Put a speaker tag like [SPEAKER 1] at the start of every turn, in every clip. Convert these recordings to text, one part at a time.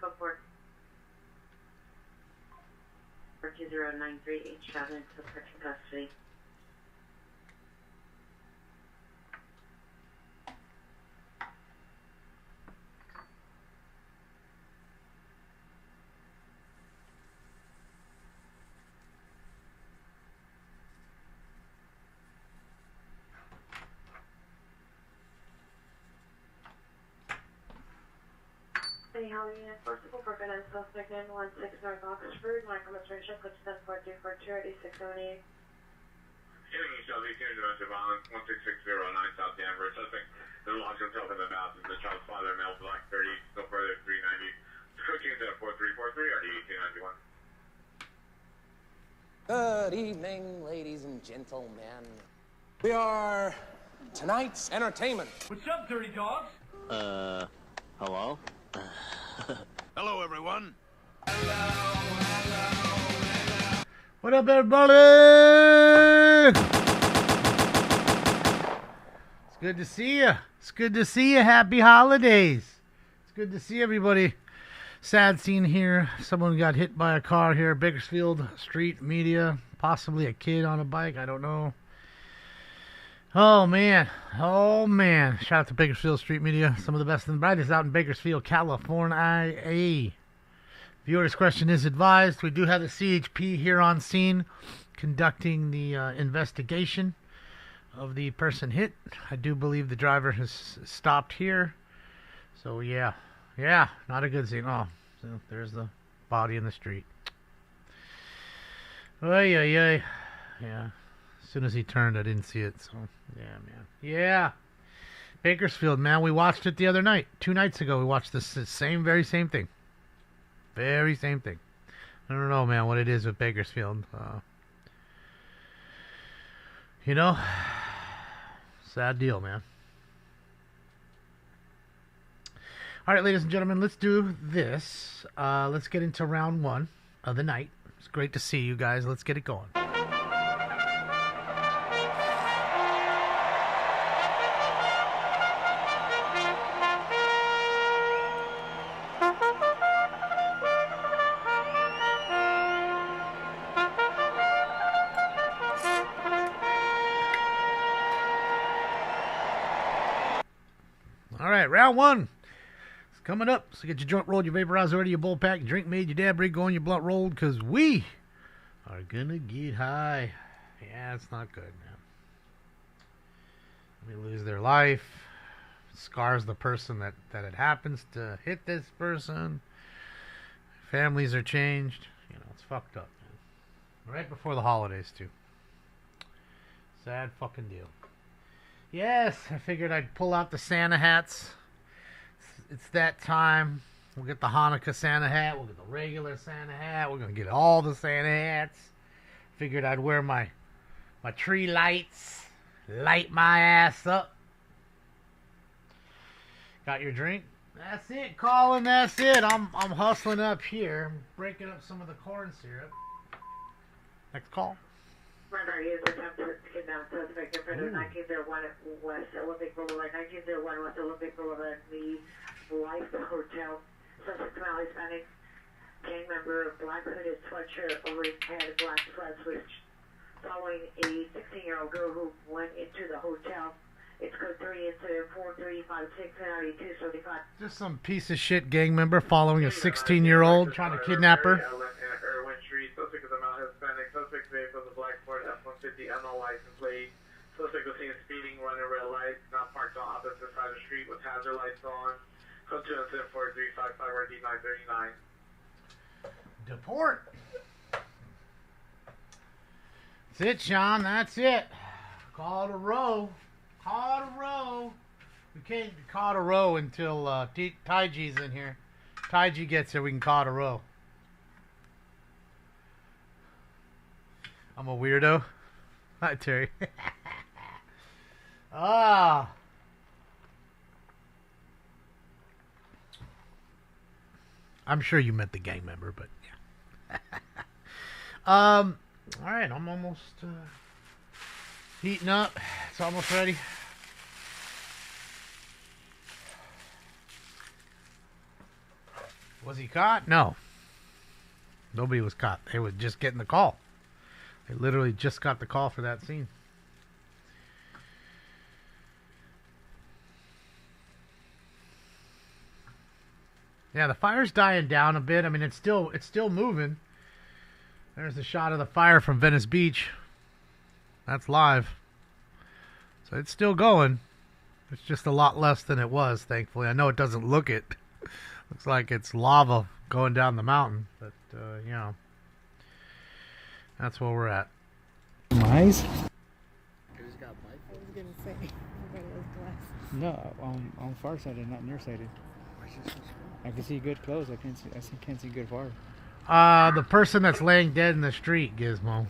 [SPEAKER 1] code for 2093 H Avenue to purchase custody. Holly enforceable for good and suspect in 16 North Bakersfield, Michael Administration, Coach 104242 8678.
[SPEAKER 2] Hearing each other, here domestic violence, 16609 South Denver. Suspect then locks himself in the mouth of the child's father, male black 30, no further 390. Coaching at 4343 RD 1891.
[SPEAKER 3] Good evening, ladies and gentlemen. We are tonight's entertainment.
[SPEAKER 4] What's up, dirty dogs?
[SPEAKER 5] Hello?
[SPEAKER 6] Hello, everyone.
[SPEAKER 7] What up, everybody? It's good to see you. It's good to see you. Happy holidays. It's good to see everybody. Sad scene here. Someone got hit by a car here. Bakersfield Street Media. Possibly a kid on a bike. I don't know. Oh, man. Oh, man. Shout out to Bakersfield Street Media. Some of the best and brightest out in Bakersfield, California. Viewer discretion is advised. We do have the CHP here on scene conducting the investigation of the person hit. I do believe the driver has stopped here. So, yeah. Yeah, not a good scene. Oh, so there's the body in the street. Oy, oy, oy. Yeah. As soon as he turned, I didn't see it. So, yeah, man. Yeah. Bakersfield, man. We watched it the other night. 2 nights ago, we watched this very same thing. Very same thing. I don't know, man, what it is with Bakersfield. You know, sad deal, man. All right, ladies and gentlemen, let's do this. Let's get into round 1 of the night. It's great to see you guys. Let's get it going. All right, round 1. It's coming up. So get your joint rolled, your vaporizer ready, your bowl pack, your drink made, your dab rig going, your blunt rolled, because we are going to get high. Yeah, it's not good, man. They lose their life. It scars the person that it happens to hit this person. Families are changed. You know, it's fucked up, man. Right before the holidays, too. Sad fucking deal. Yes, I figured I'd pull out the Santa hats. It's that time. We'll get the Hanukkah Santa hat. We'll get the regular Santa hat. We're going to get all the Santa hats. Figured I'd wear my tree lights. Light my ass up. Got your drink? That's it, Colin. That's it. I'm hustling up here. I'm breaking up some of the corn syrup. Next call.
[SPEAKER 1] Remember, he is attempted to kidnap suspect in front of 1901 West Olympic Boulevard, 1901 West Olympic Boulevard, the Life Hotel. Suspect male Hispanic, gang member, black hooded sweatshirt over his head, black flat switch. Following a 16-year-old girl who went into the hotel. It's code 3 incident 4356 9275.
[SPEAKER 7] Just some piece of shit gang member following a 16-year-old trying to kidnap her.
[SPEAKER 2] Suspect is a male Hispanic. Suspect vehicle is a black Ford F-150 ML license plate. Suspect was seen speeding, running red lights, not parked on opposite side of the street with hazard lights on. Code 2 incident 4355 RD 939.
[SPEAKER 7] Deport. That's it, Sean. That's it. Call it a row. Call it a row. We can't call it a row until Taji's in here. Taiji gets here, we can call it a row. I'm a weirdo. Hi, Terry. Ah. I'm sure you meant the gang member, but yeah. All right, I'm almost heating up. It's almost ready. Was he caught? No. Nobody was caught. They were just getting the call. They literally just got the call for that scene. Yeah, the fire's dying down a bit. I mean, it's still moving. There's the shot of the fire from Venice Beach. That's live. So it's still going. It's just a lot less than it was, thankfully. I know it doesn't look it. Looks like it's lava going down the mountain. But, you know, that's where we're at.
[SPEAKER 4] Nice.
[SPEAKER 8] No, on far sighted, not nearsighted. I can see good close. I can't see good far.
[SPEAKER 7] The person that's laying dead in the street, Gizmo.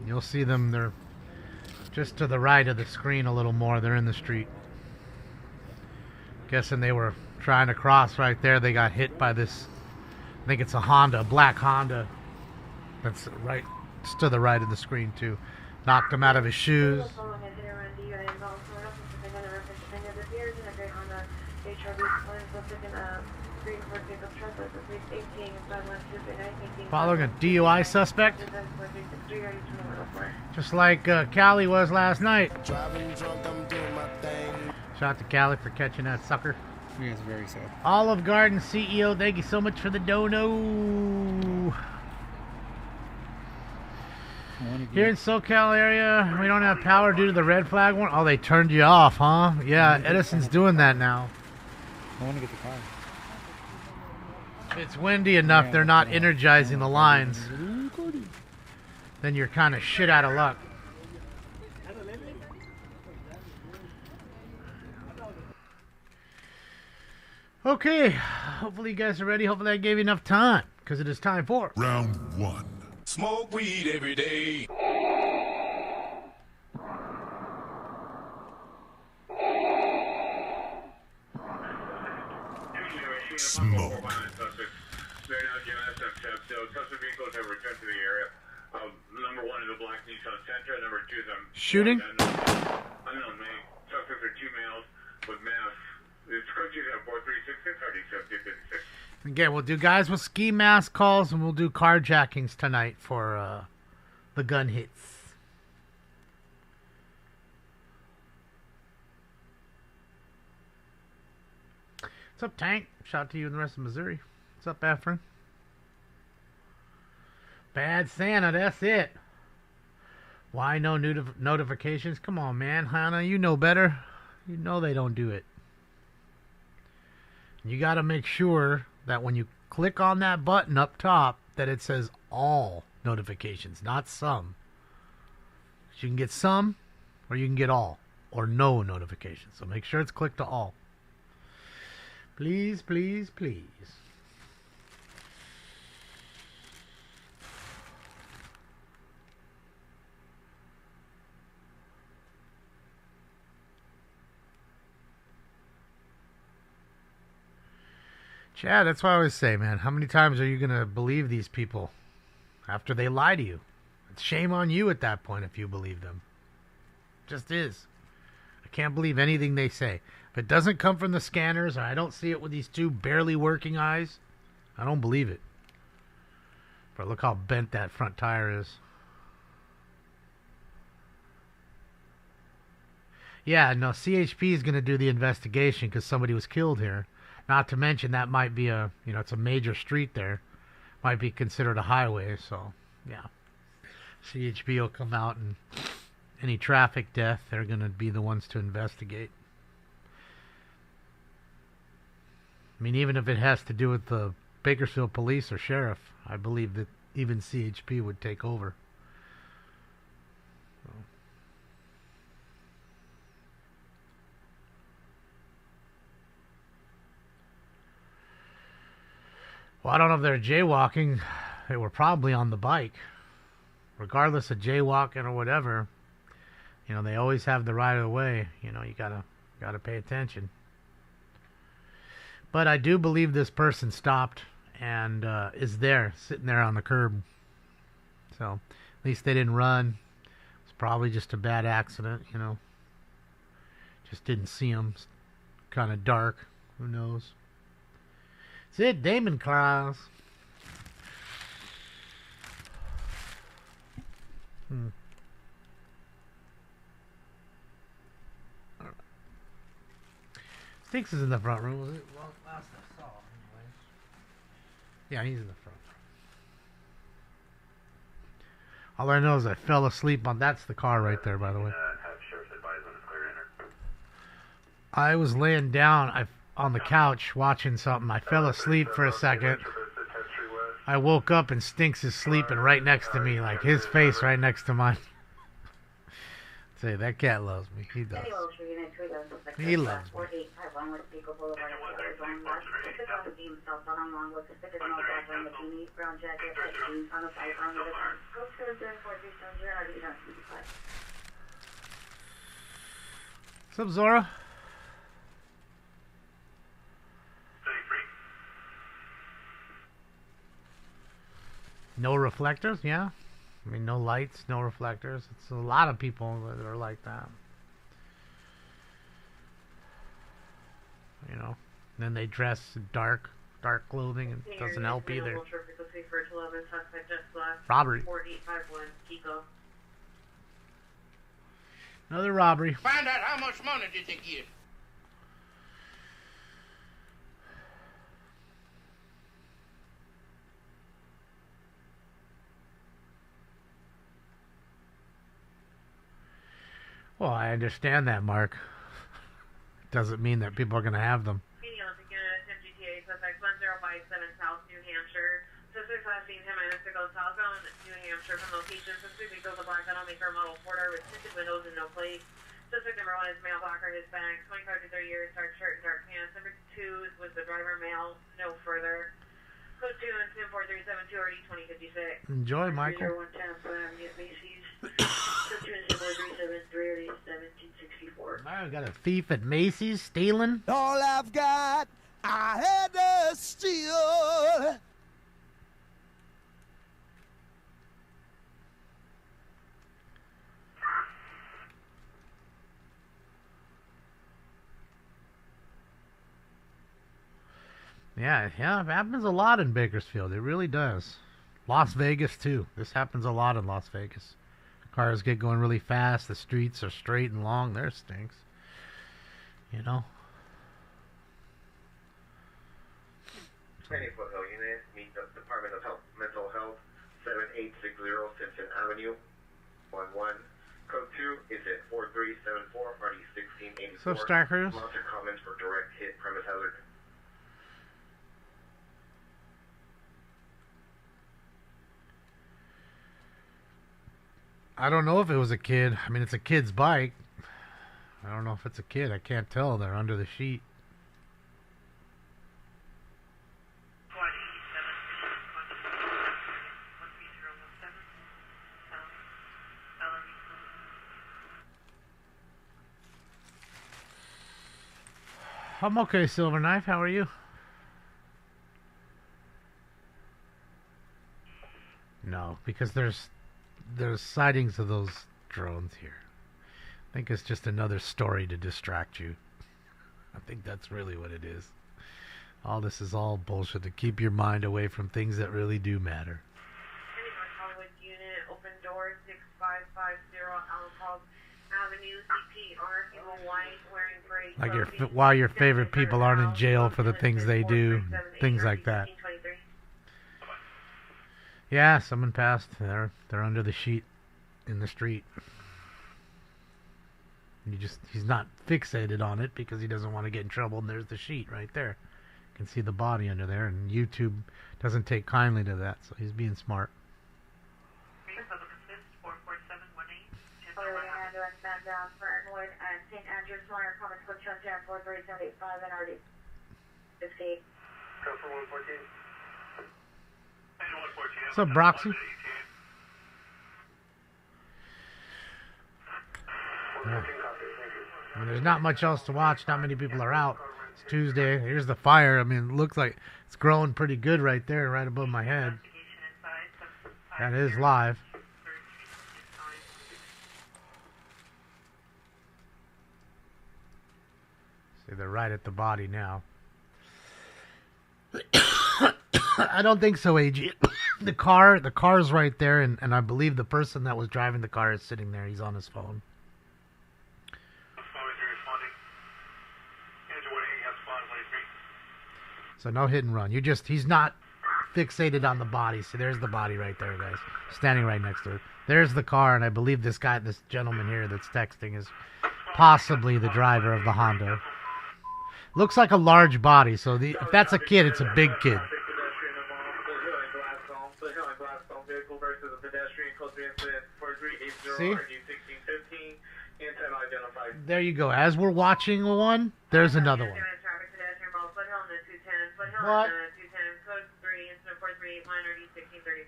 [SPEAKER 7] You'll see them. They're just to the right of the screen a little more. They're in the street. Guessing they were trying to cross right there. They got hit by this. I think it's a Honda, a black Honda. That's right, it's to the right of the screen too. Knocked him out of his shoes. Following a DUI suspect, just like Callie was last night. Shout out to Callie for catching that sucker.
[SPEAKER 8] Yeah, it's very sad.
[SPEAKER 7] Olive Garden CEO, thank you so much for the dono. Here in SoCal area, we don't have power due to the red flag warning. Oh, they turned you off, huh? Yeah, Edison's doing that now.
[SPEAKER 8] I want to get the car.
[SPEAKER 7] It's windy enough, they're not energizing the lines. Then you're kind of shit out of luck. Okay, hopefully you guys are ready. Hopefully I gave you enough time, because it is time for
[SPEAKER 6] Round 1. Smoke weed every day.
[SPEAKER 2] Smoke. They're now giving us some tips. So suspect vehicles have returned to the area. Number 1 is a black Nissan Sentra. Number 2 is a
[SPEAKER 7] shooting.
[SPEAKER 2] Unknown make. Suspects are 2 males with masks. The scrunchies have 4366 RD 7056.
[SPEAKER 7] Again, we'll do guys with ski mask calls, and we'll do carjackings tonight for the gun hits. What's up, Tank? Shout out to you and the rest of Missouri. What's up, Efren? Bad Santa, that's it. Why no notifications? Come on, man. Hannah, you know better. You know they don't do it. You got to make sure that when you click on that button up top, that it says all notifications, not some. You can get some, or you can get all, or no notifications. So make sure it's clicked to all. Please, please, please. Chad, that's what I always say, man. How many times are you going to believe these people after they lie to you? It's shame on you at that point if you believe them. Just is. I can't believe anything they say. If it doesn't come from the scanners, or I don't see it with these 2 barely working eyes, I don't believe it. But look how bent that front tire is. Yeah, no, CHP is going to do the investigation because somebody was killed here. Not to mention that might be it's a major street there. Might be considered a highway, so, yeah. CHP will come out, and any traffic death, they're going to be the ones to investigate. I mean, even if it has to do with the Bakersfield police or sheriff, I believe that even CHP would take over. So. Well, I don't know if they're jaywalking. They were probably on the bike. Regardless of jaywalking or whatever, they always have the right of the way. You gotta pay attention. But I do believe this person stopped and is there, sitting there on the curb. So, at least they didn't run. It's probably just a bad accident, Just didn't see him. Kind of dark. Who knows? That's it, Damon Claus. Stinks is in the front room, was it? Well, last I saw him, anyway. Yeah, he's in the front. All I know is I fell asleep on. That's the car right there, by the way. I was laying down on the couch watching something. I fell asleep for a second. I woke up and Stinks is sleeping right next to me, like his face right next to mine. Say, that cat loves me. He does. He loves me. What's up, Zora? No reflectors, yeah. I mean, no lights, no reflectors. It's a lot of people that are like that. You know, and then they dress dark clothing, and it doesn't help either. Robbery. Another robbery.
[SPEAKER 6] Find out how much money did they get.
[SPEAKER 7] Well, I understand that, Mark. Doesn't mean that people are going to have them.
[SPEAKER 1] Suspect number 1 is male, black or Hispanic, 25 to 30 years, dark shirt and dark pants. Number 2 was the driver, male, no further. Code 2 and 24372 RD 2056.
[SPEAKER 7] Enjoy, Michael.
[SPEAKER 1] 0110 Macy's. Code 2 and 437 RD 1764.
[SPEAKER 7] I got a thief at Macy's stealing.
[SPEAKER 4] All I've got, I had to steal.
[SPEAKER 7] Yeah, it happens a lot in Bakersfield. It really does. Las Vegas, too. This happens a lot in Las Vegas. Cars get going really fast. The streets are straight and long. There Stinks. You know?
[SPEAKER 2] Training Foothill Unit, meet the Department of Mental Health, 7860 Simpson Avenue, 11. Code 2 is at 4374 RD 1684.
[SPEAKER 7] So, Starkers?
[SPEAKER 2] Lots of comments for direct hit premise hazard.
[SPEAKER 7] I don't know if it was a kid. I mean, it's a kid's bike. I don't know if it's a kid. I can't tell. They're under the sheet. I'm okay, Silver Knife. How are you? No, because there's sightings of those drones here. I think it's just another story to distract you. I think that's really what it is. All this is all bullshit to keep your mind away from things that really do matter.
[SPEAKER 1] Hollywood Unit, open door 6550 Alcott Avenue, CP, owner white, wearing gray.
[SPEAKER 7] Like while your favorite people aren't in jail for the things they do, things like that. Yeah, someone passed. They're under the sheet in the street. He's not fixated on it because he doesn't want to get in trouble, and there's the sheet right there. You can see the body under there, and YouTube doesn't take kindly to that, so he's being smart.
[SPEAKER 1] St. Andrew's Flyer, Common Cook, Chuncham, 43785 and RD 15.
[SPEAKER 2] Go for 114.
[SPEAKER 7] What's up, Broxy? Yeah. I mean, there's not much else to watch. Not many people are out. It's Tuesday. Here's the fire. I mean, it looks like it's growing pretty good right there, right above my head. That is live. See, they're right at the body now. I don't think so, AG. The car's right there, and I believe the person that was driving the car is sitting there. He's on his phone. So no hit and run. He's not fixated on the body. So there's the body right there, guys. Standing right next to it. There's the car, and I believe this gentleman here that's texting is possibly the driver of the Honda. Looks like a large body, so if that's a kid, it's a big kid. See? There you go. As we're watching one, there's another one. What?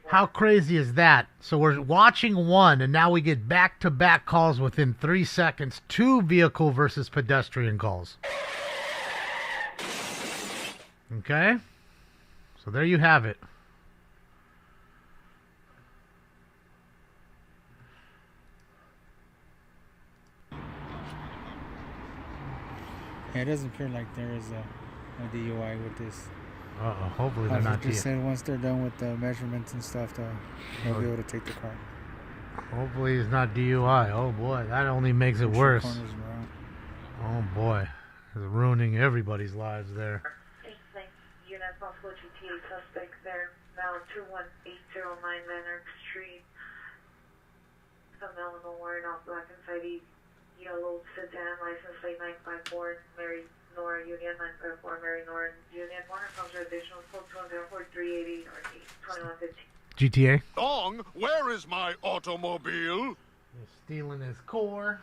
[SPEAKER 7] How crazy is that? So we're watching one, and now we get back-to-back calls within 3 seconds. 2 vehicle versus pedestrian calls. Okay? So there you have it.
[SPEAKER 8] Yeah, it doesn't appear like there is a DUI with this.
[SPEAKER 7] Hopefully they're not.
[SPEAKER 8] They said once they're done with the measurements and stuff, they'll be able to take the car.
[SPEAKER 7] Hopefully it's not DUI. Oh boy, that only makes it worse. Oh boy, it's ruining everybody's lives there.
[SPEAKER 1] Unit Buffalo GTA suspect there, now 21809 Lanark Street. Some Illinois, not black inside yellow sedan, license plate 954, Mary Nora Union, 954, Mary Nora Union, Warner comes additional code 204 380 or 2115.
[SPEAKER 7] GTA.
[SPEAKER 6] Long, where is my automobile?
[SPEAKER 7] He's stealing his core.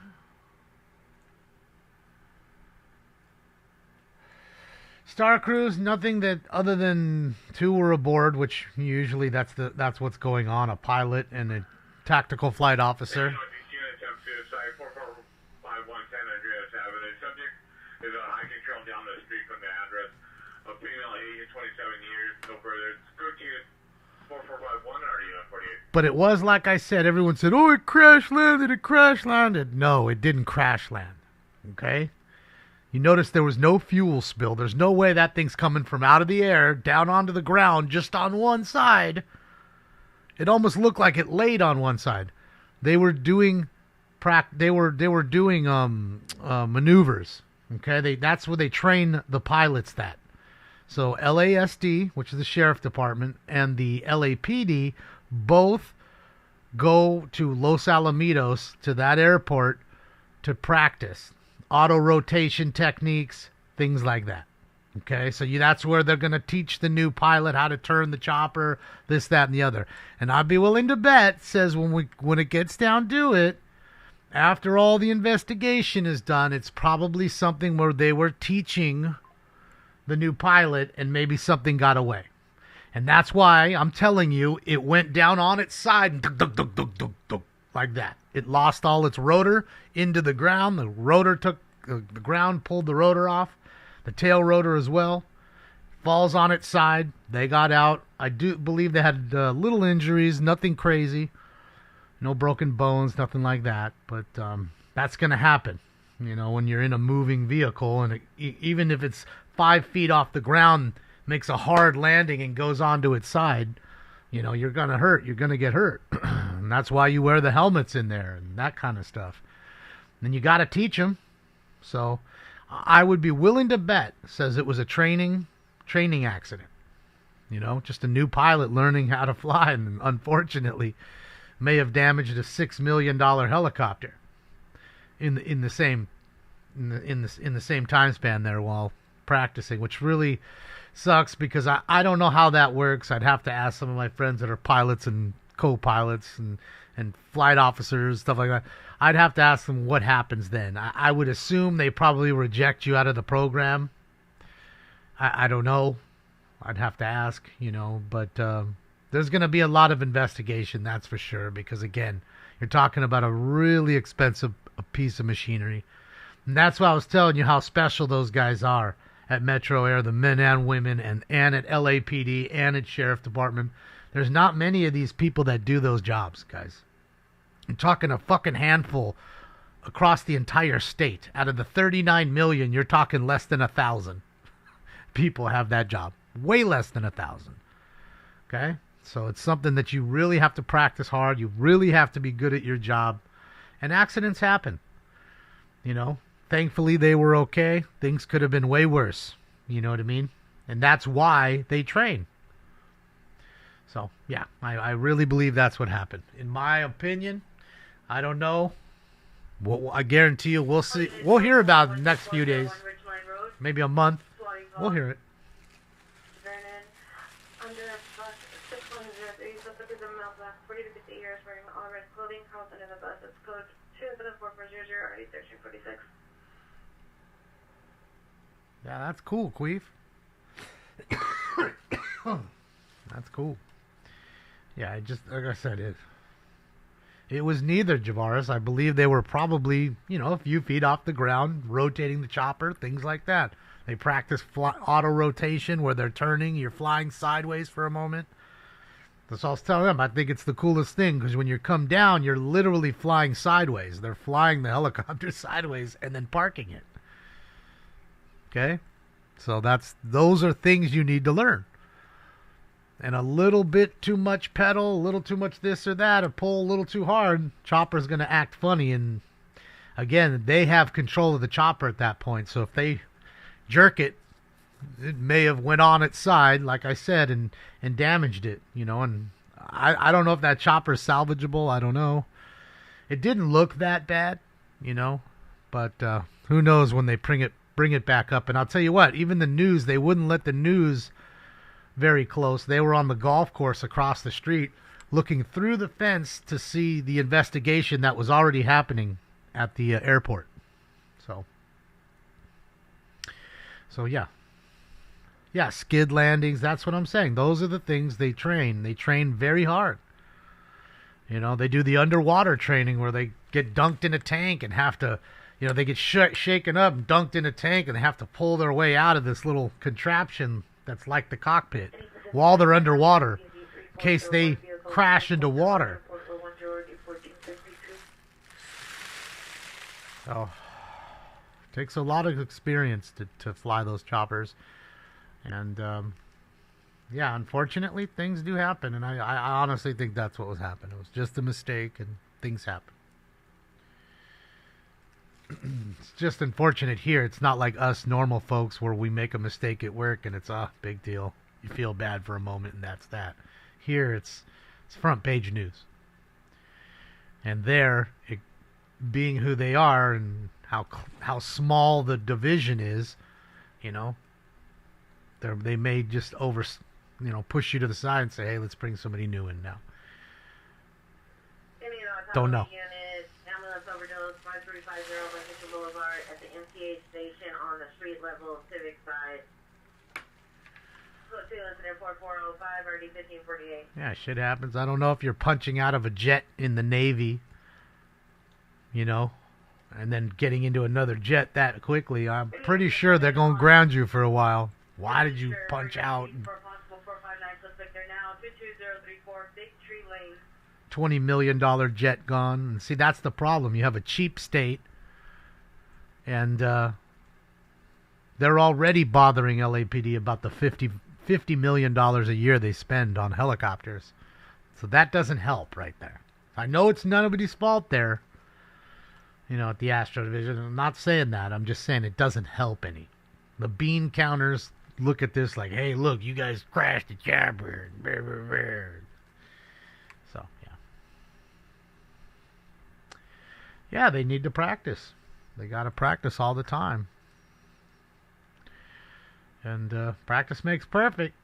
[SPEAKER 7] Star Cruise, nothing that other than 2 were aboard, which usually that's what's going on, a pilot and a tactical flight officer. But it was like I said, everyone said, oh, it crash landed. No, it didn't crash land. Okay? You notice there was no fuel spill. There's no way that thing's coming from out of the air down onto the ground just on one side. It almost looked like it laid on one side. They were doing maneuvers. Okay? That's where they train the pilots that. So LASD, which is the sheriff department, and the LAPD both go to Los Alamitos, to that airport, to practice auto rotation techniques, things like that. Okay, so that's where they're going to teach the new pilot how to turn the chopper, this, that, and the other. And I'd be willing to bet, says when it gets down to it, after all the investigation is done, it's probably something where they were teaching the new pilot and maybe something got away. And that's why I'm telling you, it went down on its side and like that. It lost all its rotor into the ground. The rotor the ground pulled the rotor off. The tail rotor as well. Falls on its side. They got out. I do believe they had little injuries, nothing crazy. No broken bones, nothing like that. But that's going to happen. You know, when you're in a moving vehicle, and even if it's 5 feet off the ground, makes a hard landing and goes onto its side, you know, you're going to hurt. You're going to get hurt. And that's why you wear the helmets in there and that kind of stuff. And you got to teach them. So I would be willing to bet, says it was a training accident. You know, just a new pilot learning how to fly, and unfortunately may have damaged a $6 million helicopter in the same time span there while practicing, which really sucks because I don't know how that works. I'd have to ask some of my friends that are pilots and co-pilots and flight officers, stuff like that. I'd have to ask them what happens then. I would assume they probably reject you out of the program. I don't know. I'd have to ask, you know, but there's going to be a lot of investigation, that's for sure, because again, you're talking about a really expensive piece of machinery. And that's why I was telling you how special those guys are at Metro Air, the men and women, and at LAPD and at Sheriff Department. There's not many of these people that do those jobs, guys. I'm talking a fucking handful across the entire state. Out of the 39 million, you're talking less than 1,000 people have that job. Way less than 1,000. Okay? So it's something that you really have to practice hard. You really have to be good at your job. And accidents happen. You know, thankfully they were okay. Things could have been way worse. You know what I mean? And that's why they train. So, yeah, I really believe that's what happened. In my opinion, I don't know. I guarantee you we'll see. We'll hear about it in the next few days. Maybe a month. We'll hear it. Yeah, that's cool, Queef. That's cool. Yeah, like I said, it was neither, Javaris. I believe they were probably, a few feet off the ground, rotating the chopper, things like that. They practice auto rotation where they're turning, you're flying sideways for a moment. That's all I was telling them. I think it's the coolest thing because when you come down, you're literally flying sideways. They're flying the helicopter sideways and then parking it. Okay? So those are things you need to learn. And a little bit too much pedal, a little too much this or that, or pull a little too hard, chopper's going to act funny. And again, they have control of the chopper at that point. So if they jerk it, it may have went on its side, like I said, and damaged it, and I don't know if that chopper is salvageable. I don't know. It didn't look that bad, but who knows when they bring it back up. And I'll tell you what, even the news, they wouldn't let the news very close. They were on the golf course across the street looking through the fence to see the investigation that was already happening at the airport. So yeah. Yeah, skid landings, that's what I'm saying. Those are the things they train. They train very hard. They do the underwater training where they get dunked in a tank and have to, they get shaken up and dunked in a tank and they have to pull their way out of this little contraption that's like the cockpit while they're underwater in case they crash into water. So, it takes a lot of experience to fly those choppers. And, yeah, unfortunately, things do happen. And I honestly think that's what was happening. It was just a mistake, and things happen. It's just unfortunate here. It's not like us normal folks where we make a mistake at work, and it's a big deal. You feel bad for a moment, and that's that. Here, it's front page news. And there, being who they are and how small the division is, they may just push you to the side and say, hey, let's bring somebody new in now. Don't know.
[SPEAKER 1] Ambulance overdose 5350 Bakersfield Boulevard at the MTA station on the street level Civic side. Incident 4405 RD 1548.
[SPEAKER 7] Yeah, shit happens. I don't know if you're punching out of a jet in the Navy, and then getting into another jet that quickly. I'm pretty sure they're going to ground you for a while. Why did you punch out? $20 million jet gone. And see, that's the problem. You have a cheap state, and they're already bothering LAPD about the $50 million a year they spend on helicopters. So that doesn't help right there. I know it's nobody's fault there, at the Astro Division. I'm not saying that. I'm just saying it doesn't help any. The bean counters look at this like, hey, look, you guys crashed the chopper. So, yeah. Yeah, they need to practice. They got to practice all the time. And practice makes perfect.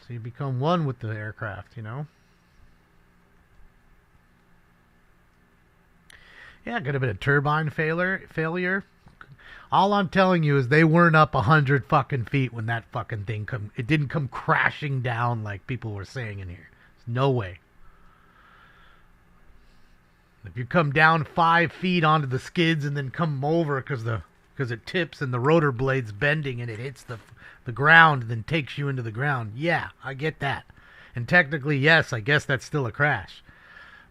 [SPEAKER 7] So you become one with the aircraft, Yeah, could have been a turbine failure. All I'm telling you is they weren't up 100 fucking feet when that fucking thing it didn't come crashing down like people were saying in here. There's no way. If you come down 5 feet onto the skids and then come over because it tips and the rotor blade's bending and it hits the ground and then takes you into the ground, yeah, I get that. And technically, yes, I guess that's still a crash.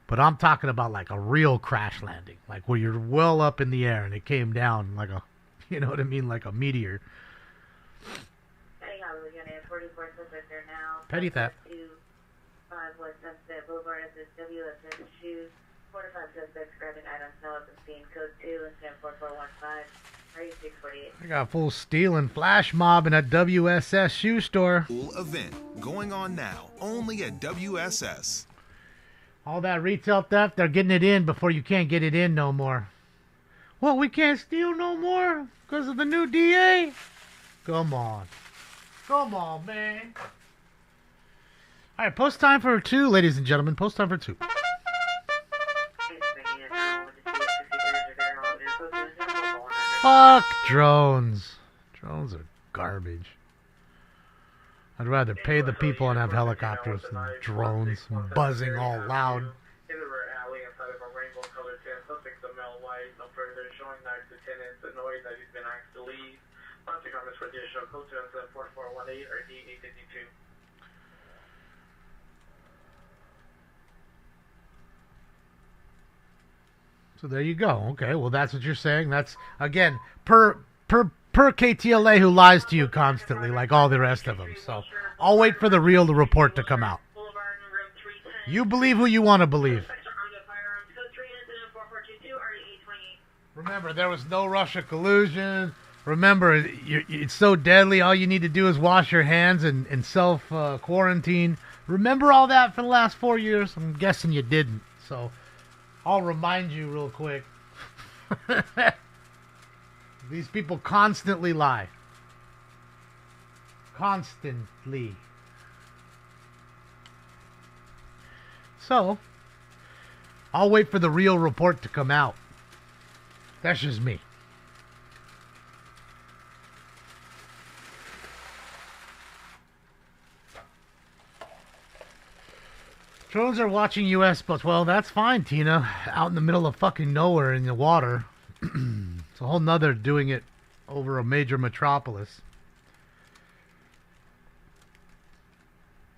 [SPEAKER 7] But I'm talking about like a real crash landing, like where you're well up in the air and it came down like a, you know what I mean, like a meteor. Petty theft.
[SPEAKER 1] WSS shoes. 4 to 5 suspects grabbing items no at the scene. Code 2 and 104415. Are you 648?
[SPEAKER 7] I got a full stealing flash mob in a WSS shoe store.
[SPEAKER 6] Cool event going on now, only at WSS.
[SPEAKER 7] All that retail theft, they're getting it in before you can't get it in no more. Well, we can't steal no more because of the new DA? Come on. Come on, man. All right, post time for 2, ladies and gentlemen. Post time for 2. Fuck drones. Drones are garbage. I'd rather pay the people and have helicopters than drones buzzing all loud.
[SPEAKER 2] In the rear alley inside of a rainbow-colored tent, suspects a male white, no further, showing knives to tenants, annoyed that he's been asked to leave. Lots of comments for additional code 2774418 or D852.
[SPEAKER 7] So there you go. Okay, well that's what you're saying. That's again per KTLA who lies to you constantly, like all the rest of them. So I'll wait for the real report to come out. You believe who you want to believe. Remember, there was no Russia collusion. Remember, it's so deadly. All you need to do is wash your hands and self-quarantine. Remember all that for the last 4 years? I'm guessing you didn't. So I'll remind you real quick. These people constantly lie. Constantly. So, I'll wait for the real report to come out. That's just me. Drones are watching U.S. boats. Well, that's fine, Tina. Out in the middle of fucking nowhere in the water. It's a whole nother doing it over a major metropolis.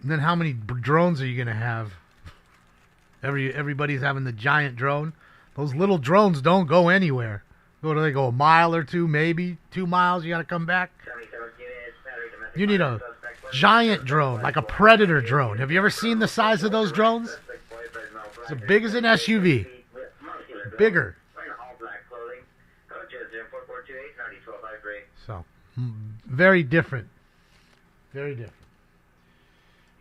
[SPEAKER 7] And then how many drones are you going to have? Everybody's having the giant drone. Those little drones don't go anywhere. They go a mile or two, maybe 2 miles. You got to come back. You need a giant drone, like a Predator drone. Have you ever seen the size of those drones? It's as big as an SUV. Bigger. So, very different. Very different.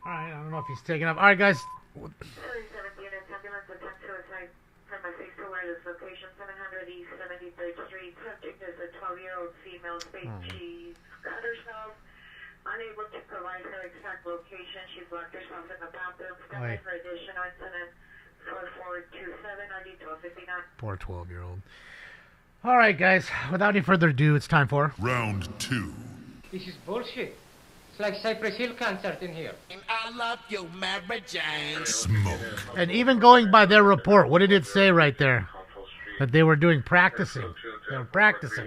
[SPEAKER 7] All right, I don't know if he's taking up. All right, guys.
[SPEAKER 1] 37 units, ambulance attempt suicide from a face to wireless location, 700 East 73rd Street. Subject is a 12-year-old female. She cut herself, unable to provide her exact location. She's locked herself in the bathroom. Standing for additional incident 4427 RD 1259.
[SPEAKER 7] Poor 12-year-old. All right, guys. Without any further ado, it's time for
[SPEAKER 6] Round 2.
[SPEAKER 9] This is bullshit. It's like Cypress Hill concert in here.
[SPEAKER 4] And I love you, Mary Jane.
[SPEAKER 6] Smoke.
[SPEAKER 7] And even going by their report, what did it say right there? That they were doing practicing. They were practicing.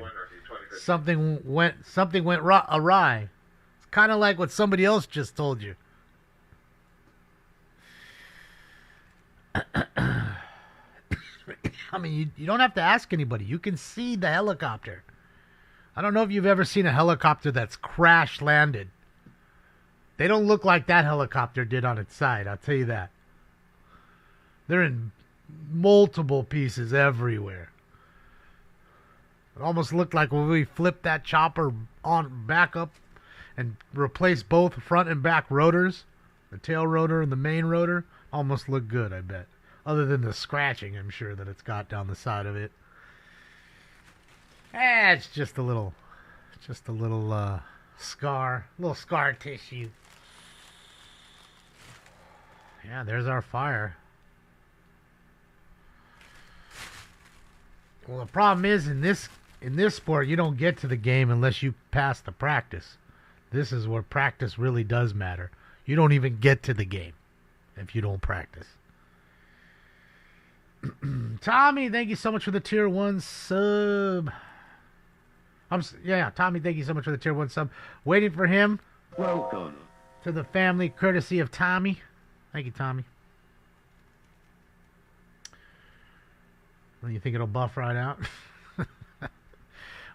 [SPEAKER 7] Something went awry. It's kind of like what somebody else just told you. I mean, you don't have to ask anybody. You can see the helicopter. I don't know if you've ever seen a helicopter that's crash landed. They don't look like that helicopter did on its side, I'll tell you that. They're in multiple pieces everywhere. It almost looked like when we flipped that chopper on back up and replaced both front and back rotors, the tail rotor and the main rotor, almost looked good, I bet. Other than the scratching, I'm sure, that it's got down the side of it. It's just a little scar, little scar tissue. Yeah, there's our fire. Well, the problem is in this sport, you don't get to the game unless you pass the practice. This is where practice really does matter. You don't even get to the game if you don't practice. Tommy, thank you so much for the tier 1 sub. Tommy, thank you so much for the tier 1 sub. Waiting for him.
[SPEAKER 5] Welcome
[SPEAKER 7] to the family, courtesy of Tommy. Thank you, Tommy. Well, you think it'll buff right out?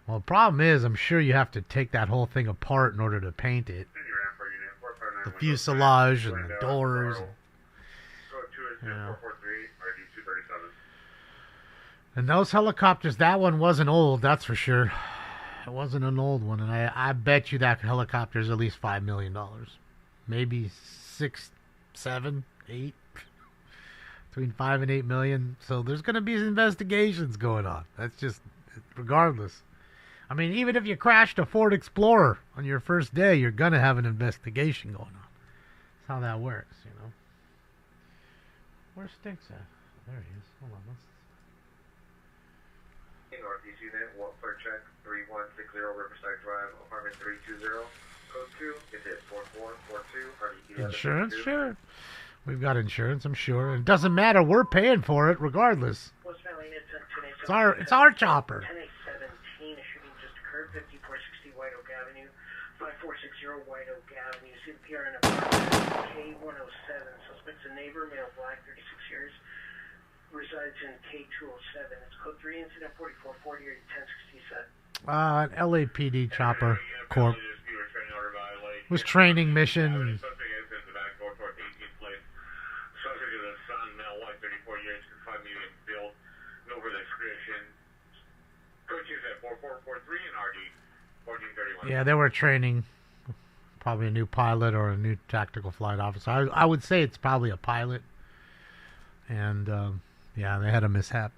[SPEAKER 7] Well, the problem is, I'm sure you have to take that whole thing apart in order to paint it. The fuselage and the doors. And, And those helicopters, that one wasn't old, that's for sure. It wasn't an old one, and I bet you that helicopter is at least $5 million. Maybe 6, 7, 8. Between 5 and 8 million. So there's going to be investigations going on. That's just, regardless. I mean, even if you crashed a Ford Explorer on your first day, you're going to have an investigation going on. That's how that works, you know. Where's Stinks at? There he is. Hold on.
[SPEAKER 2] Northeast unit, welfare check, 3160 Riverside Drive, apartment 320, code 2, is it 4442?
[SPEAKER 7] Insurance? Sure. We've got insurance, I'm sure. It doesn't matter. We're paying for it regardless. It's our chopper.
[SPEAKER 1] 10-8-17, a shooting just occurred, 5460 White Oak Avenue, 5460 White Oak Avenue, CPR in apartment K107, suspect's a neighbor, male, black, 36 years. Resides in K207. It's code 3, incident 4440 or 1067.
[SPEAKER 7] An LAPD chopper corp. Was training mission.
[SPEAKER 2] Subject is the back door towards 18th place. Subject is a son, male, white, 34 years, 5 medium build, no discretion. Code 2 said 4443 and RD 1431.
[SPEAKER 7] Yeah, they were training. Probably a new pilot or a new tactical flight officer. I would say it's probably a pilot. And, yeah, they had a mishap.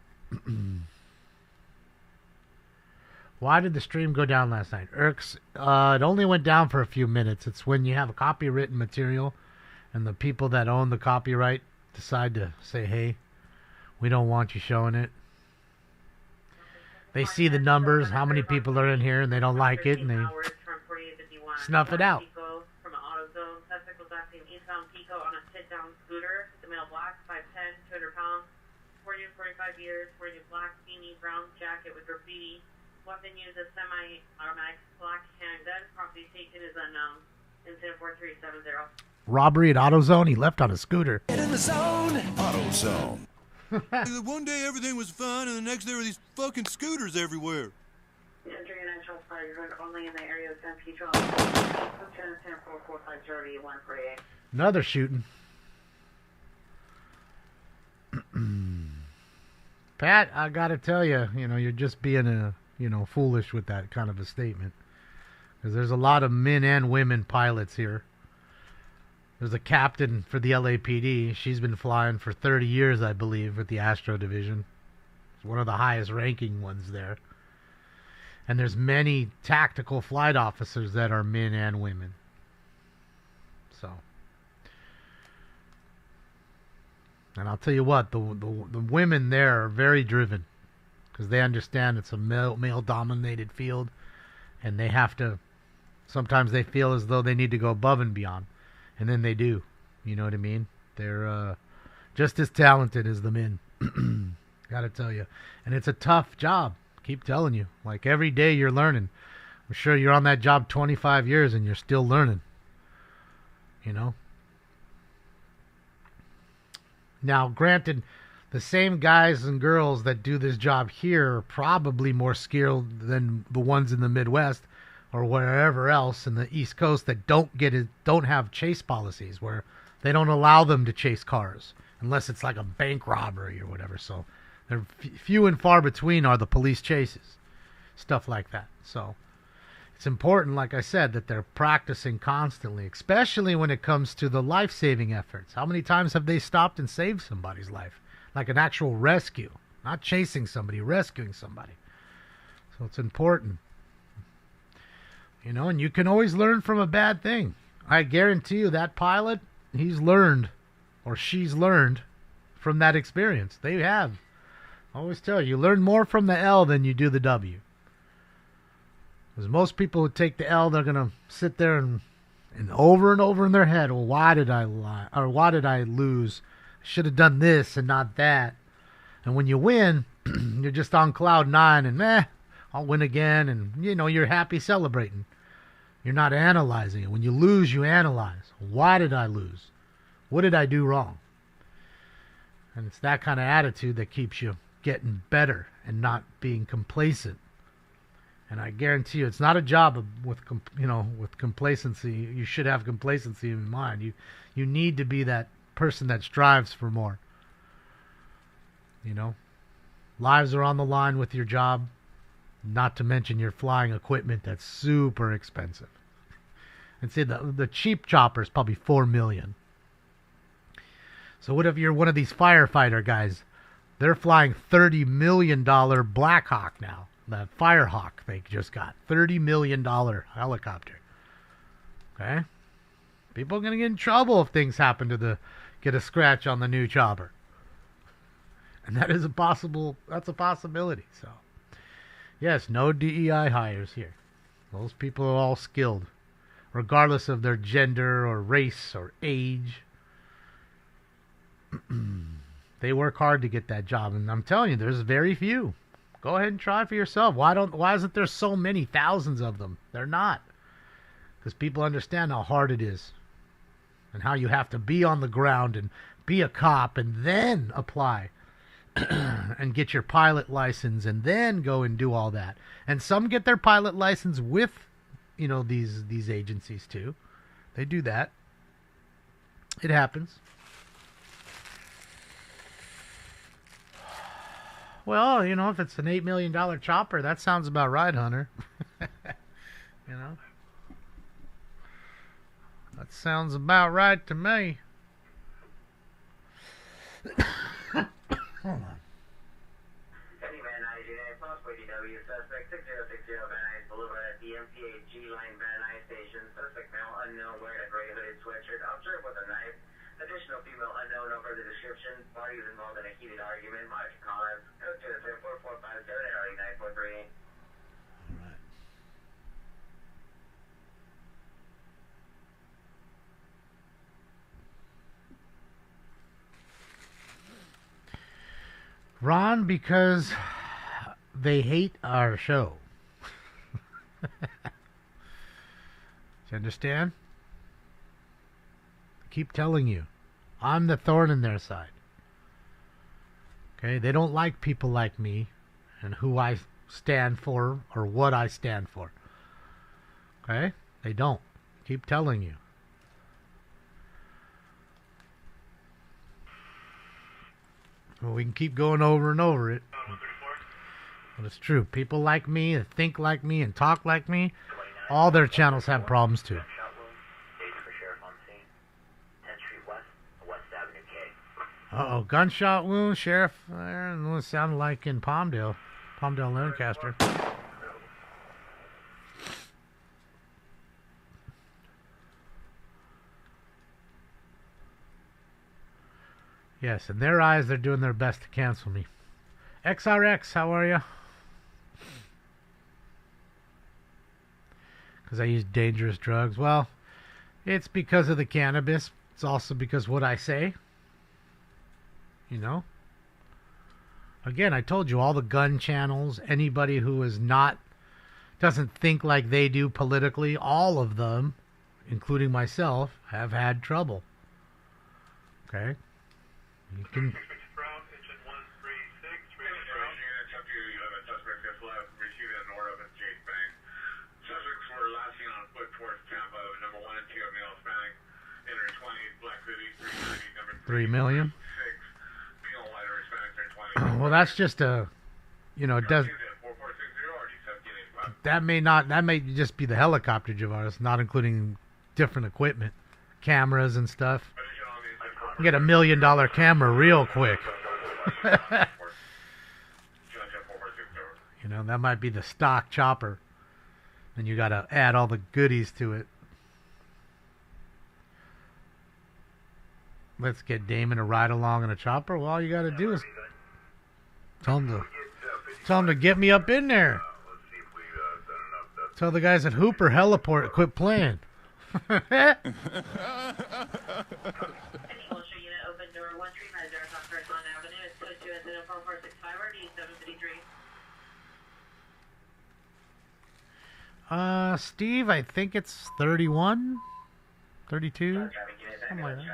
[SPEAKER 7] Why did the stream go down last night? Irks, it only went down for a few minutes. It's when you have a copywritten material and the people that own the copyright decide to say, hey, we don't want you showing it. They see the numbers, how many people are in here, and they don't like it, and they snuff it out.
[SPEAKER 1] From AutoZone, suspect was acting eastbound Pico on a sit-down scooter. The male black, 5'10", 200 pounds, 40 to 45 years, wearing a black beanie, brown jacket with graffiti. Weapon used a semi-automatic black handgun. Property taken is unknown. Incident 4370.
[SPEAKER 7] Robbery at AutoZone. He left on a scooter.
[SPEAKER 4] Get in the zone.
[SPEAKER 6] AutoZone.
[SPEAKER 4] One day everything was fine, and the next day there were these fucking scooters everywhere.
[SPEAKER 1] Entering a national fire only in the area of San Pedro. 10-10-4-4-5-0-148.
[SPEAKER 7] Another shooting. Pat, I gotta tell you, you're just being foolish with that kind of a statement. Because there's a lot of men and women pilots here. There's a captain for the LAPD. She's been flying for 30 years, I believe, with the Astro Division. It's one of the highest ranking ones there. And there's many tactical flight officers that are men and women. So. And I'll tell you what, the women there are very driven. Because they understand it's a male-dominated field. And they have to, sometimes they feel as though they need to go above and beyond. And then they do. You know what I mean? They're just as talented as the men. Gotta tell you. And it's a tough job. Keep telling you. Like every day you're learning. I'm sure you're on that job 25 years and you're still learning. Now, granted, the same guys and girls that do this job here are probably more skilled than the ones in the Midwest or wherever else in the East Coast that don't have chase policies where they don't allow them to chase cars unless it's like a bank robbery or whatever. So they're few and far between are the police chases, stuff like that. So it's important, like I said, that they're practicing constantly, especially when it comes to the life-saving efforts. How many times have they stopped and saved somebody's life? Like an actual rescue, not chasing somebody, rescuing somebody. So it's important. And you can always learn from a bad thing. I guarantee you that pilot, he's learned, or she's learned from that experience. They have. I always tell you learn more from the L than you do the W. Because most people who take the L, they're going to sit there and over in their head, well, why did I lie? Or why did I lose? I should have done this and not that. And when you win, you're just on cloud 9 and, I'll win again. And, you're happy celebrating. You're not analyzing it. When you lose, you analyze. Why did I lose? What did I do wrong? And it's that kind of attitude that keeps you getting better and not being complacent. And I guarantee you, it's not a job with complacency. You should have complacency in mind. You need to be that person that strives for more. Lives are on the line with your job, not to mention your flying equipment that's super expensive. And say the cheap chopper is probably $4 million. So what if you're one of these firefighter guys? They're flying $30 million Black Hawk now. The Firehawk they just got. $30 million helicopter. Okay? People are going to get in trouble if things happen to get a scratch on the new chopper. And that's a possibility. So, yes, no DEI hires here. Those people are all skilled, regardless of their gender or race or age. They work hard to get that job, and I'm telling you, there's very few. Go ahead and try for yourself. Why isn't there so many thousands of them? They're not. Because people understand how hard it is and how you have to be on the ground and be a cop and then apply and get your pilot license and then go and do all that. And some get their pilot license with, these agencies too. They do that. It happens. Well, if it's an $8 million chopper, that sounds about right, Hunter. That sounds about right to me. Hold on.
[SPEAKER 10] Van Nuys, possibly DW, suspect 6060 Van Nuys Boulevard at the MPAG line Van Nuys station. Suspect male unknown wearing a gray hooded sweatshirt, observed with a knife. Additional female unknown over the description. Parties involved in a heated argument. Mark comments. Code to the 4457 area 943.
[SPEAKER 7] Ron, because they hate our show. Do you understand? I keep telling you, I'm the thorn in their side. Okay? They don't like people like me and who I stand for or what I stand for. Okay? They don't. Keep telling you. Well, we can keep going over and over it. But it's true. People like me and think like me and talk like me, all their channels have problems too. Uh-oh, gunshot wound, Sheriff. It sounded like in Palmdale, Lancaster. Yes, in their eyes, they're doing their best to cancel me. XRX, how are you? Because I use dangerous drugs. Well, it's because of the cannabis. It's also because what I say. Again, I told you, all the gun channels, anybody who is doesn't think like they do politically, all of them, including myself, have had trouble. Okay? You can... $3 million? Well, that's just a, it does. That may just be the helicopter, Javaris, not including different equipment, cameras and stuff. You get $1 million camera real quick. That might be the stock chopper. Then you got to add all the goodies to it. Let's get Damon to ride along in a chopper. Well, all you got to do is tell him to get me up in there. Tell the guys at Hooper Heliport to quit playing. Steve, I think it's 31, 32, something like that.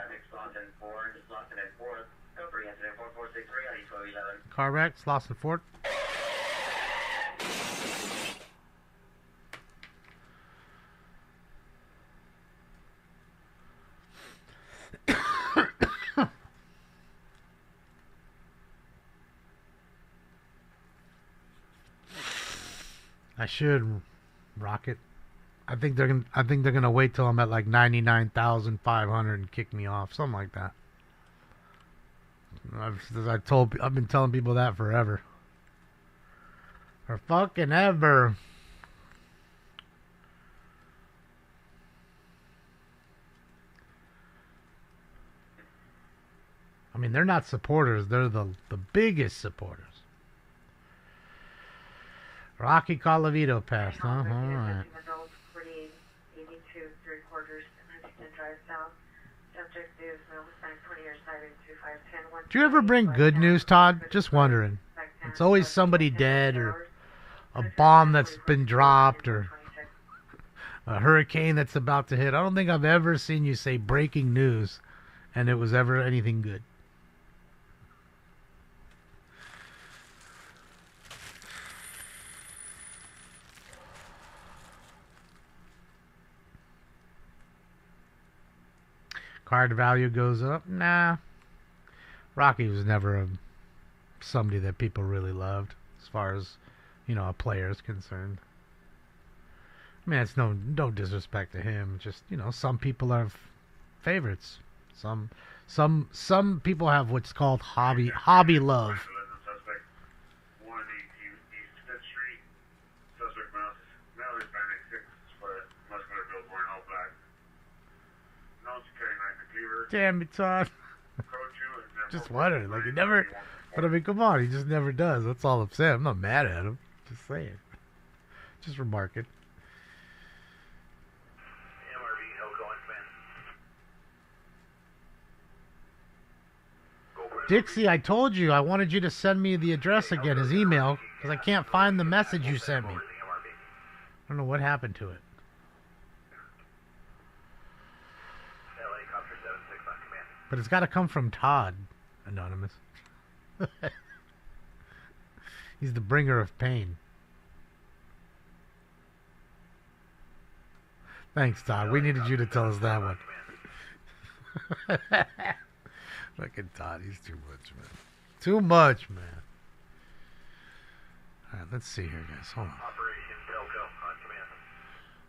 [SPEAKER 7] Car wreck, Slauson Fort. I should rock it. I think they're gonna wait till I'm at like 99,500 and kick me off, something like that. I've been telling people that forever. For fucking ever. I mean, they're not supporters. They're the biggest supporters. Rocky Colavito passed, huh? All right. Do you ever bring good news, Todd? Just wondering. It's always somebody dead or a bomb that's been dropped or a hurricane that's about to hit. I don't think I've ever seen you say breaking news and it was ever anything good. Card value goes up? Nah. Rocky was never somebody that people really loved as far as, a player is concerned. I mean, it's no disrespect to him. Just, some people have favorites. Some people have what's called hobby love. Damn it, Todd. Just wondering. Like, he never... But, I mean, come on. He just never does. That's all I'm saying. I'm not mad at him. Just saying. Just remarking. Dixie, I told you I wanted you to send me the address again, his email, because I can't find the message you sent me. I don't know what happened to it. But it's got to come from Todd, Anonymous. He's the bringer of pain. Thanks, Todd. We needed you to tell us that one. Fucking Todd, he's too much, man. Too much, man. Alright, let's see here, guys. Hold on.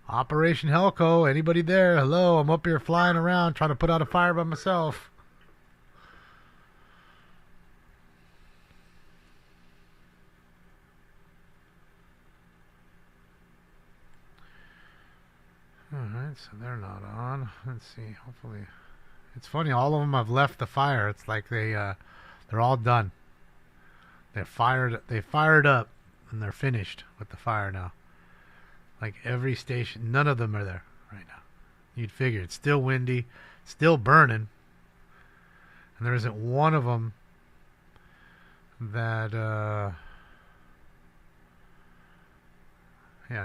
[SPEAKER 7] Operation Helco. Anybody there? Hello, I'm up here flying around trying to put out a fire by myself. Alright, so they're not on. Let's see, hopefully. It's funny, all of them have left the fire. It's like they're all done. They fired up and they're finished with the fire now. Like every station, none of them are there right now. You'd figure it's still windy, still burning, and there isn't one of them that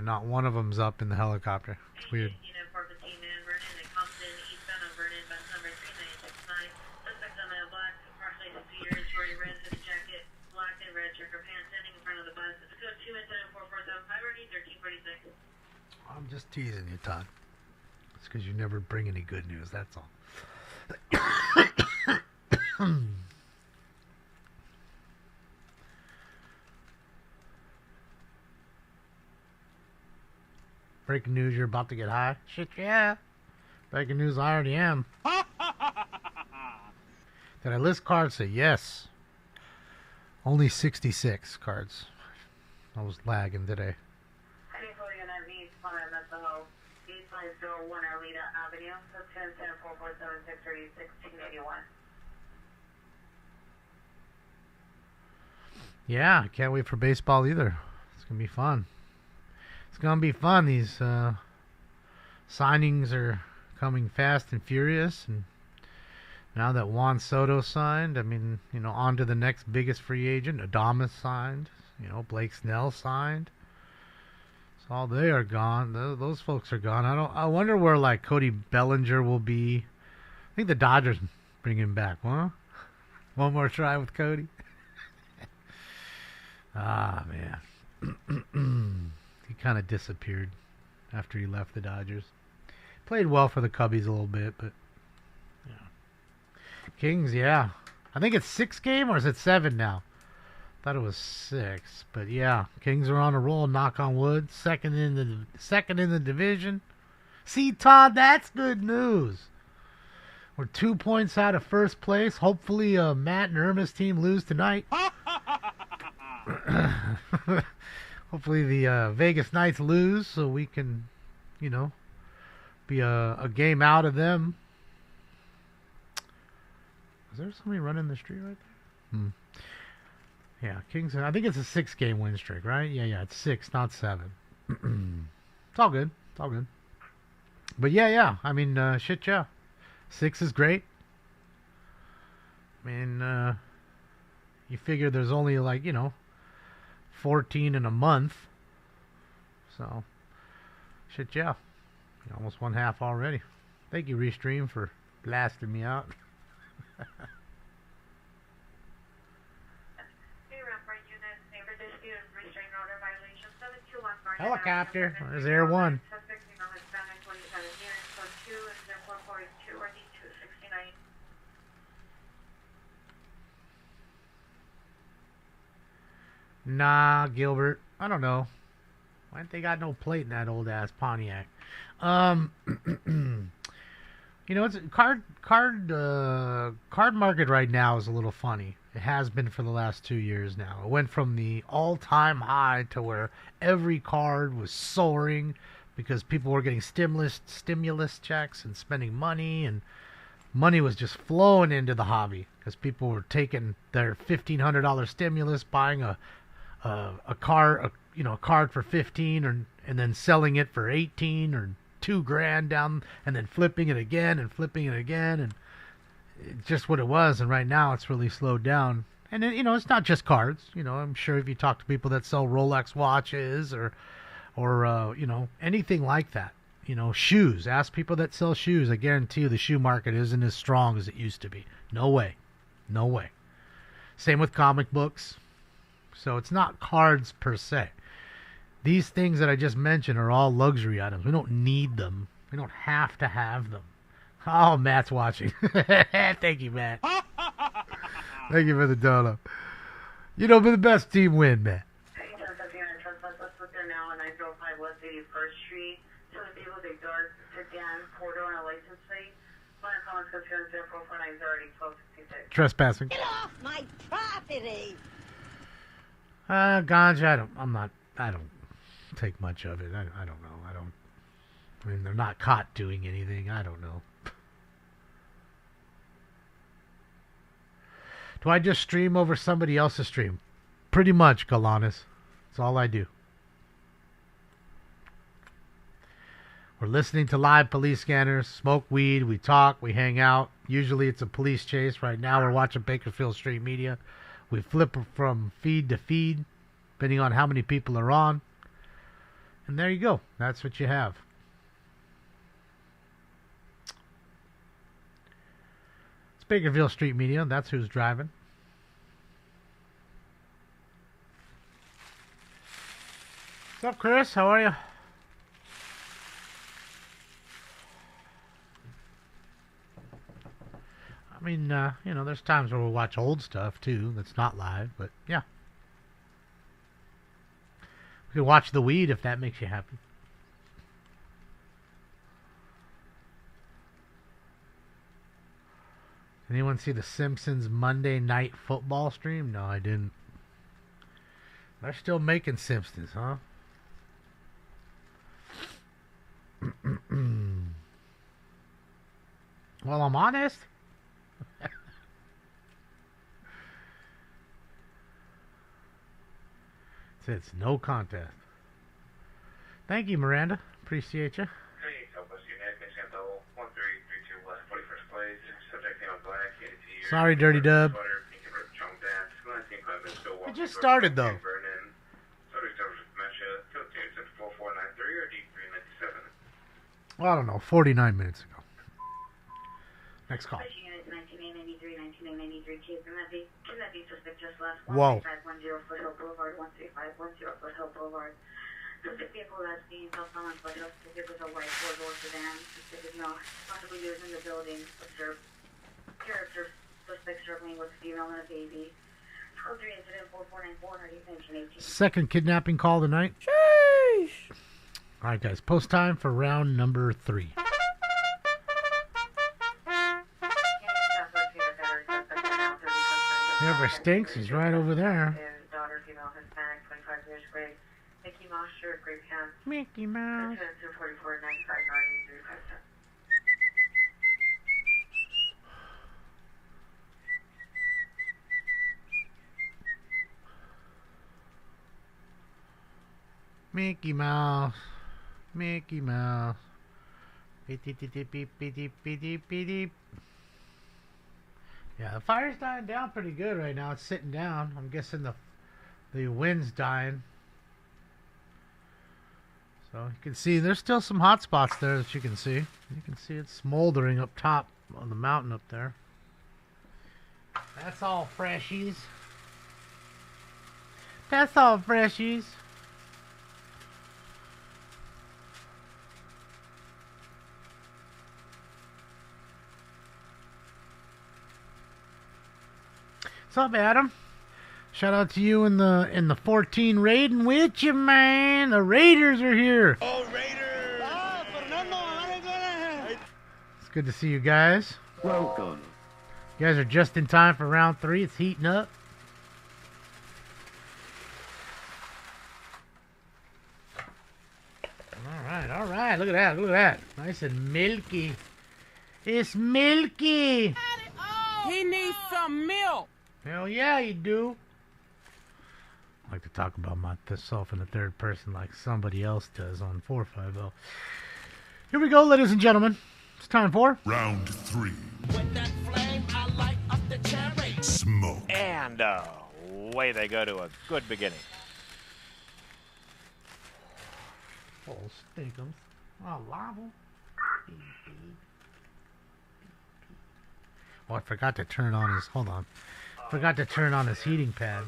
[SPEAKER 7] not one of them's up in the helicopter. It's weird. I'm just teasing you, Todd. It's because you never bring any good news, that's all. Breaking news, you're about to get high? Shit, yeah. Breaking news, I already am. Did I list cards? Say yes. Only 66 cards. I was lagging today. Yeah, I can't wait for baseball either. It's going to be fun. It's going to be fun. These signings are coming fast and furious. And now that Juan Soto signed, I mean, on to the next biggest free agent. Adames signed. Blake Snell signed. So all they are gone. Those folks are gone. I wonder where, like, Cody Bellinger will be. I think the Dodgers bring him back, huh? One more try with Cody. Ah, man. He kind of disappeared after he left the Dodgers. Played well for the Cubbies a little bit, but yeah. Kings, yeah. I think it's 6 game or is it 7 now? Thought it was 6, but yeah, Kings are on a roll. Knock on wood. Second in the division. See, Todd, that's good news. We're 2 points out of first place. Hopefully, Matt and Irma's team lose tonight. Hopefully, the Vegas Knights lose so we can, be a game out of them. Is there somebody running the street right there? Yeah, Kings. I think it's a 6-game win streak, right? Yeah, it's 6, not 7. It's all good. But yeah. I mean, shit, yeah. 6 is great. I mean, you figure there's only 14 in a month. So, shit, yeah. Almost one half already. Thank you, Restream, for blasting me out. Helicopter. There's Air 1. Nah, Gilbert. I don't know. Why ain't they got no plate in that old ass Pontiac? It's card market right now is a little funny. It has been for the last 2 years now. It went from the all-time high to where every card was soaring because people were getting stimulus checks and spending money, and money was just flowing into the hobby because people were taking their $1,500 stimulus, buying a card for 15, and then selling it for 18 or $2,000 down, and then flipping it again, and it's just what it was. And right now it's really slowed down. And it's not just cards. I'm sure if you talk to people that sell Rolex watches or anything like that, shoes. Ask people that sell shoes. I guarantee you the shoe market isn't as strong as it used to be. No way. Same with comic books. So it's not cards per se. These things that I just mentioned are all luxury items. We don't need them. We don't have to have them. Oh, Matt's watching. Thank you, Matt. Thank you for the dono. But the best team win, Matt.
[SPEAKER 1] Let's look there now on 905 West 81st Street. So the people they dark to Dan Porter on a license plate. Final comments goes here in 0449
[SPEAKER 7] Trespassing.
[SPEAKER 11] Get off my property!
[SPEAKER 7] Ganja, I don't take much of it. I don't know. I mean, they're not caught doing anything. I don't know. Do I just stream over somebody else's stream? Pretty much, Galanis. That's all I do. We're listening to live police scanners, smoke weed, we talk, we hang out. Usually it's a police chase. Right now we're watching Bakersfield Street Media. We flip from feed to feed, depending on how many people are on. And there you go. That's what you have. It's Bakersfield Street Media. That's who's driving. What's up, Chris? How are you? I mean, there's times where we'll watch old stuff, too, that's not live, but, yeah. We can watch The Weed if that makes you happy. Anyone see the Simpsons Monday Night Football stream? No, I didn't. They're still making Simpsons, huh? Well, I'm honest. It's no contest. Thank you, Miranda. Appreciate you. Sorry, Dirty Dub. It just started, though. Well, I don't know, 49 minutes ago. Next call. Whoa.
[SPEAKER 1] 13510 Foothill Boulevard, 13510 Foothill Boulevard. Suspect vehicle that's being held on Foothill. It was a white four-door sedan. Suspect possibly used in the building. Observed character suspect struggling with female and a baby. Code 3 incident 4494, how do you mention 18?
[SPEAKER 7] Second kidnapping call tonight. Sheesh. All right, guys. Post time for round number 3. Whoever stinks is right over there.
[SPEAKER 1] Daughter, female, Hispanic, 25 years, gray. Mickey Mouse shirt, gray pants.
[SPEAKER 7] Mickey Mouse.
[SPEAKER 1] 244 95 357.
[SPEAKER 7] Mickey Mouse. Mickey Mouse. Beep, beep, beep, beep, beep, beep, beep, beep, beep. Yeah, the fire's dying down pretty good right now. It's sitting down. I'm guessing the wind's dying. So you can see there's still some hot spots there that you can see. You can see it smoldering up top on the mountain up there. That's all freshies. That's all freshies. What's up, Adam? Shout out to you in the 14 raiding with you, man. The Raiders are here.
[SPEAKER 6] Oh, Raiders!
[SPEAKER 7] It's good to see you guys.
[SPEAKER 5] Welcome.
[SPEAKER 7] You guys are just in time for round 3. It's heating up. All right. Look at that. Nice and milky. It's milky.
[SPEAKER 12] He needs some milk.
[SPEAKER 7] Hell yeah, you do. I like to talk about myself in the third person like somebody else does on 450. Here we go, ladies and gentlemen. It's time for
[SPEAKER 6] Round 3.
[SPEAKER 12] With that flame, I light up the cherry.
[SPEAKER 6] Smoke.
[SPEAKER 13] And away they go to a good beginning.
[SPEAKER 7] Oh, stinkums. Oh, lava. Oh, I forgot to turn on his... Hold on. Forgot to turn on his heating pad.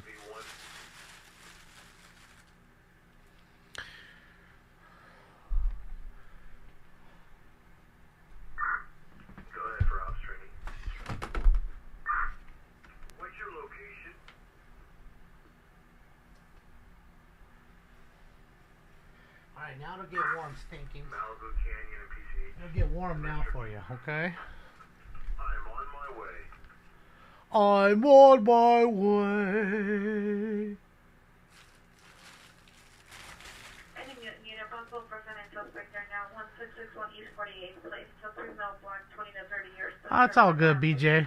[SPEAKER 14] Go ahead for ops training. What's your location?
[SPEAKER 7] Alright, now it'll get warm, stinking.
[SPEAKER 14] Malibu Canyon and PCH.
[SPEAKER 7] It'll get warm now for you, okay?
[SPEAKER 14] I'm on my way.
[SPEAKER 7] I'm on my way.
[SPEAKER 1] Unit Buffalo, President Suspect are now 1661 East 48th Place. Till 3 mile block, 20 to 30 years.
[SPEAKER 7] Oh, it's all good, BJ.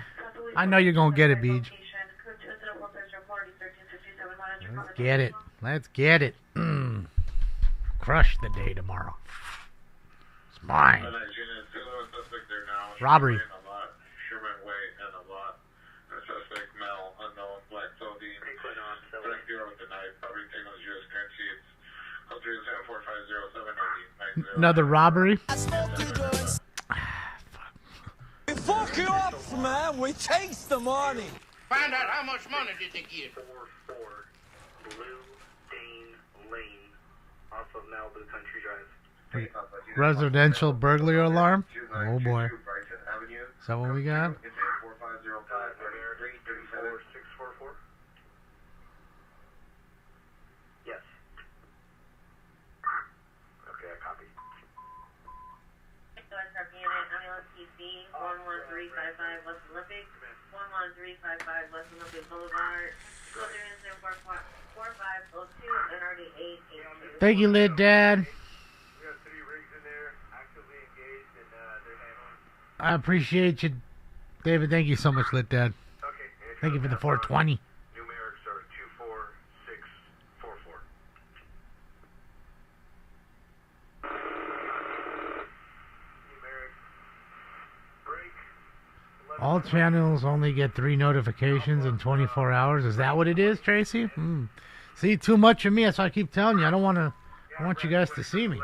[SPEAKER 7] I know you're gonna get it, BJ. Let's get it. Let's get it. Crush the day tomorrow. It's mine. Robbery. Another robbery.
[SPEAKER 12] We fuck you up, man. We takes the money.
[SPEAKER 3] Find out how much money did they get.
[SPEAKER 14] 44 Blue Dane Lane off of Malibu Country Drive.
[SPEAKER 7] Residential burglary alarm. Oh boy. Is that what we got?
[SPEAKER 14] 644. Yes. Okay, I copy.
[SPEAKER 1] Ambulance PC 11355 West Olympic, 11355 West Olympic Boulevard, 4502 NRD 882.
[SPEAKER 7] Thank you, Lit Dad.
[SPEAKER 14] We got 3 rigs in there, actively engaged, and they're handling.
[SPEAKER 7] I appreciate you, David. Thank you so much, Lit Dad.
[SPEAKER 14] Okay.
[SPEAKER 7] Thank you for the 420.
[SPEAKER 14] Numerics are 24644. Numeric break.
[SPEAKER 7] All channels only get 3 notifications in 24 hours. Is that what it is, Tracy? See, too much of me. That's why I keep telling you. I don't want to. I want you guys to see me.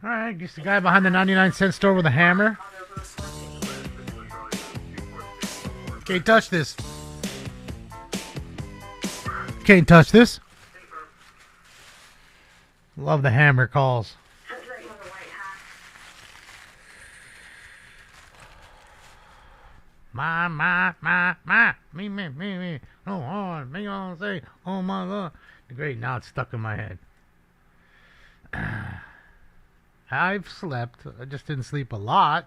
[SPEAKER 7] All right, just the guy behind the 99-cent store with a hammer. Can't touch this. Can't touch this. Love the hammer calls. My, me. Oh, hard, me on say, oh my God. Great, now it's stuck in my head. I've slept. I just didn't sleep a lot.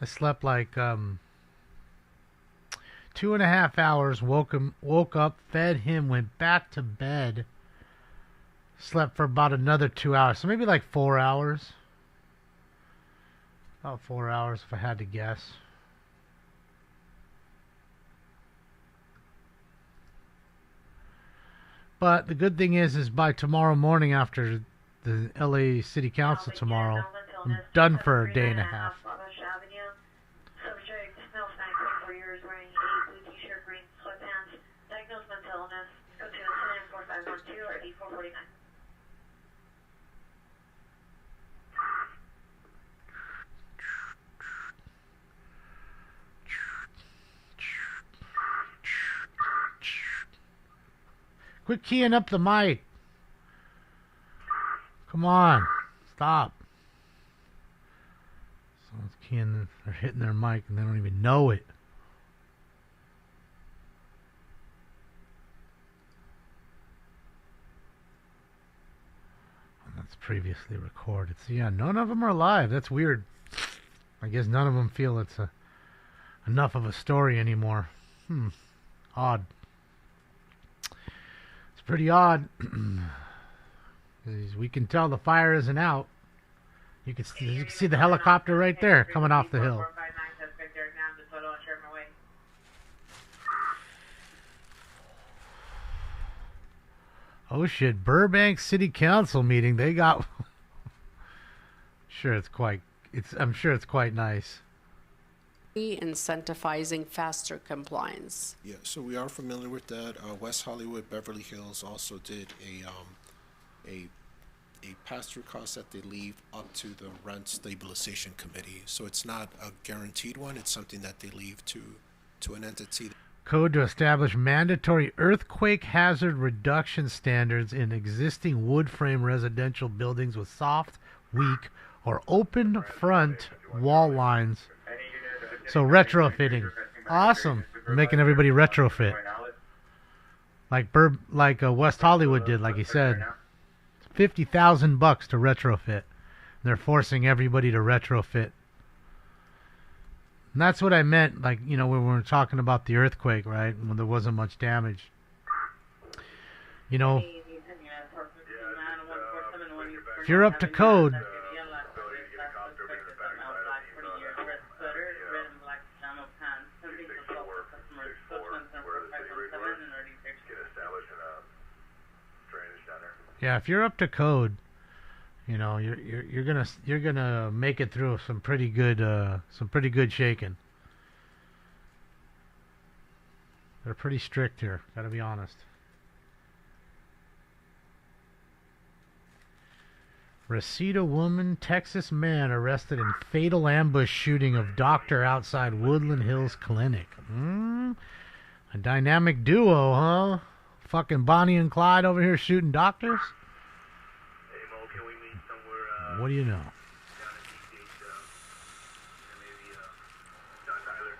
[SPEAKER 7] I slept like 2.5 hours. Woke up, fed him, went back to bed. Slept for about another 2 hours, so maybe like 4 hours. About 4 hours, if I had to guess. But the good thing is by tomorrow morning, after the LA City Council tomorrow, I'm done for a day and a half.
[SPEAKER 1] Subject, male 9.4 years, wearing a blue t-shirt, green sweatpants, diagnosed mental illness, go to 4512 or 8449.
[SPEAKER 7] Quit keying up the mic. Come on. Stop. Someone's keying, they're hitting their mic and they don't even know it. And that's previously recorded. So yeah, none of them are live. That's weird. I guess none of them feel it's enough of a story anymore. Odd. Pretty odd. We can tell the fire isn't out. You can see the helicopter right there coming off the hill. Oh shit, Burbank City Council meeting. They got I'm sure it's quite nice.
[SPEAKER 15] Incentivizing faster compliance.
[SPEAKER 16] Yeah, so we are familiar with that. West Hollywood, Beverly Hills also did a pass-through cost that they leave up to the Rent Stabilization Committee. So it's not a guaranteed one. It's something that they leave to an entity.
[SPEAKER 7] Code to establish mandatory earthquake hazard reduction standards in existing wood frame residential buildings with soft, weak, or open front wall lines. So retrofitting. Awesome. Making everybody retrofit. Like West Hollywood did, like he said. $50,000 to retrofit. They're forcing everybody to retrofit. And that's what I meant, like, you know, when we were talking about the earthquake, right? When there wasn't much damage. You know, if you're up to code, yeah, if you're up to code, you know, you're gonna make it through some pretty good shaking. They're pretty strict here, gotta be honest. Reseda woman, Texas man arrested in fatal ambush shooting of doctor outside Woodland Hills Clinic. A dynamic duo, huh? Fucking Bonnie and Clyde over here shooting doctors?
[SPEAKER 14] Hey Mo, can we meet somewhere,
[SPEAKER 7] what do you know?
[SPEAKER 14] down in DCH, and maybe, John Tyler?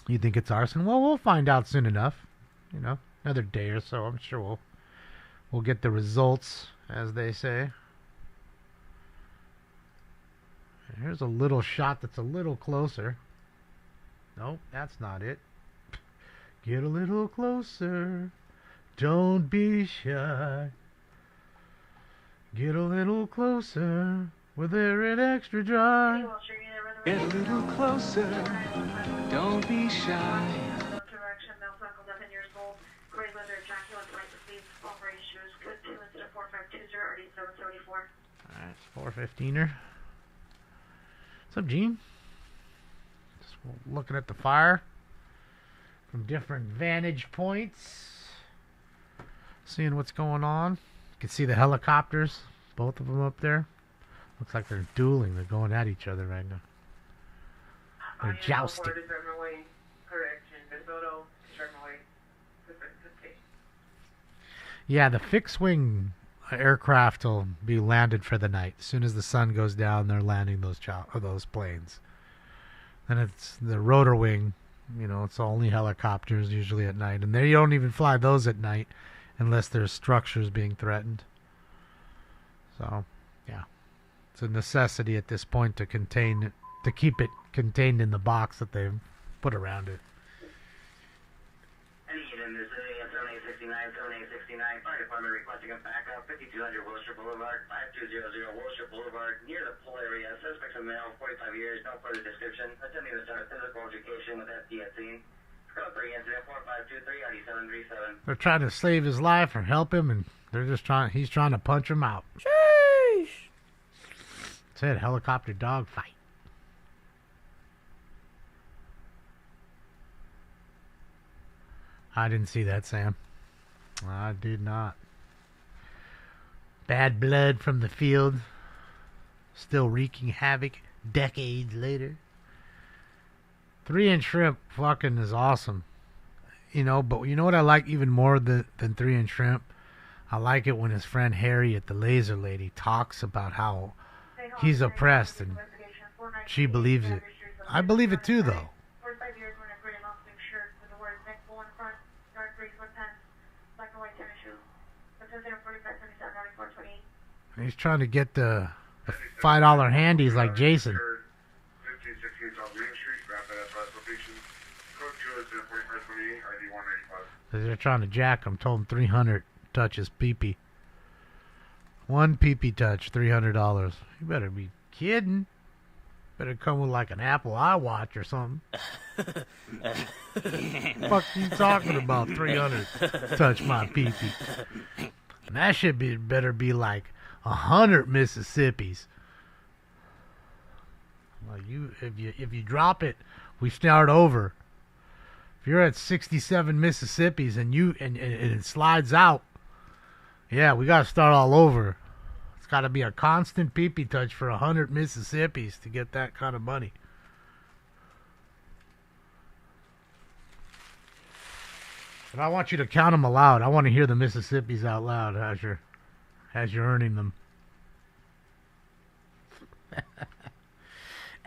[SPEAKER 7] You think it's arson? Well, we'll find out soon enough. You know, another day or so. I'm sure we'll get the results, as they say. And here's a little shot that's a little closer. Nope, that's not it. Get a little closer. Don't be shy. Get a little closer. We're there at Extra Dry.
[SPEAKER 17] Get a little closer. Don't be shy.
[SPEAKER 1] Direction, male cycle, 11 years old. Gray leather jacket with white sleeves, all gray shoes. Good 2 instead of 4520 or 8774.
[SPEAKER 7] Alright, 415er. What's up, Gene? Just looking at the fire from different vantage points. Seeing what's going on. You can see the helicopters, both of them up there. Looks like they're dueling. They're going at each other right now. They're jousting. Yeah, the fixed-wing aircraft will be landed for the night. As soon as the sun goes down, they're landing those planes. Then it's the rotor wing. You know, it's only helicopters usually at night. And they don't even fly those at night unless there's structures being threatened. So, yeah. It's a necessity at this point to keep it contained in the box that they've put around it.
[SPEAKER 10] Fire Department requesting a backup, 5200 Wilshire Boulevard, 5200 Wilshire Boulevard, near the pool area. Suspects a male, 45 years, no further description. Attempting to start physical education with FD at scene. Code 3 incident 4523 9737.
[SPEAKER 7] They're trying to save his life or help him, and he's trying to punch him out. Sheesh! It's a helicopter dogfight. I didn't see that, Sam. I did not. Bad blood from the field. Still wreaking havoc decades later. 3-inch shrimp fucking is awesome. You know, but you know what I like even more than 3-inch shrimp? I like it when his friend Harry at the Laser Lady talks about how he's oppressed and she believes it. I believe it too, though. He's trying to get the $5 handies like Jason.
[SPEAKER 14] 1516 South Main Street, Rapid SOS location. Code 2 is 4528, ID 195.
[SPEAKER 7] They're trying to jack him. Told him 300 touches pee-pee. One pee-pee touch, $300. You better be kidding. Better come with like an Apple iWatch or something. Fuck you talking about 300 touch my pee-pee. And that shit better be like 100 Mississippis. Well, if you drop it, we start over. If you're at 67 Mississippis and it slides out, yeah, we gotta start all over. It's gotta be a constant pee-pee touch for 100 Mississippis to get that kind of money. And I want you to count them aloud. I want to hear the Mississippis out loud as you're earning them.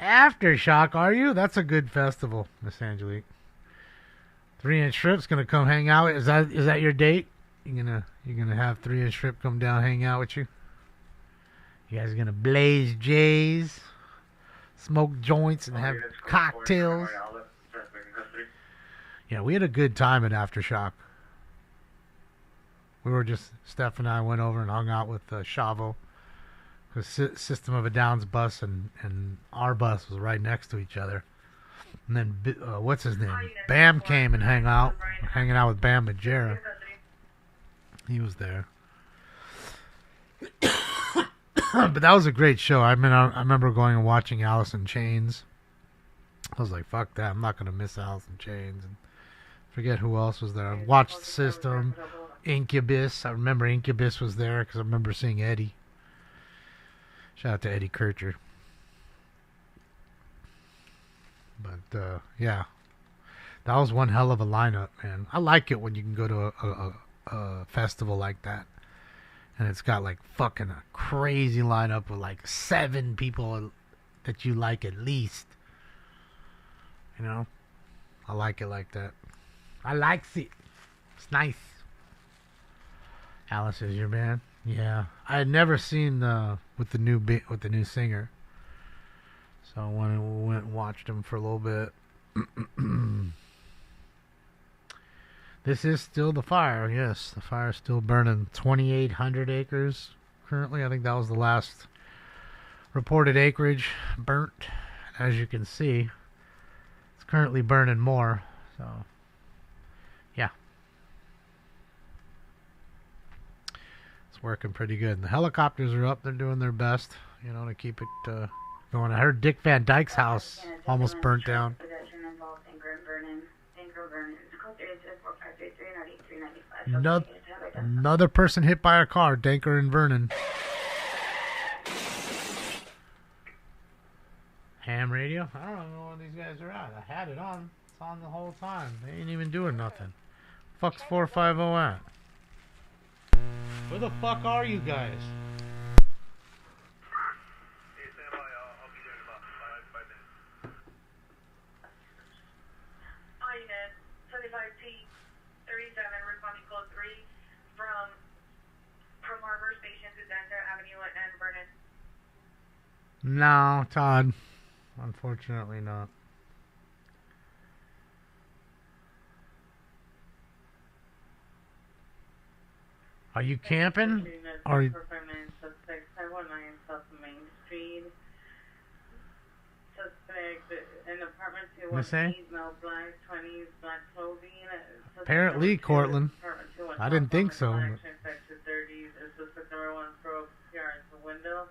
[SPEAKER 7] Aftershock, are you? That's a good festival, Miss Angelique. 3-inch Strip's gonna come hang out. Is that your date? You're gonna have 3-inch Strip come down hang out with you? You guys are gonna blaze J's, smoke joints, and have cocktails. Yeah, we had a good time at Aftershock. Steph and I went over and hung out with Chavo. The System of a Down's bus and our bus was right next to each other. And then, what's his name? Bam came and hanging out with Bam Majera. He was there. But that was a great show. I mean, I remember going and watching Alice in Chains. I was like, fuck that. I'm not going to miss Alice in Chains. And forget who else was there. I watched System, Incubus. I remember Incubus was there because I remember seeing Eddie. Shout out to Eddie Kircher. But, yeah. That was one hell of a lineup, man. I like it when you can go to a festival like that. And it's got, like, fucking a crazy lineup with, like, 7 people that you like at least. You know? I like it like that. I like it. It's nice. Alice is your band? Yeah. I had never seen with the new singer. So I went and watched him for a little bit. This is still the fire. Yes, the fire's still burning. 2,800 acres currently. I think that was the last reported acreage burnt. As you can see, it's currently burning more. So, yeah. It's working pretty good. And the helicopters are up. They're doing their best, to keep it going. I heard Dick Van Dyke's house almost burnt down. Another person hit by a car, Danker and Vernon. Ham radio? I don't know where these guys are at. I had it on. It's on the whole time. They ain't even doing nothing. Fuck's 450 at? Where the fuck are you guys?
[SPEAKER 1] Unit 75T 37 responding code 3 from Harbor Station to Center Avenue and Vernon.
[SPEAKER 7] No, Todd. Unfortunately not. Are you camping? Or
[SPEAKER 1] Suspect 519 South Main Street. Suspect in apartment 218, male black, 20s, black clothing.
[SPEAKER 7] Apparently, Cortland. I didn't think so.
[SPEAKER 1] Suspect number 1 broke here the window.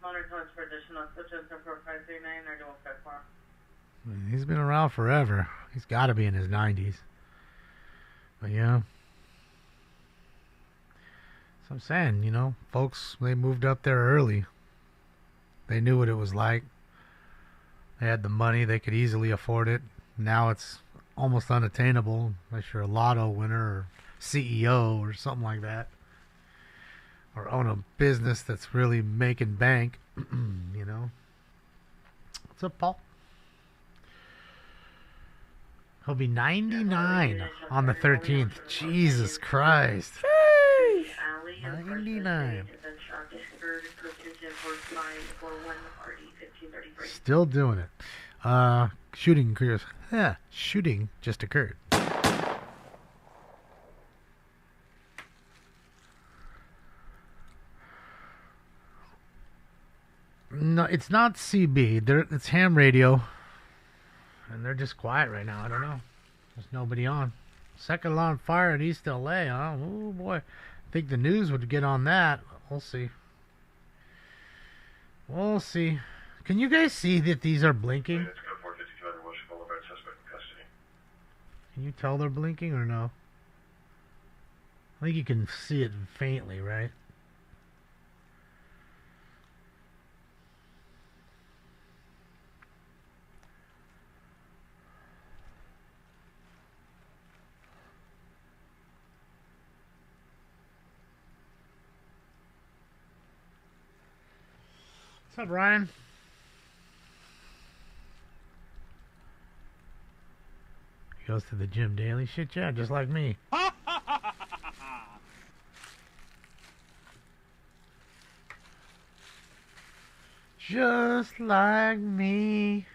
[SPEAKER 1] Monitor for additional subjects for 539 or 254.
[SPEAKER 7] He's been around forever. He's got to be in his 90s. But yeah. So I'm saying, you know, folks, they moved up there early. They knew what it was like. They had the money. They could easily afford it. Now it's almost unattainable unless you're a lotto winner or CEO or something like that. Or own a business that's really making bank. You know. What's up, Paul? He'll be 99 on the 13th. Jesus Christ. 99. Still doing it. Shooting occurs. Yeah, shooting just occurred. No, it's not CB. It's ham radio. And they're just quiet right now. I don't know. There's nobody on. Second alarm fire at East LA, huh? Oh, boy. I think the news would get on that. We'll see. We'll see. Can you guys see that these are blinking? Can you tell they're blinking or no? I think you can see it faintly, right? What's up, Ryan? He goes to the gym daily. Shit, yeah, just like me. Just like me.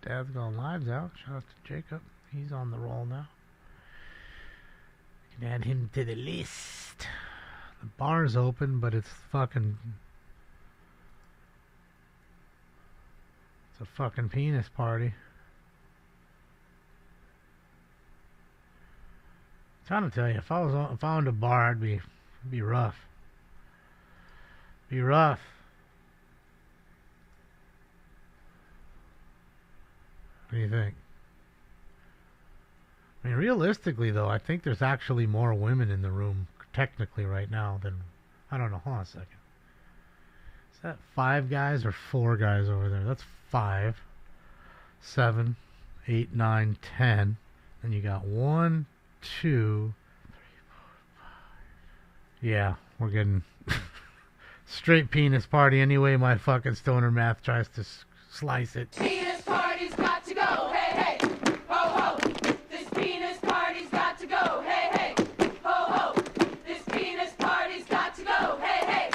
[SPEAKER 7] Dad's going lives out. Shout out to Jacob. He's on the roll now. Can add him to the list. The bar's open, but it's fucking... It's a fucking penis party. I'm trying to tell you, if I owned a bar, it'd be rough. Be rough. What do you think? I mean, realistically, though, I think there's actually more women in the room, technically, right now than... I don't know. Hold on a second. Is that 5 guys or 4 guys over there? That's 5, 7, 8, 9, 10. Then you got 1, 2, 3, 4, 5. Yeah, we're getting straight penis party anyway. My fucking stoner math tries to slice it.
[SPEAKER 18] Penis party's got to go, hey, hey, ho, ho. This penis party's got to go, hey, hey, ho, ho. This penis party's got to go, hey, hey,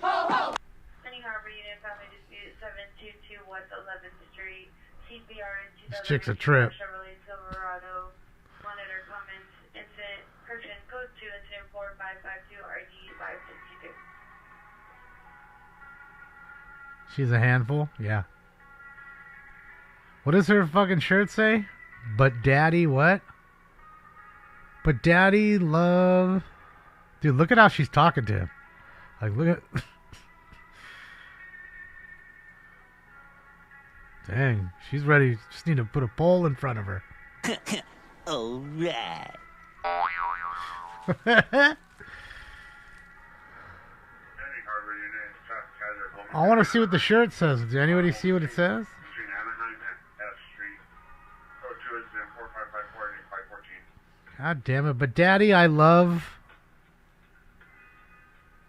[SPEAKER 18] ho, ho.
[SPEAKER 1] Sunny Harbor Unit Family Dispute 722 West 11th Street, CPR in 2000.
[SPEAKER 7] This chick's a trip.
[SPEAKER 1] Chevrolet Silverado. Monitor comments. Incident. Person code 2 incident 4552 RD 562.
[SPEAKER 7] She's a handful? Yeah. What does her fucking shirt say? But daddy what? But daddy love... Dude, look at how she's talking to him. Like, look at... Dang, she's ready. Just need to put a pole in front of her.
[SPEAKER 18] Alright.
[SPEAKER 7] I want to see what the shirt says. Does anybody see what it says?
[SPEAKER 14] Between Anaheim and F Street. Code 2 is 4554 and 514.
[SPEAKER 7] God damn it. But Daddy, I love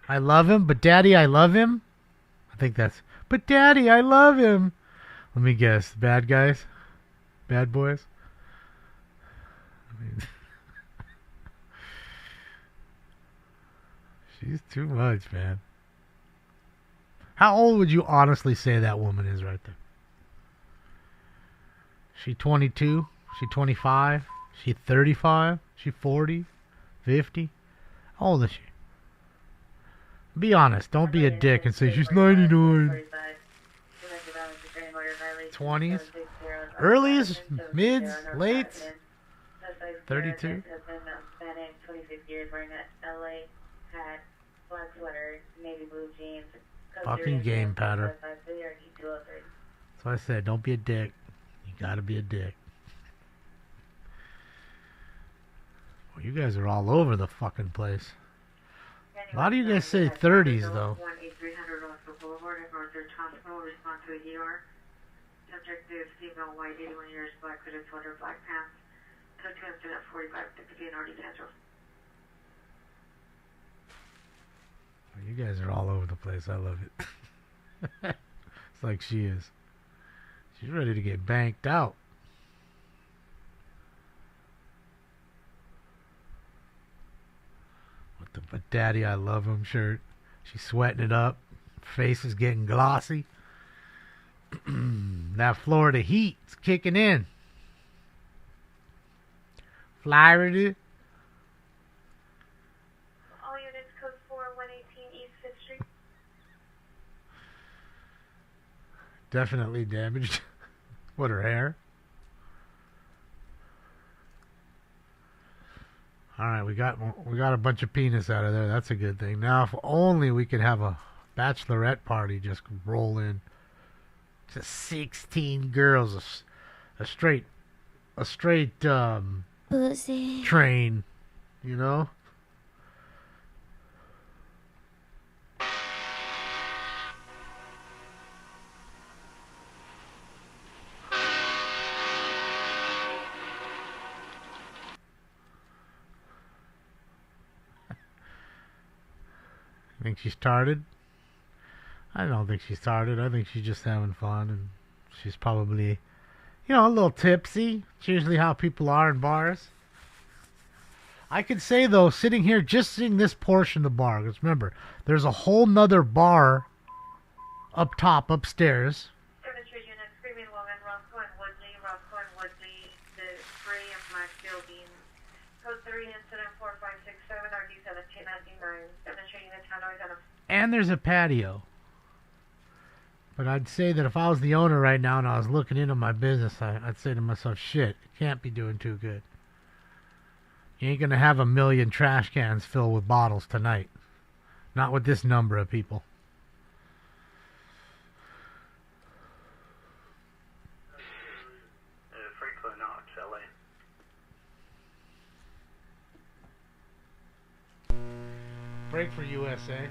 [SPEAKER 7] him, but Daddy, I love him. I think that's, but Daddy, I love him. Let me guess. Bad guys? Bad boys? I mean, she's too much, man. How old would you honestly say that woman is right there? She 22? She 25? She 35? She 40? 50? How old is she? Be honest. Don't be a dick and say she's 99. 20s? Earlies? Mids? Lates? 32?
[SPEAKER 1] 26 years wearing a LA hat, black sweater, navy blue jeans.
[SPEAKER 7] Fucking game pattern. So I said, don't be a dick. You gotta be a dick. Well, you guys are all over the fucking place. A lot of you guys say 30s, though.
[SPEAKER 1] 18300 Roscoe Boulevard, Northridge Hospital, respond to a ER. Subject is female, white, 81 years, black hooded sweater, black pants. Took to incident 4560 and already canceled.
[SPEAKER 7] You guys are all over the place. I love it. It's like she is. She's ready to get banked out. With the "But Daddy, I Love Him" shirt. She's sweating it up. Face is getting glossy. That Florida heat's kicking in. Florida.
[SPEAKER 1] All units, code 4118 East 5th Street.
[SPEAKER 7] Definitely damaged. What, her hair? Alright, we got a bunch of penis out of there. That's a good thing. Now, if only we could have a bachelorette party just roll in. Just 16 girls. A straight
[SPEAKER 19] pussy
[SPEAKER 7] train. You know? Think she started? I don't think she started. I think she's just having fun, and she's probably, a little tipsy. It's usually how people are in bars. I could say, though, sitting here, just seeing this portion of the bar, because remember, there's a whole nother bar up top, upstairs.
[SPEAKER 1] Demonstration unit, screaming woman, Roscoe and Woodley, the gray and black building. Code 3, incident 4567, RD 1799. Demonstrating the town noise on a...
[SPEAKER 7] And there's a patio. But I'd say that if I was the owner right now and I was looking into my business, I'd say to myself, shit, it can't be doing too good. You ain't going to have 1 million trash cans filled with bottles tonight. Not with this number of people.
[SPEAKER 20] Franklin Knox, LA.
[SPEAKER 7] Break for USA.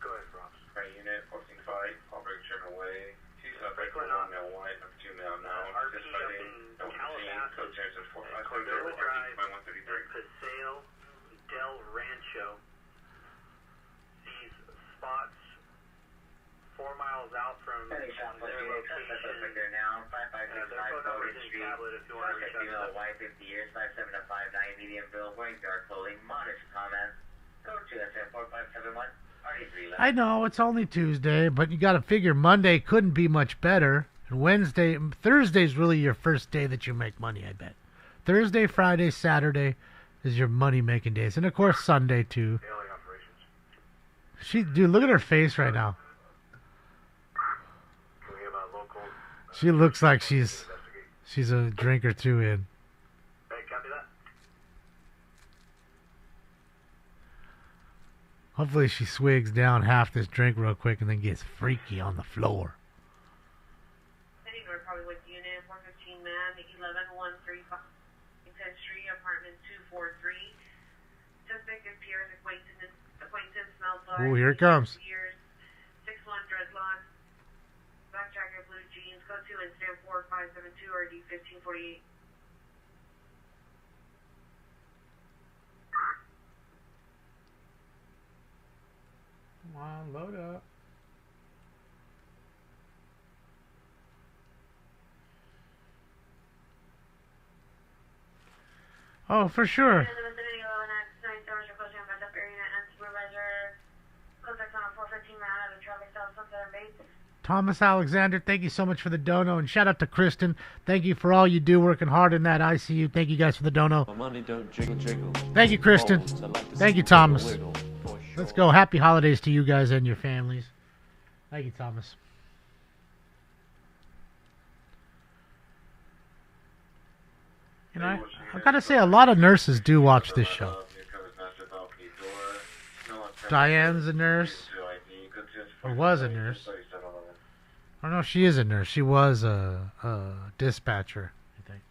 [SPEAKER 20] Go ahead, Ross.
[SPEAKER 14] Unit, posting fight, all break German way. 2 suspects, 1 male white, number 2 male now.
[SPEAKER 20] RP up in Calabasas, Cordova Drive, Paseo del Rancho. These spots 4 miles out from their location. Their phone number is in tablet if you want to reach out to them.
[SPEAKER 10] White, 50 years, 57 to 59, medium build, wearing dark clothing, modest comments. Code 2SM 4571.
[SPEAKER 7] I know it's only Tuesday, but you got to figure Monday couldn't be much better. And Thursday's really your first day that you make money, I bet. Thursday, Friday, Saturday is your money-making days. And, of course, Sunday, too. Dude, look at her face right now. She looks like she's a drink or two in.
[SPEAKER 20] Hey, copy that.
[SPEAKER 7] Hopefully she swigs down half this drink real quick and then gets freaky on the floor.
[SPEAKER 1] Anywhere probably with unit 115 man, 11135 10th Street, apartment 243. Suspect appears acquaintance smells like.
[SPEAKER 7] Oh, here it comes.
[SPEAKER 1] Years, 6'1", dreadlocks, black jacket, blue jeans, code 2 incident 4572 RD 1548.
[SPEAKER 7] Come on, load up. Oh, for sure. Thomas Alexander, thank you so much for the dono, and shout out to Kristen. Thank you for all you do, working hard in that ICU. Thank you guys for the dono.
[SPEAKER 19] My money don't jiggle jiggle.
[SPEAKER 7] Thank you, Kristen. Thank you, Thomas. Let's go. Happy holidays to you guys and your families. Thank you, Thomas. You know, I've got to say, a lot of nurses do watch this show. Diane's a nurse, or was a nurse. I don't know if she is a nurse. She was a dispatcher, I think.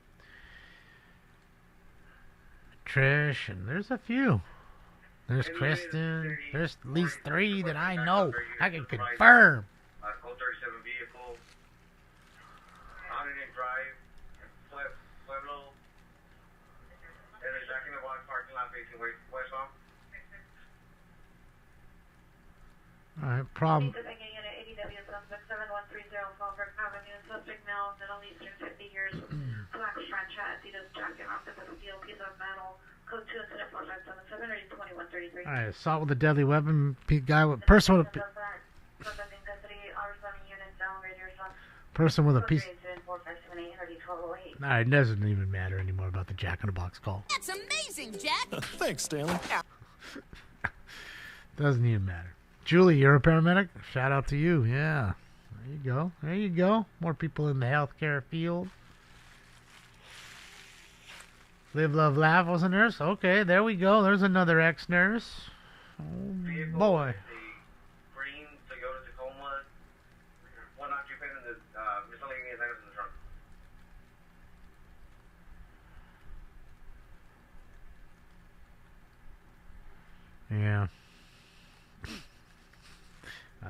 [SPEAKER 7] Trish, and there's a few. There's Kristen. There's at least 3 that I know. I can confirm.
[SPEAKER 2] Code 37 vehicle. Unit drive. Pueblo. And there's Jack in the Box parking lot facing west on.
[SPEAKER 7] Alright, problem.
[SPEAKER 1] Suspect male, Middle Eastern, 50 years, black trench hat, Adidas jacket, opposite of steel, piece of metal, code 2 incident 4577 reading 2133.
[SPEAKER 7] Alright, assault with a deadly weapon, guy with person with a person with a piece. Alright, it doesn't even matter anymore about the Jack in the Box call.
[SPEAKER 18] That's amazing, Jack.
[SPEAKER 6] Thanks, Stanley.
[SPEAKER 7] Doesn't even matter. Julie, you're a paramedic? Shout out to you, yeah. There you go. There you go. More people in the healthcare field. Live, love, laugh was a nurse. Okay, there we go. There's another ex-nurse. Oh, boy.
[SPEAKER 2] Green Toyota Tacoma. One occupant in the miscellaneous items in the trunk.
[SPEAKER 7] Yeah.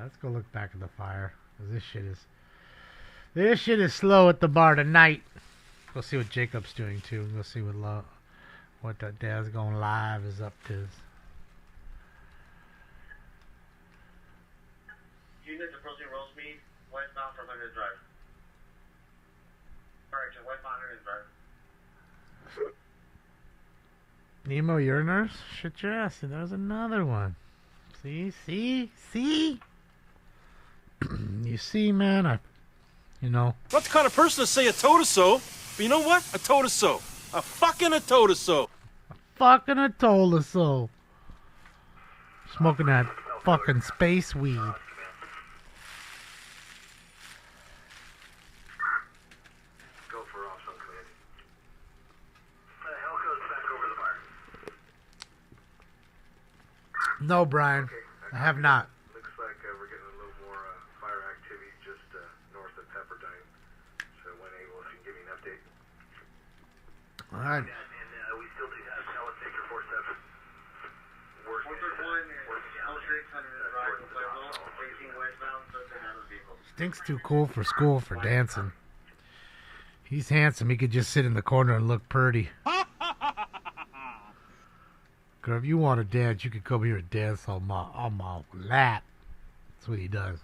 [SPEAKER 7] Let's go look back at the fire. This shit is slow at the bar tonight. Go see what Jacob's doing too. Go see what that Dad's going live is up to.
[SPEAKER 2] Units approaching Rosemead, westbound from Hunter's Drive. Correction, westbound Hunter's Drive.
[SPEAKER 7] Nemo, you're a nurse? Shit your ass. There's another one. See? You see, man,
[SPEAKER 12] Not the kind of person to say a toe-to-so, but you know what? A toe-to-so. A fucking a toe-to-so.
[SPEAKER 7] Fucking a told us so. Smoking that fucking space weed.
[SPEAKER 20] Go for off some command. Helco's back over the bar.
[SPEAKER 7] No, Brian, I have not.
[SPEAKER 20] Looks like we're getting a little more fire activity just north of Pepperdine. So when able, if you can give me an update.
[SPEAKER 7] All right.
[SPEAKER 20] And we still do have Palisade 47 working.
[SPEAKER 2] 0600 facing westbound, vehicle.
[SPEAKER 7] Stinks too cool for school for dancing. He's handsome. He could just sit in the corner and look pretty. Girl, if you want to dance, you could come here and dance on my lap. That's what he does.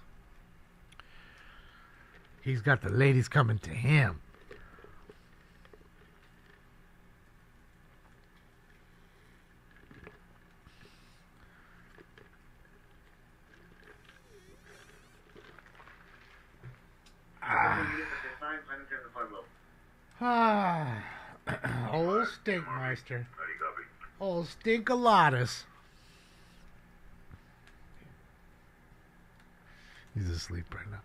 [SPEAKER 7] He's got the ladies coming to him. Old Stinkmeister. Old Stinkalatus. He's asleep right now.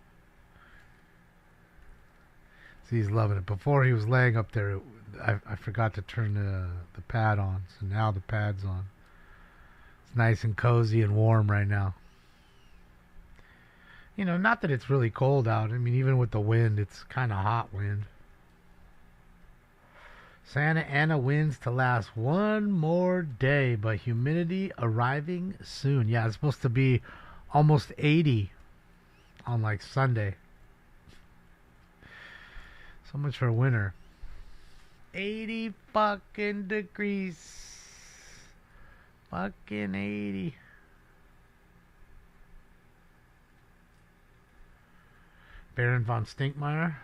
[SPEAKER 7] See, he's loving it. Before he was laying up there, I forgot to turn the pad on. So now the pad's on. It's nice and cozy and warm right now. You know, not that it's really cold out. I mean, even with the wind, it's kind of hot wind. Santa Ana winds to last one more day, but humidity arriving soon. Yeah, it's supposed to be almost 80 on like Sunday. So much for winter. 80 fucking degrees. Fucking 80. Baron von Stinkmeyer.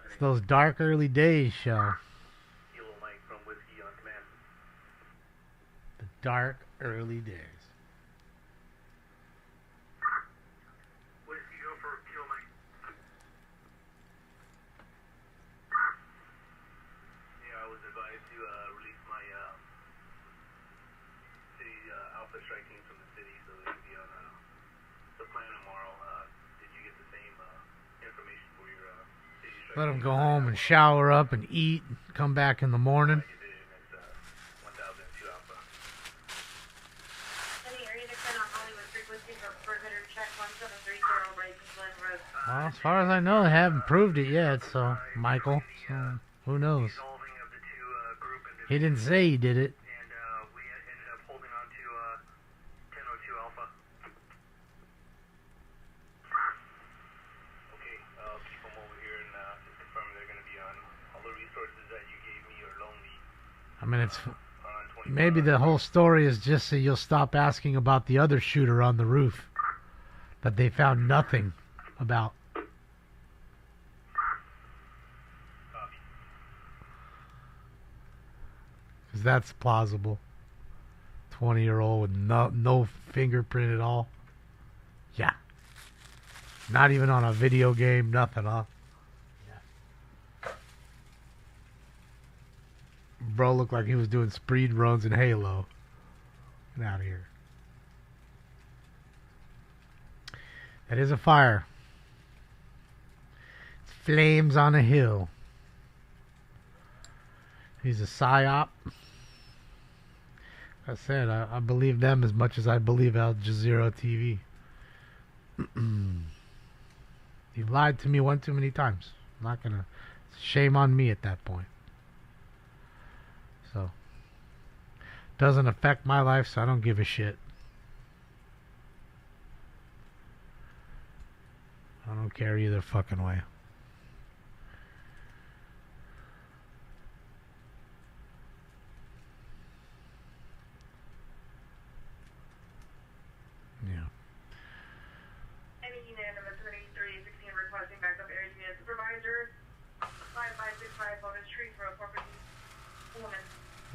[SPEAKER 7] It's those dark early days, show. The dark early days. Let him go home and shower up and eat, and come back in the morning. Well, as far as I know, they haven't proved it yet, so, Michael, so, who knows? He didn't say he did it. I mean, it's maybe the whole story is just so you'll stop asking about the other shooter on the roof that they found nothing about. Because that's plausible. 20-year-old with no fingerprint at all. Yeah. Not even on a video game, nothing, huh? Bro looked like he was doing speed runs in Halo. Get out of here. That is a fire. It's flames on a hill. He's a psyop. I said, I believe them as much as I believe Al Jazeera TV. You've lied to me one too many times. I'm not gonna... Shame on me at that point. So, doesn't affect my life, so I don't give a shit. I don't care either fucking way. Yeah.
[SPEAKER 1] Any unanimous 2316 requesting backup area unit supervisor. 5565 Bonus Street for a corporate woman.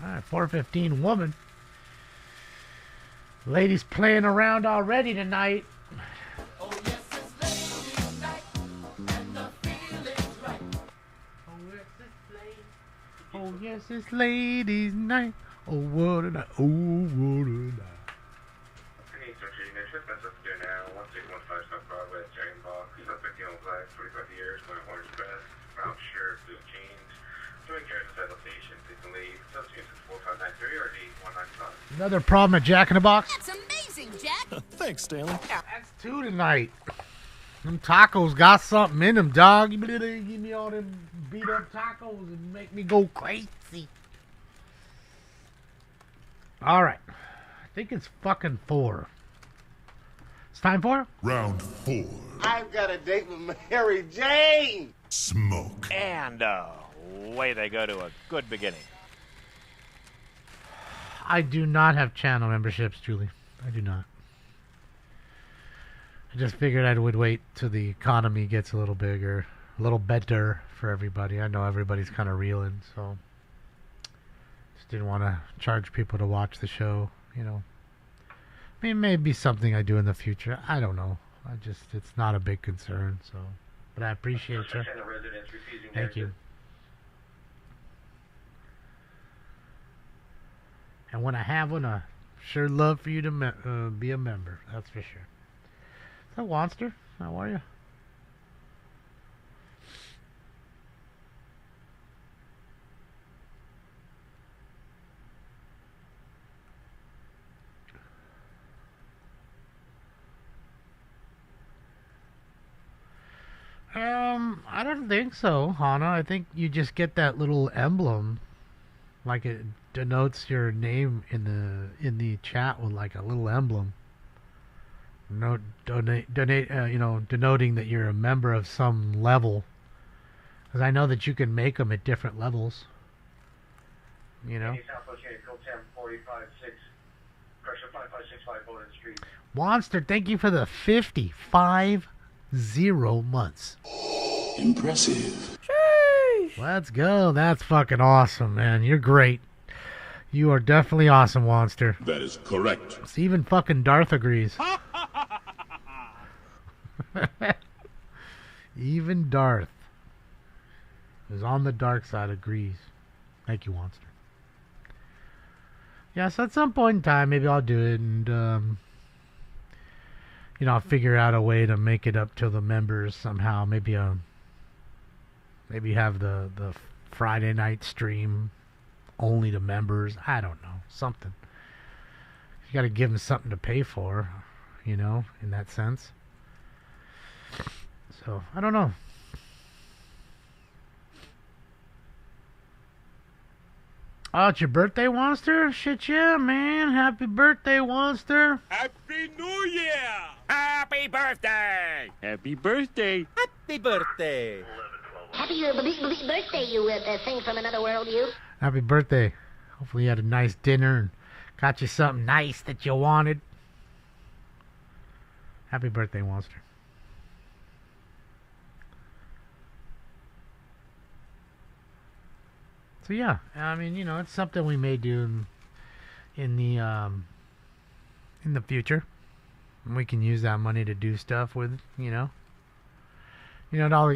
[SPEAKER 7] Alright, 415 woman. Ladies playing around already tonight.
[SPEAKER 18] Oh yes, it's ladies' night, and the feeling's right.
[SPEAKER 7] Oh yes, it's ladies' night. Oh what a night. Oh what a night. Another problem at Jack in the Box?
[SPEAKER 11] That's amazing, Jack.
[SPEAKER 12] Thanks, Stanley.
[SPEAKER 7] That's two tonight. Them tacos got something in them, dog. You better give me all them beat up tacos and make me go crazy. Alright. I think it's fucking 4. It's time for?
[SPEAKER 6] Round 4.
[SPEAKER 4] I've got a date with Mary Jane.
[SPEAKER 6] Smoke.
[SPEAKER 13] And away they go to a good beginning.
[SPEAKER 7] I do not have channel memberships, Julie. I do not. I just figured I would wait till the economy gets a little bigger, a little better for everybody. I know everybody's kind of reeling, so just didn't want to charge people to watch the show, you know. I mean, maybe something I do in the future. I don't know. It's not a big concern, so. But I appreciate you. Thank you. And when I have one, I sure love for you to be a member. That's for sure. Is that Wanster? How are you? I don't think so, Hana. I think you just get that little emblem, like it denotes your name in the chat with like a little emblem. No denoting that you're a member of some level. Because I know that you can make them at different levels. You know. Monster, thank you for the 55 months.
[SPEAKER 6] Impressive.
[SPEAKER 7] Let's go. That's fucking awesome, man. You're great. You are definitely awesome, Monster.
[SPEAKER 6] That is correct.
[SPEAKER 7] Even fucking Darth agrees. Even Darth, who's on the dark side, agrees. Thank you, Monster. Yeah, so at some point in time, maybe I'll do it, and I'll figure out a way to make it up to the members somehow. Maybe have the Friday night stream only to members. I don't know, something. You got to give them something to pay for, in that sense. So I don't know. Oh, it's your birthday, Monster? Shit, yeah, man. Happy birthday, Monster.
[SPEAKER 12] Happy New Year!
[SPEAKER 3] Happy birthday!
[SPEAKER 5] Happy birthday!
[SPEAKER 3] Happy birthday!
[SPEAKER 11] Happy birthday, you thing from another world, you.
[SPEAKER 7] Happy birthday. Hopefully you had a nice dinner and got you something nice that you wanted. Happy birthday, Monster. So yeah, I mean, it's something we may do in the future. And we can use that money to do stuff with, I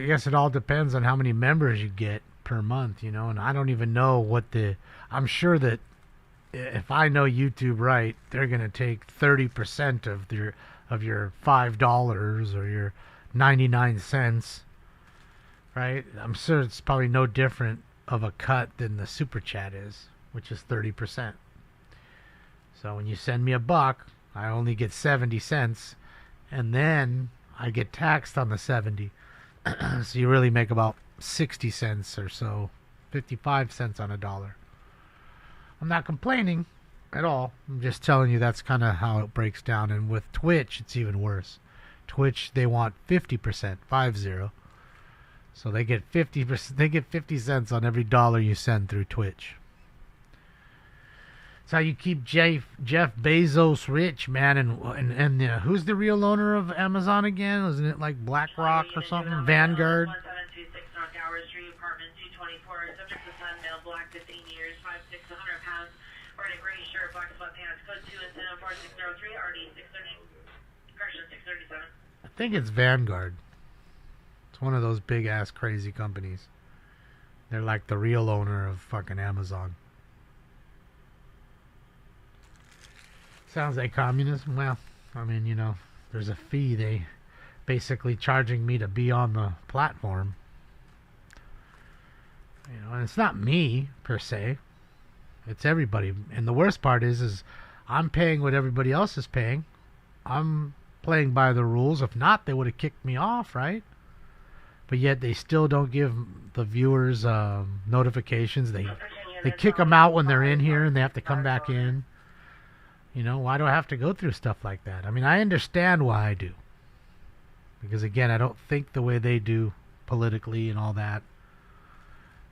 [SPEAKER 7] guess it all depends on how many members you get per month, and I don't even know I'm sure that if I know YouTube right, they're going to take 30% of your $5 or your 99 cents, right? I'm sure it's probably no different of a cut than the super chat is, which is 30%. So when you send me $1, I only get 70 cents, and then I get taxed on the 70. So you really make about 60 cents or so, 55 cents on $1. I'm not complaining at all. I'm just telling you that's kind of how it breaks down. And with Twitch, it's even worse. Twitch, they want 50%, 50. So they get 50%. They get 50 cents on every dollar you send through Twitch. That's how you keep Jeff Bezos rich, man. And who's the real owner of Amazon again? Isn't it like BlackRock or something? Vanguard.
[SPEAKER 1] 1726 North Gower Street, apartment 224. Subject to sun, male, black, 15 years, 5'6", 100 pounds. Wearing a gray shirt, black sweatpants. Code 2 incident 4603 RD 630. Correction 637.
[SPEAKER 7] I think it's Vanguard. It's one of those big ass crazy companies. They're like the real owner of fucking Amazon. Sounds like communism. Well, I mean, there's a fee. They basically charging me to be on the platform. And it's not me per se. It's everybody. And the worst part is I'm paying what everybody else is paying. I'm playing by the rules. If not, they would have kicked me off, right? But yet they still don't give the viewers notifications. They kick them out when they're in here and they have to come back in. Why do I have to go through stuff like that? I mean, I understand why I do. Because, again, I don't think the way they do politically and all that.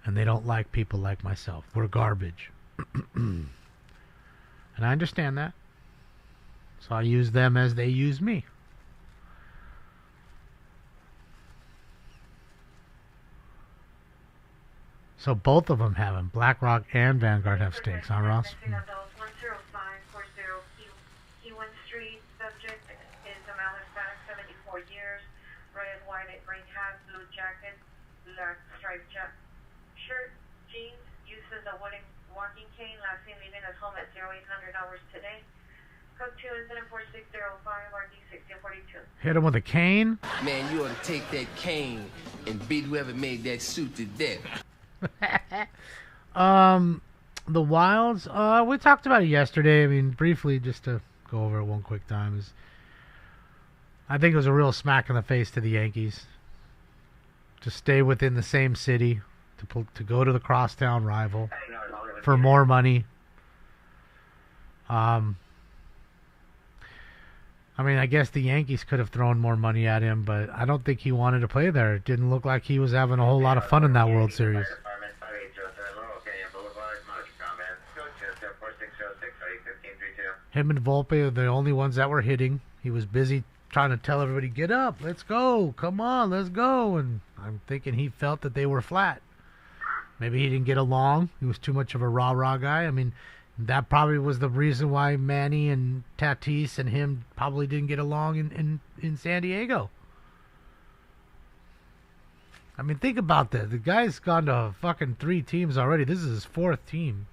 [SPEAKER 7] And they don't like people like myself. We're garbage. And I understand that. So I use them as they use me. So both of them have them. BlackRock and Vanguard have stakes, huh, Ross?
[SPEAKER 1] 105 Street. Subject is a male Hispanic, 74 years. Red, white, and green hat, blue jacket, black striped shirt, jeans. Uses a wooden walking cane. Last seen leaving his home at 0800 hours today. Code 2 incident 4605 RD 6042.
[SPEAKER 7] Hit him with a cane?
[SPEAKER 3] Man, you ought to take that cane and beat whoever made that suit to death.
[SPEAKER 7] The Wilds, we talked about it yesterday. I mean, briefly, just to go over it one quick time, I think it was a real smack in the face to the Yankees to stay within the same city, to go to the crosstown rival for more money. I mean, I guess the Yankees could have thrown more money at him, but I don't think he wanted to play there. It didn't look like he was having a whole lot of fun in that World Series. Him and Volpe are the only ones that were hitting. He was busy trying to tell everybody, get up, let's go, come on, let's go. And I'm thinking he felt that they were flat. Maybe he didn't get along. He was too much of a rah-rah guy. I mean, that probably was the reason why Manny and Tatis and him probably didn't get along in San Diego. I mean, think about that. The guy's gone to fucking 3 teams already. This is his 4th team.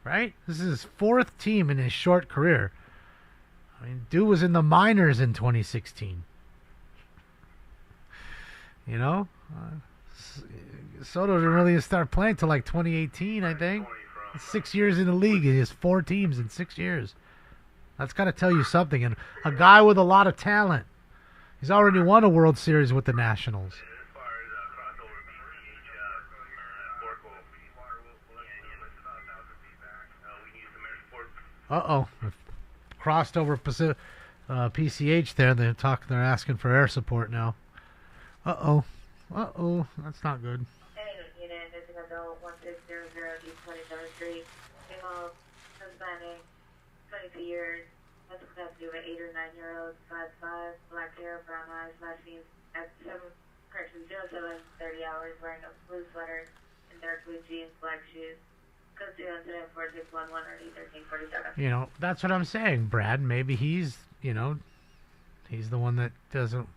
[SPEAKER 7] Right? This is his 4th team in his short career. I mean, dude was in the minors in 2016. You know? Soto didn't really start playing till like 2018, I think. 6 years in the league. He has 4 teams in 6 years. That's got to tell you something. And a guy with a lot of talent. He's already won a World Series with the Nationals. Uh-oh. Crossed over PCH there. They're asking for air support now. Uh-oh. Uh-oh. That's not good.
[SPEAKER 1] Unit, this is adult 1600 East 27th Street. Female, Hispanic, 22 years. That's to do with 8 or 9 year olds, 5'5", black hair, brown eyes, last name at 07, 30 hours, wearing a blue sweater and dark blue jeans, black shoes. Code 2 incident 4611 or E1347.
[SPEAKER 7] You know, that's what I'm saying, Brad. Maybe he's, he's the one that doesn't,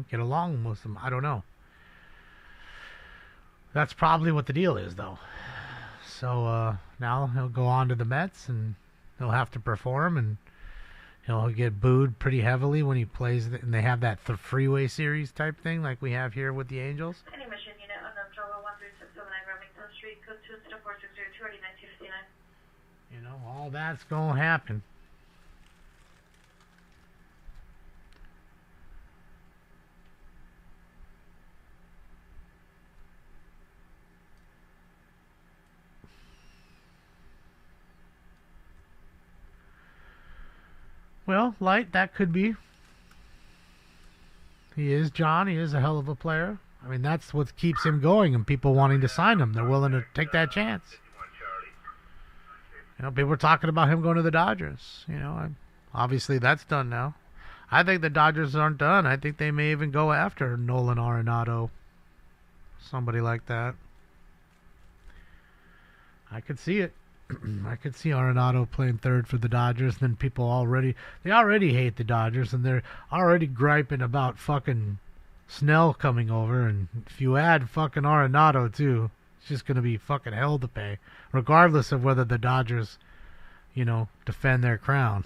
[SPEAKER 7] get along with most of them. I don't know. That's probably what the deal is, though. So now he'll go on to the Mets, and he'll have to perform, and he'll get booed pretty heavily when he plays, and they have that freeway series type thing like we have here with the Angels.
[SPEAKER 1] Any mission unit on Control 13679 Remington Street, code 2 460 289 259.
[SPEAKER 7] All that's going to happen. Well, Light, that could be. He is John. He is a hell of a player. I mean, that's what keeps him going and people wanting to sign him. They're willing to take that chance. People were talking about him going to the Dodgers. Obviously that's done now. I think the Dodgers aren't done. I think they may even go after Nolan Arenado. Somebody like that. I could see it. I could see Arenado playing third for the Dodgers. Then people already hate the Dodgers, and they're already griping about fucking Snell coming over. And if you add fucking Arenado too, it's just going to be fucking hell to pay, regardless of whether the Dodgers, defend their crown.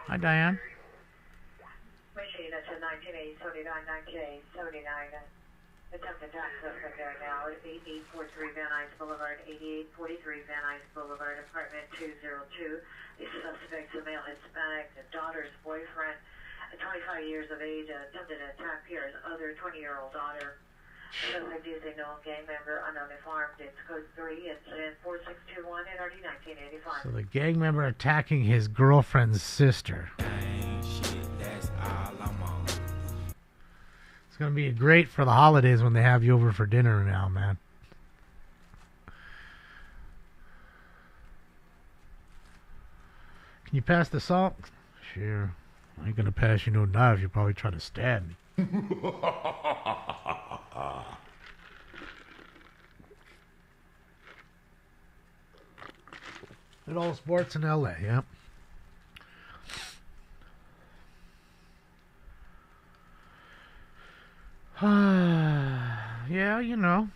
[SPEAKER 7] Hi, Diane.
[SPEAKER 1] Machine, that's a 1980, 79, 1980, 79. Attempt attack suspect there now at 8843 Van Nuys Boulevard, 8843 Van Nuys Boulevard, apartment 202. The suspect's a male Hispanic, the daughter's boyfriend, 25 years of age, attempted an attack here, his other 20-year-old daughter. Suspect is a known gang member, ununiformed. It's code 3, incident 4621, NRD 1985.
[SPEAKER 7] So the gang member attacking his girlfriend's sister. It's going to be great for the holidays when they have you over for dinner now, man. Can you pass the salt? Sure. I ain't going to pass you no knife. You're probably trying to stab me. It all sports in LA, yep. Yeah,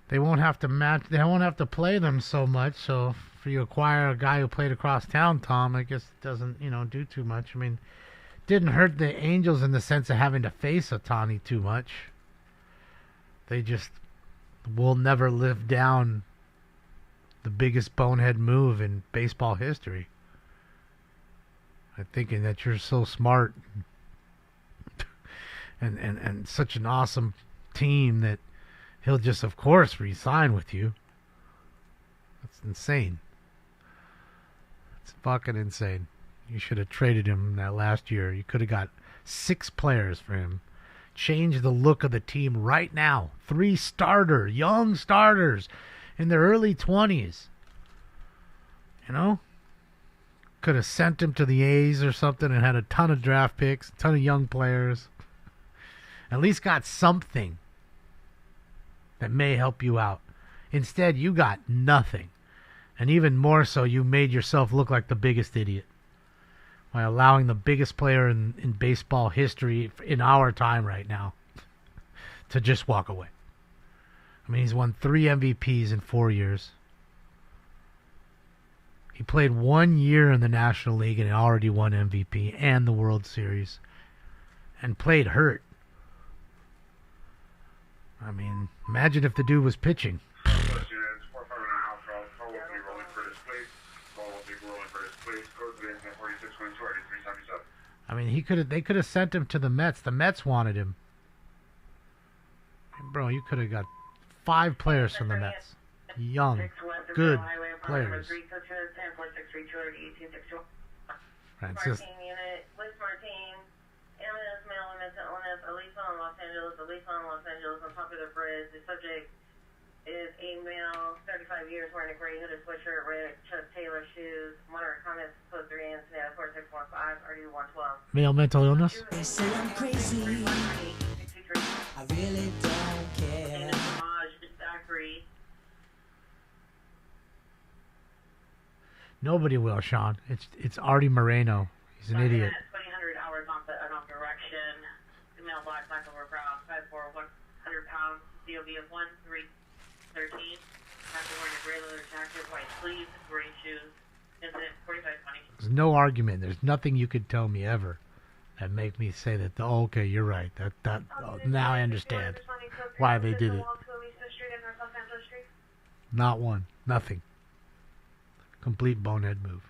[SPEAKER 7] they won't have to match. They won't have to play them so much. So if you acquire a guy who played across town, Tom, I guess it doesn't do too much. I mean, didn't hurt the Angels in the sense of having to face Ohtani too much. They just will never live down the biggest bonehead move in baseball history. thinking that you're so smart and such an awesome team that he'll just, of course, re-sign with you. That's insane. It's fucking insane. You should have traded him that last year. You could have got 6 players for him. Change the look of the team right now. 3 young starters in their early 20s. You know? Could have sent him to the A's or something and had a ton of draft picks, a ton of young players. At least got something that may help you out. Instead, you got nothing. And even more so, you made yourself look like the biggest idiot by allowing the biggest player in baseball history in our time right now to just walk away. I mean, he's won 3 MVPs in 4 years. He played 1 year in the National League and he already won MVP and the World Series. And played hurt. I mean, imagine if the dude was pitching. I mean, they could have sent him to the Mets. The Mets wanted him. Bro, you could have got 5 players from the Mets. Young, good players. Francis.
[SPEAKER 1] Unit, Liz Martin, MS, male, mental illness, Elisa in Los Angeles, on top of the bridge. The subject is a male, 35 years, wearing a gray hooded sweatshirt, red Chuck Taylor shoes, moderate comments, code 3 and Snap 4615, RD 112.
[SPEAKER 7] Male mental illness?
[SPEAKER 18] They say I'm crazy. I really don't care.
[SPEAKER 7] Nobody will, Sean. It's Artie Moreno. He's an idiot.
[SPEAKER 1] 2,000 hours off direction. Female black, black over brown, 5'4", 100 pounds. DOB of 1313. After wearing a gray leather jacket, white sleeves, gray shoes. Incident 4520.
[SPEAKER 7] There's no argument. There's nothing you could tell me ever that make me say that. Okay, you're right. Now I understand why they did it. Not one. Nothing. Complete bonehead move.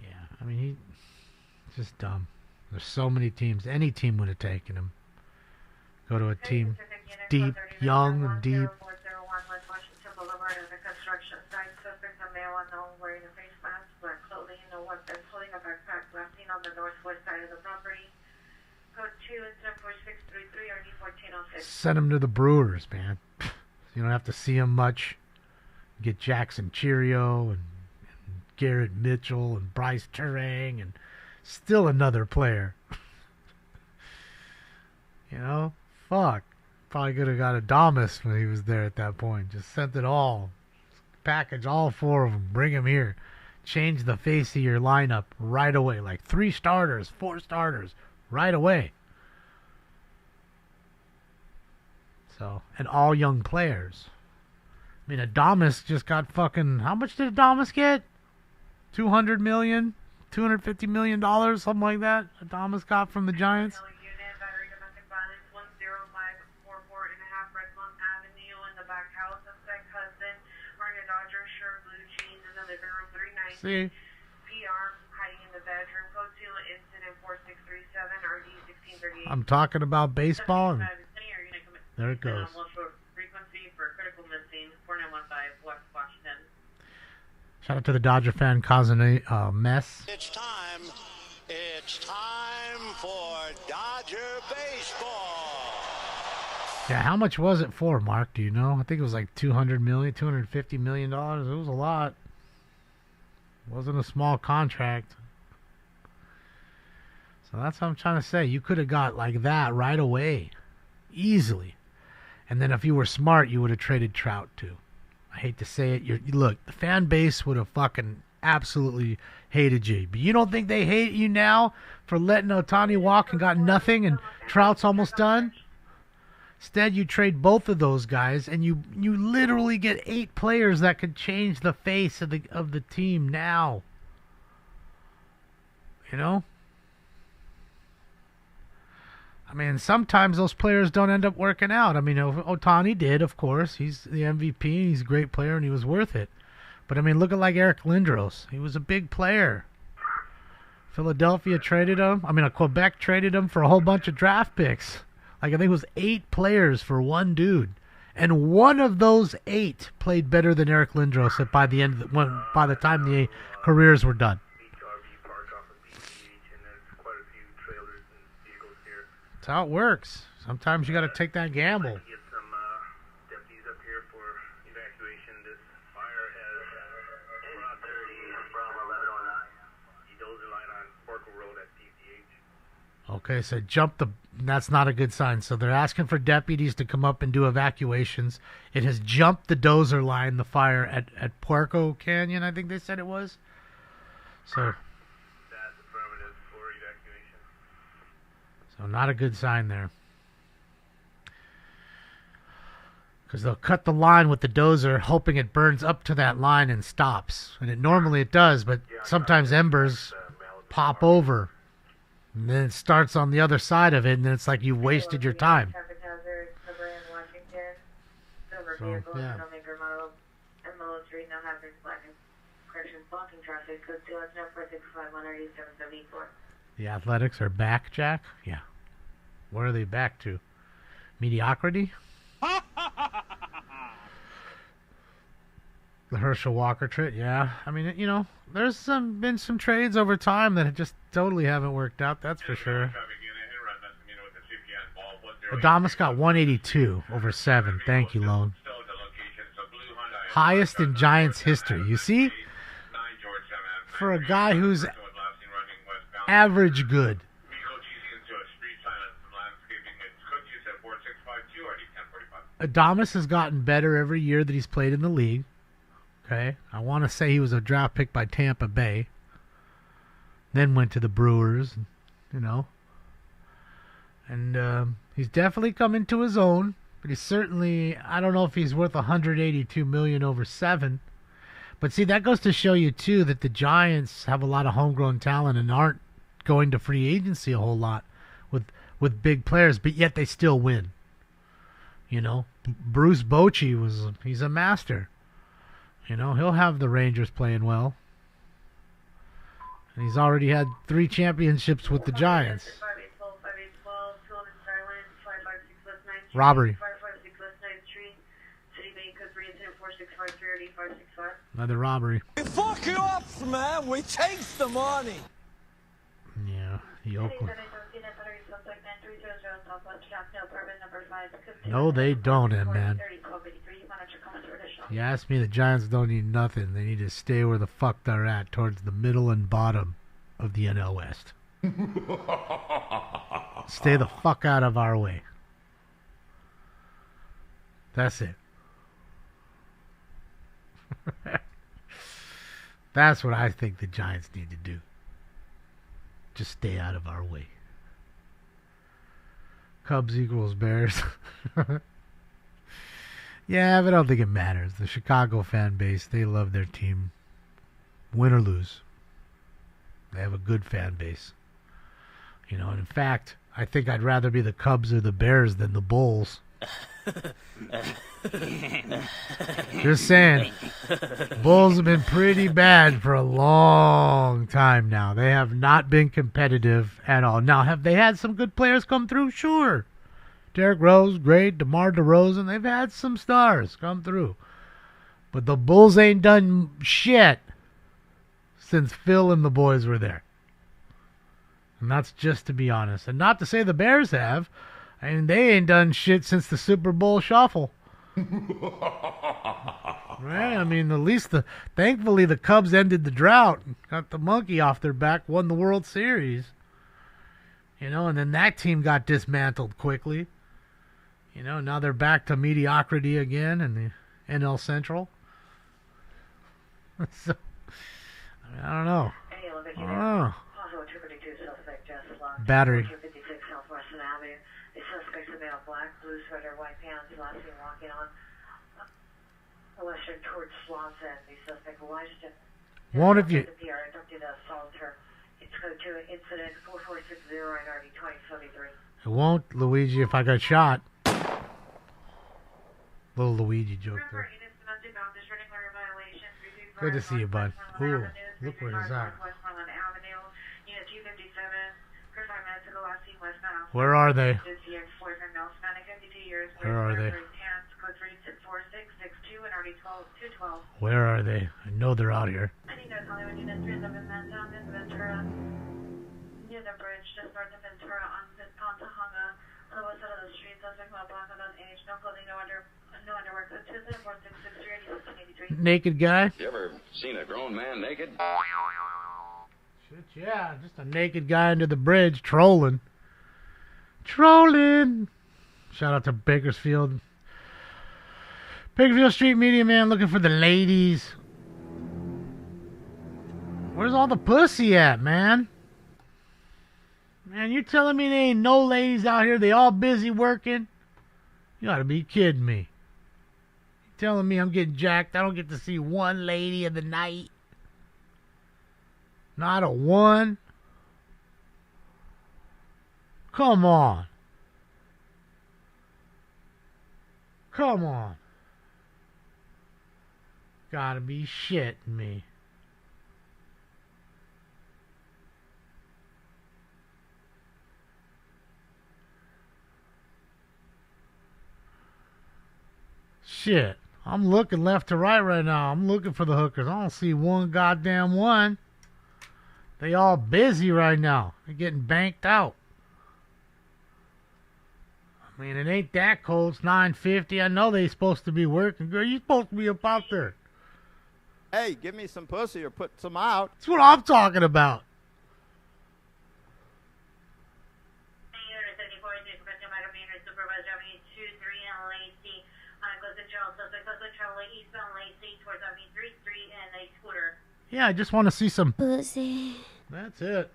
[SPEAKER 7] Yeah, I mean, he's just dumb. There's so many teams. Any team would have taken him. Go to a team deep, young, and deep. Send him to the Brewers, man. You don't have to see him much. Get Jackson Cheerio and Garrett Mitchell and Bryce Turang and still another player. You know? Fuck. Probably could have got Adames when he was there at that point. Just sent it all. Package all 4 of them. Bring him here. Change the face of your lineup right away. Like 3 starters, 4 starters right away. So, and all young players. I mean, Adames just got fucking... How much did Adames get? $200 million? $250 million? Something like that? Adames got from the Giants? See? I'm talking about baseball, and there it goes. Shout out to the Dodger fan causing a mess.
[SPEAKER 19] It's time for Dodger baseball.
[SPEAKER 7] Yeah, how much was it for, Mark? Do you know? I think it was like $200 million, $250 million. It was a lot. It wasn't a small contract. So that's what I'm trying to say. You could have got like that right away. Easily. And then if you were smart, you would have traded Trout too. I hate to say it. Look, the fan base would have fucking absolutely hated you. But you don't think they hate you now for letting Ohtani walk and got nothing and Trout's almost done? Instead, you trade both of those guys and you literally get 8 players that could change the face of the team now. You know? I mean, sometimes those players don't end up working out. I mean, Ohtani did, of course. He's the MVP. He's a great player, and he was worth it. But, I mean, look at like Eric Lindros. He was a big player. Philadelphia traded him. I mean, Quebec traded him for a whole bunch of draft picks. Like, I think it was 8 players for one dude. And one of those 8 played better than Eric Lindros by the end by the time the careers were done. That's how it works. Sometimes you got to take that gamble. Okay, so that's not a good sign. So they're asking for deputies to come up and do evacuations. It has jumped the dozer line, the fire at Puerco Canyon, I think they said it was. So not a good sign there. Because they'll cut the line with the dozer, hoping it burns up to that line and stops. And normally it does, but sometimes embers pop over. And then it starts on the other side of it, and then it's like you wasted your time. So, yeah. The Athletics are back, Jack? Yeah. Where are they back to? Mediocrity? The Herschel Walker trade, yeah. I mean, you know, there's been some trades over time that just totally haven't worked out, that's for sure. Adamas got 182 over 7. Thank you, Lone. Highest in Giants history. You see? For a guy who's average good. Adamas has gotten better every year that he's played in the league. Okay, I want to say he was a draft pick by Tampa Bay. Then went to the Brewers, you know. And he's definitely come into his own. But he's certainly, I don't know if he's worth $182 million over 7. But see, that goes to show you, too, that the Giants have a lot of homegrown talent and aren't going to free agency a whole lot with big players, but yet they still win. You know, Bruce Bochy he's a master. You know, he'll have the Rangers playing well. And he's already had 3 championships with the Giants. Robbery. Another robbery.
[SPEAKER 4] We fuck you up, man. We take the money.
[SPEAKER 7] Yeah, the Oakland. No, they don't, man. You ask me, the Giants don't need nothing. They need to stay where the fuck they're at, towards the middle and bottom of the NL West. Stay the fuck out of our way. That's it. That's what I think the Giants need to do. Just stay out of our way. Cubs equals Bears. Yeah, but I don't think it matters. The Chicago fan base, they love their team. Win or lose. They have a good fan base. You know, and in fact, I think I'd rather be the Cubs or the Bears than the Bulls. Just saying. Bulls have been pretty bad for a long time now. They have not been competitive at all. Now, have they had some good players come through? Sure. Derrick Rose, great. DeMar DeRozan, they've had some stars come through. But the Bulls ain't done shit since Phil and the boys were there. And that's just to be honest. And not to say the Bears have. I mean, they ain't done shit since the Super Bowl shuffle. Right? I mean, at least thankfully the Cubs ended the drought, got the monkey off their back, won the World Series. You know, and then that team got dismantled quickly. You know, now they're back to mediocrity again in the NL Central. So, I mean, I don't know. Battery. Won't if you...
[SPEAKER 1] code 2 incident 4460 and RD 2073.
[SPEAKER 7] It won't, Luigi, if I got shot. Little Luigi joke there. Good to see you, bud. Ooh, look where he's at. Where are they? Where are they? Where are they? I know they're out here.
[SPEAKER 1] Near the bridge, just north of Ventura on Tahanga, on the west side of the street, suspect while black on age, no clothing, no underwear, code 27466
[SPEAKER 7] Naked guy?
[SPEAKER 21] You ever seen a grown man naked?
[SPEAKER 7] Shit, yeah, just a naked guy under the bridge trolling. Trolling! Shout out to Bakersfield. Bakersfield Street Media Man looking for the ladies. Where's all the pussy at, man? Man, you telling me there ain't no ladies out here? They all busy working? You gotta be kidding me. You telling me I'm getting jacked? I don't get to see one lady of the night? Not a one? Come on. Come on. Gotta be shitting me. Shit. I'm looking left to right now. I'm looking for the hookers. I don't see one goddamn one. They all busy right now. They're getting banked out. I mean, it ain't that cold. It's 9:50. I know they supposed to be working. Girl, you supposed to be up out there.
[SPEAKER 4] Hey, give me some pussy or put some out.
[SPEAKER 7] That's what I'm talking about. Yeah, I just want to see some pussy. That's it.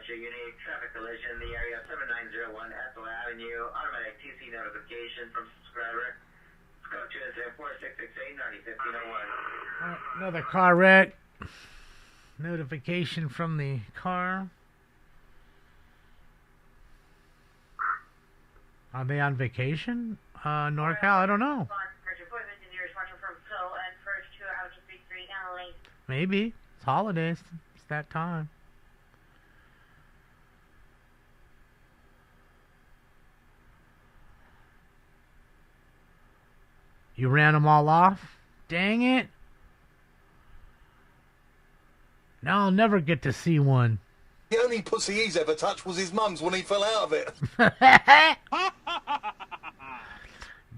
[SPEAKER 10] Unique traffic collision in the area 7901 Ethel Avenue. Automatic TC notification from subscriber. Code 24668
[SPEAKER 7] Another car wreck. Notification from the car. Are they on vacation? NorCal? I don't know. Maybe. It's holidays. It's that time. You ran them all off? Dang it. Now I'll never get to see one.
[SPEAKER 6] The only pussy he's ever touched was his mum's when he fell out of it.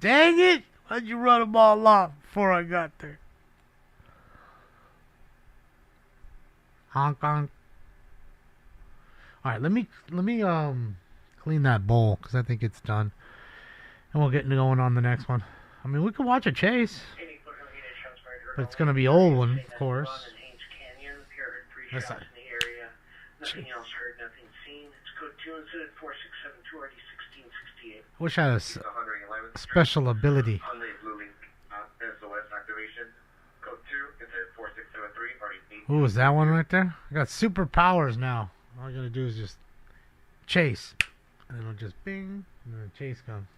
[SPEAKER 7] Dang it! Why'd you run them all off before I got there? Honk honk. All right, let me clean that bowl because I think it's done, and we'll get going on the next one. I mean, we could watch a chase, but it's gonna be old one, of course. That's not.
[SPEAKER 22] Nothing else heard, nothing seen. It's code 2 incident 4672 RD 1668.
[SPEAKER 7] Wish I had a special ability. Ooh, is that one right there? I got superpowers now. All I gotta do is just chase. And then it'll just bing, and then the chase comes.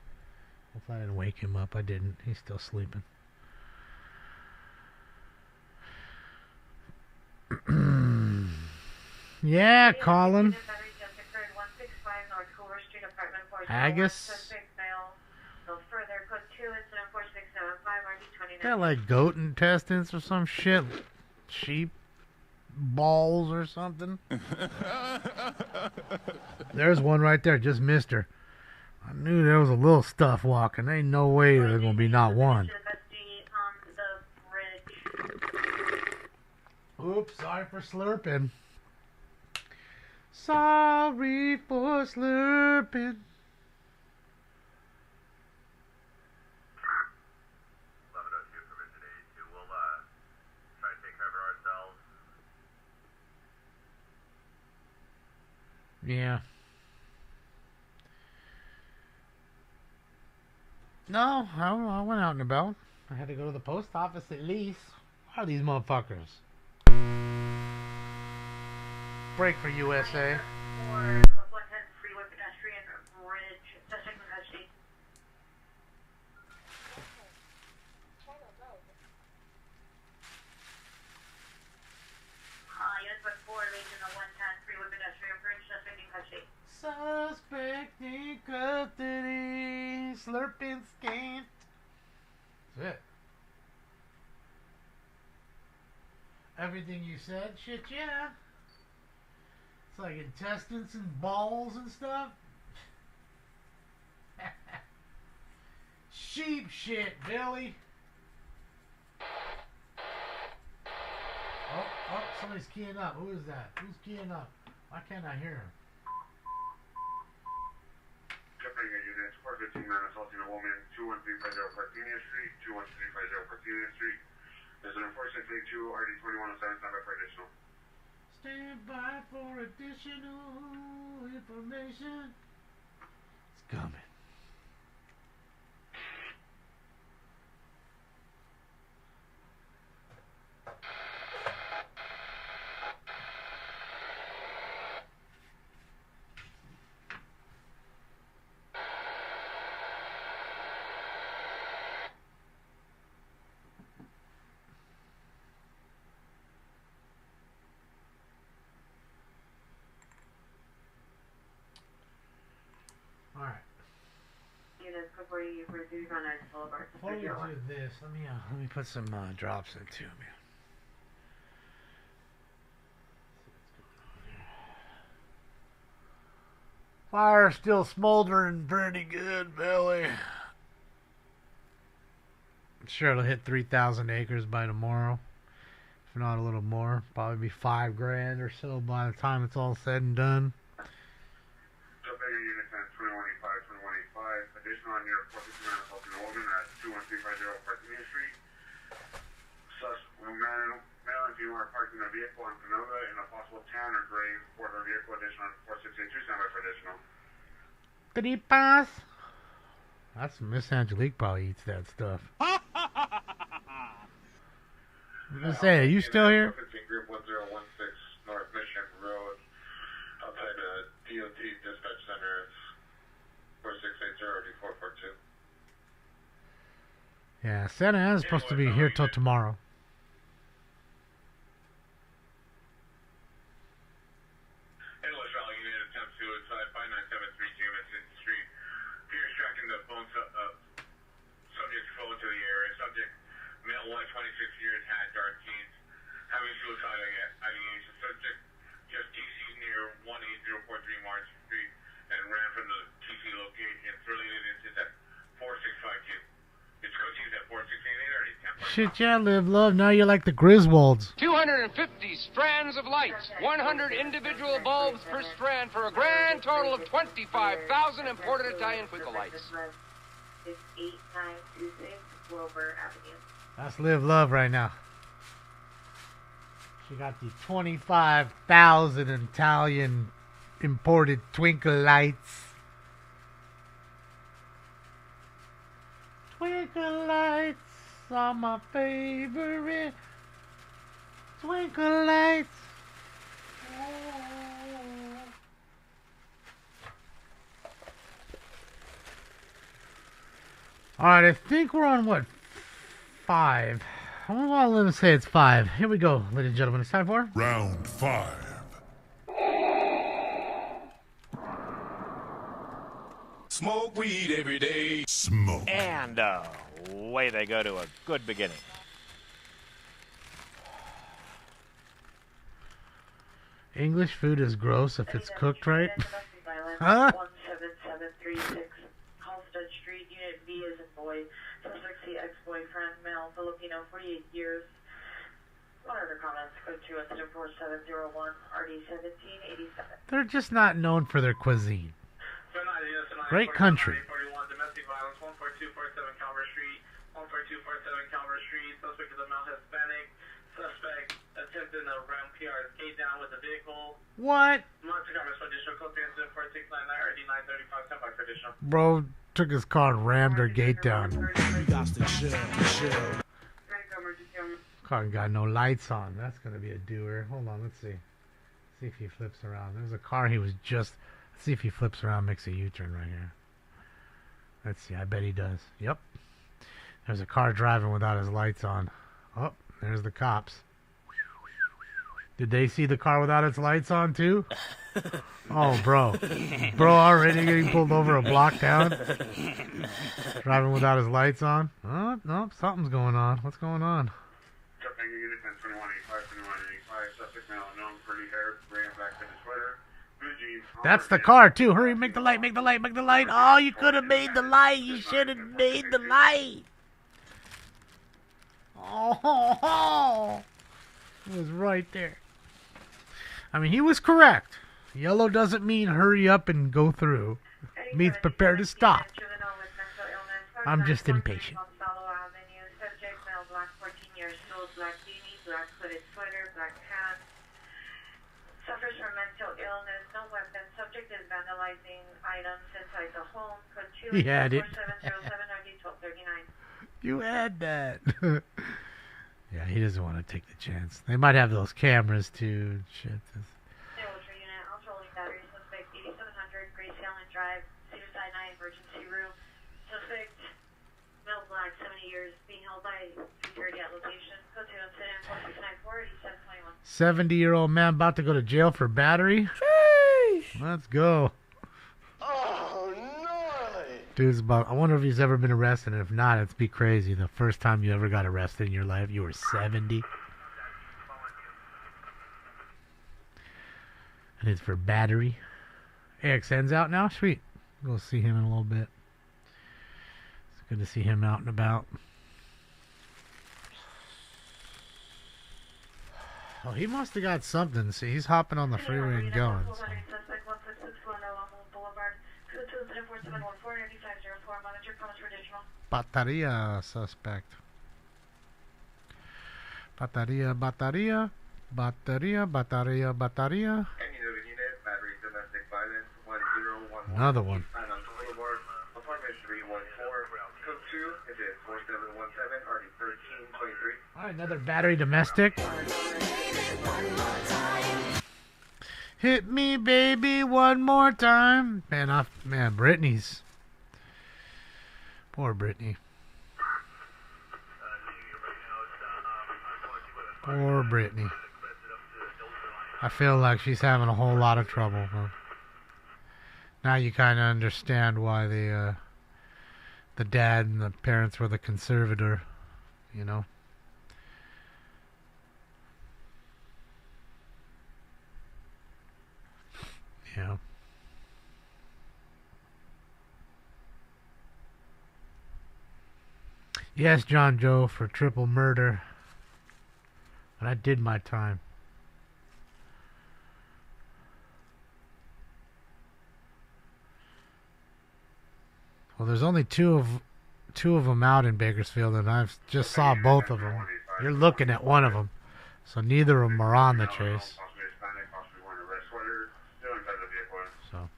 [SPEAKER 7] Hopefully I didn't wake him up. I didn't. He's still sleeping. Yeah, Colin. Haggis. Got like goat intestines or some shit. Sheep balls or something. There's one right there. Just missed her. I knew there was a little stuff walking. Ain't no way there's gonna be not one. Oops, sorry for slurping. Sorry for slurping. Yeah. No, I went out and about. I had to go to the post office at least. What are these motherfuckers? break for USA.
[SPEAKER 1] For 110 freeway pedestrian bridge, suspect in custody. Units with 4 leads in the 110 freeway pedestrian bridge, suspect in custody.
[SPEAKER 7] Suspect in custody, slurping scant. That's it. Everything you said, shit, yeah. It's like intestines and balls and stuff. Sheep shit, Billy. Oh, somebody's keying up. Who is that? Who's keying up? Why can't I hear him?
[SPEAKER 14] Jeopardy units, 415 man assaulting a woman, 21350 Parthenia Street, 21350 Parthenia Street. There's an enforcement plate 2, RD 2107, stand by for additional.
[SPEAKER 7] Stand by for additional information. It's coming. Alright.
[SPEAKER 1] Units before you pursue on Nice Boulevard.
[SPEAKER 7] Before we do this, let me put some drops in too, man. Fire's still smoldering pretty good, Billy. I'm sure it'll hit 3,000 acres by tomorrow. If not a little more. Probably be $5 grand or so by the time it's all said and done.
[SPEAKER 14] Unit 2185, additional on your 450 man assaulting a woman at 21350 Parthenia Street. Male and female are parked in a vehicle on Canova in a possible tan or gray four-door vehicle. Additional on 4682, stand by for additional.
[SPEAKER 7] Tripas. That's Miss Angelique probably eats that stuff. I'm gonna say, are you still here?
[SPEAKER 14] Group 1016 North Mission Road, outside the DOT Dispatch Center, 4680 D442.
[SPEAKER 7] Yeah, Santa Ana's supposed to be here till tomorrow.
[SPEAKER 14] English Valley Unit attempt suicide, 5973 Jameson Street. Fears tracking the phone subject's phone to the area. Subject, male, white, 26 years, had dark jeans, having suicide ideation. Subject just TC'd near 18043 March Street and ran from the TC location. Related incident at 4652. It's coaching at 4688 or 10.
[SPEAKER 7] Shit, yeah, live, love. Now you're like the Griswolds.
[SPEAKER 8] 250 strands of lights, 100 individual bulbs per strand for a grand total of 25,000 imported Italian twinkle lights.
[SPEAKER 1] It's 8926 Grover Avenue.
[SPEAKER 7] That's live, love right now. She got the 25,000 Italian imported twinkle lights. Twinkle lights are my favorite. Twinkle lights. Alright, I think we're on what? 5. Well, let me say it's 5. Here we go, ladies and gentlemen. It's time for
[SPEAKER 6] Round 5. Smoke weed every day. Smoke.
[SPEAKER 13] And away they go to a good beginning.
[SPEAKER 7] English food is gross if it's cooked right. Huh?
[SPEAKER 1] 17736 Halstead Street, Unit V is in boy. Suspect C ex-boyfriend, male, Filipino, 48 years. What other comments? Code 2 incident 4701 RD 1787.
[SPEAKER 7] They're just not known for their cuisine. Great country.
[SPEAKER 2] 41 domestic violence, 14247 Calvert Street, 14247 Calvert Street. Suspect is a male Hispanic. Suspect attempted to ram PR's gate down with the vehicle.
[SPEAKER 7] What?
[SPEAKER 2] Monster comments for additional code 3 incident 4699 RD 935 stand by for additional.
[SPEAKER 7] Bro took his car and rammed her gate down.
[SPEAKER 4] You got to chill.
[SPEAKER 7] Car got no lights on. That's gonna be a doer. Hold on, let's see. See if he flips around. There's a car he was just... Let's see if he flips around, makes a U-turn right here. Let's see. I bet he does. Yep. There's a car driving without his lights on. Oh, there's the cops. Did they see the car without its lights on too? Oh, bro. Bro already getting pulled over a block down? Driving without his lights on? Oh, no, something's going on. What's going on? That's the car, too. Hurry, make the light, make the light, make the light. Oh, you could have made the light. You should have made the light. Oh, it was right there. I mean, he was correct. Yellow doesn't mean hurry up and go through. It means prepare to stop. I'm just impatient.
[SPEAKER 1] Subject, male, black, 14 years old, black beanie, black hooded sweater, black pants. Suffers from mental illness, no weapon. Subject is vandalizing items inside the home. Code 2
[SPEAKER 7] He had it.
[SPEAKER 1] 4707
[SPEAKER 7] You had that. Yeah, he doesn't want to take the chance. They might have those cameras too. Shit.
[SPEAKER 1] Unit, also battery suspect 8700 Grace Allen Drive, Cedar Sinai emergency room. Suspect, male black, 70 years, being held by security at location. Code 2 incident 4694 8721.
[SPEAKER 7] 70-year-old man about to go to jail for battery. Sheesh. Let's go.
[SPEAKER 19] Oh, gnarly.
[SPEAKER 7] Dude's about. I wonder if he's ever been arrested. And if not, it'd be crazy. The first time you ever got arrested in your life, you were 70. And it's for battery. AXN's out now? Sweet. We'll see him in a little bit. It's good to see him out and about. Oh, he must have got something. See, he's hopping on the freeway and going. So. Bateria suspect. Bateria, bateria. Bateria, bateria, bateria. Another one. Alright, another battery domestic. Hit me, baby, one more time. Man, Brittany's. Poor Brittany. Poor Brittany. I feel like she's having a whole lot of trouble. Huh? Now you kind of understand why the dad and the parents were the conservator, you know. Yeah. Yes, John Joe, for triple murder. And I did my time. Well, there's only two of them out in Bakersfield, and I've just saw both of them. You're looking at one of them, so neither of them are on the chase. So.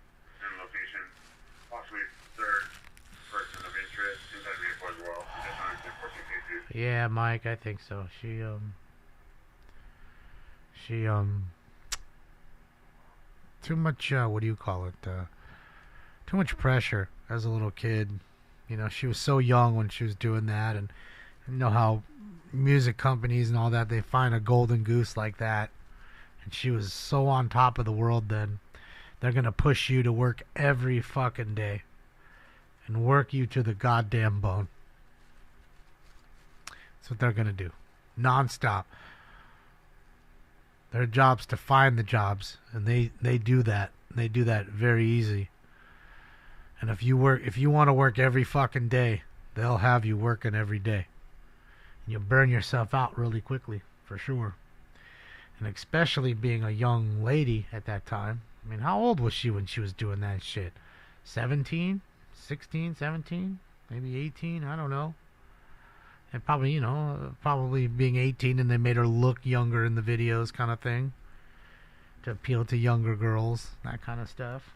[SPEAKER 7] Yeah, Mike, I think so. She too much, what do you call it? Too much pressure as a little kid. You know, she was so young when she was doing that, and you know how music companies and all that, they find a golden goose like that, and she was so on top of the world then. They're gonna push you to work every fucking day and work you to the goddamn bone. That's what they're gonna do. Non-stop. Their job's to find the jobs, and they do that. They do that very easy. And if you want to work every fucking day, they'll have you working every day. And you'll burn yourself out really quickly, for sure. And especially being a young lady at that time. I mean, how old was she when she was doing that shit? 17? 16? 17? Maybe 18? I don't know. And probably, you know, probably being 18 and they made her look younger in the videos kind of thing. To appeal to younger girls, that kind of stuff.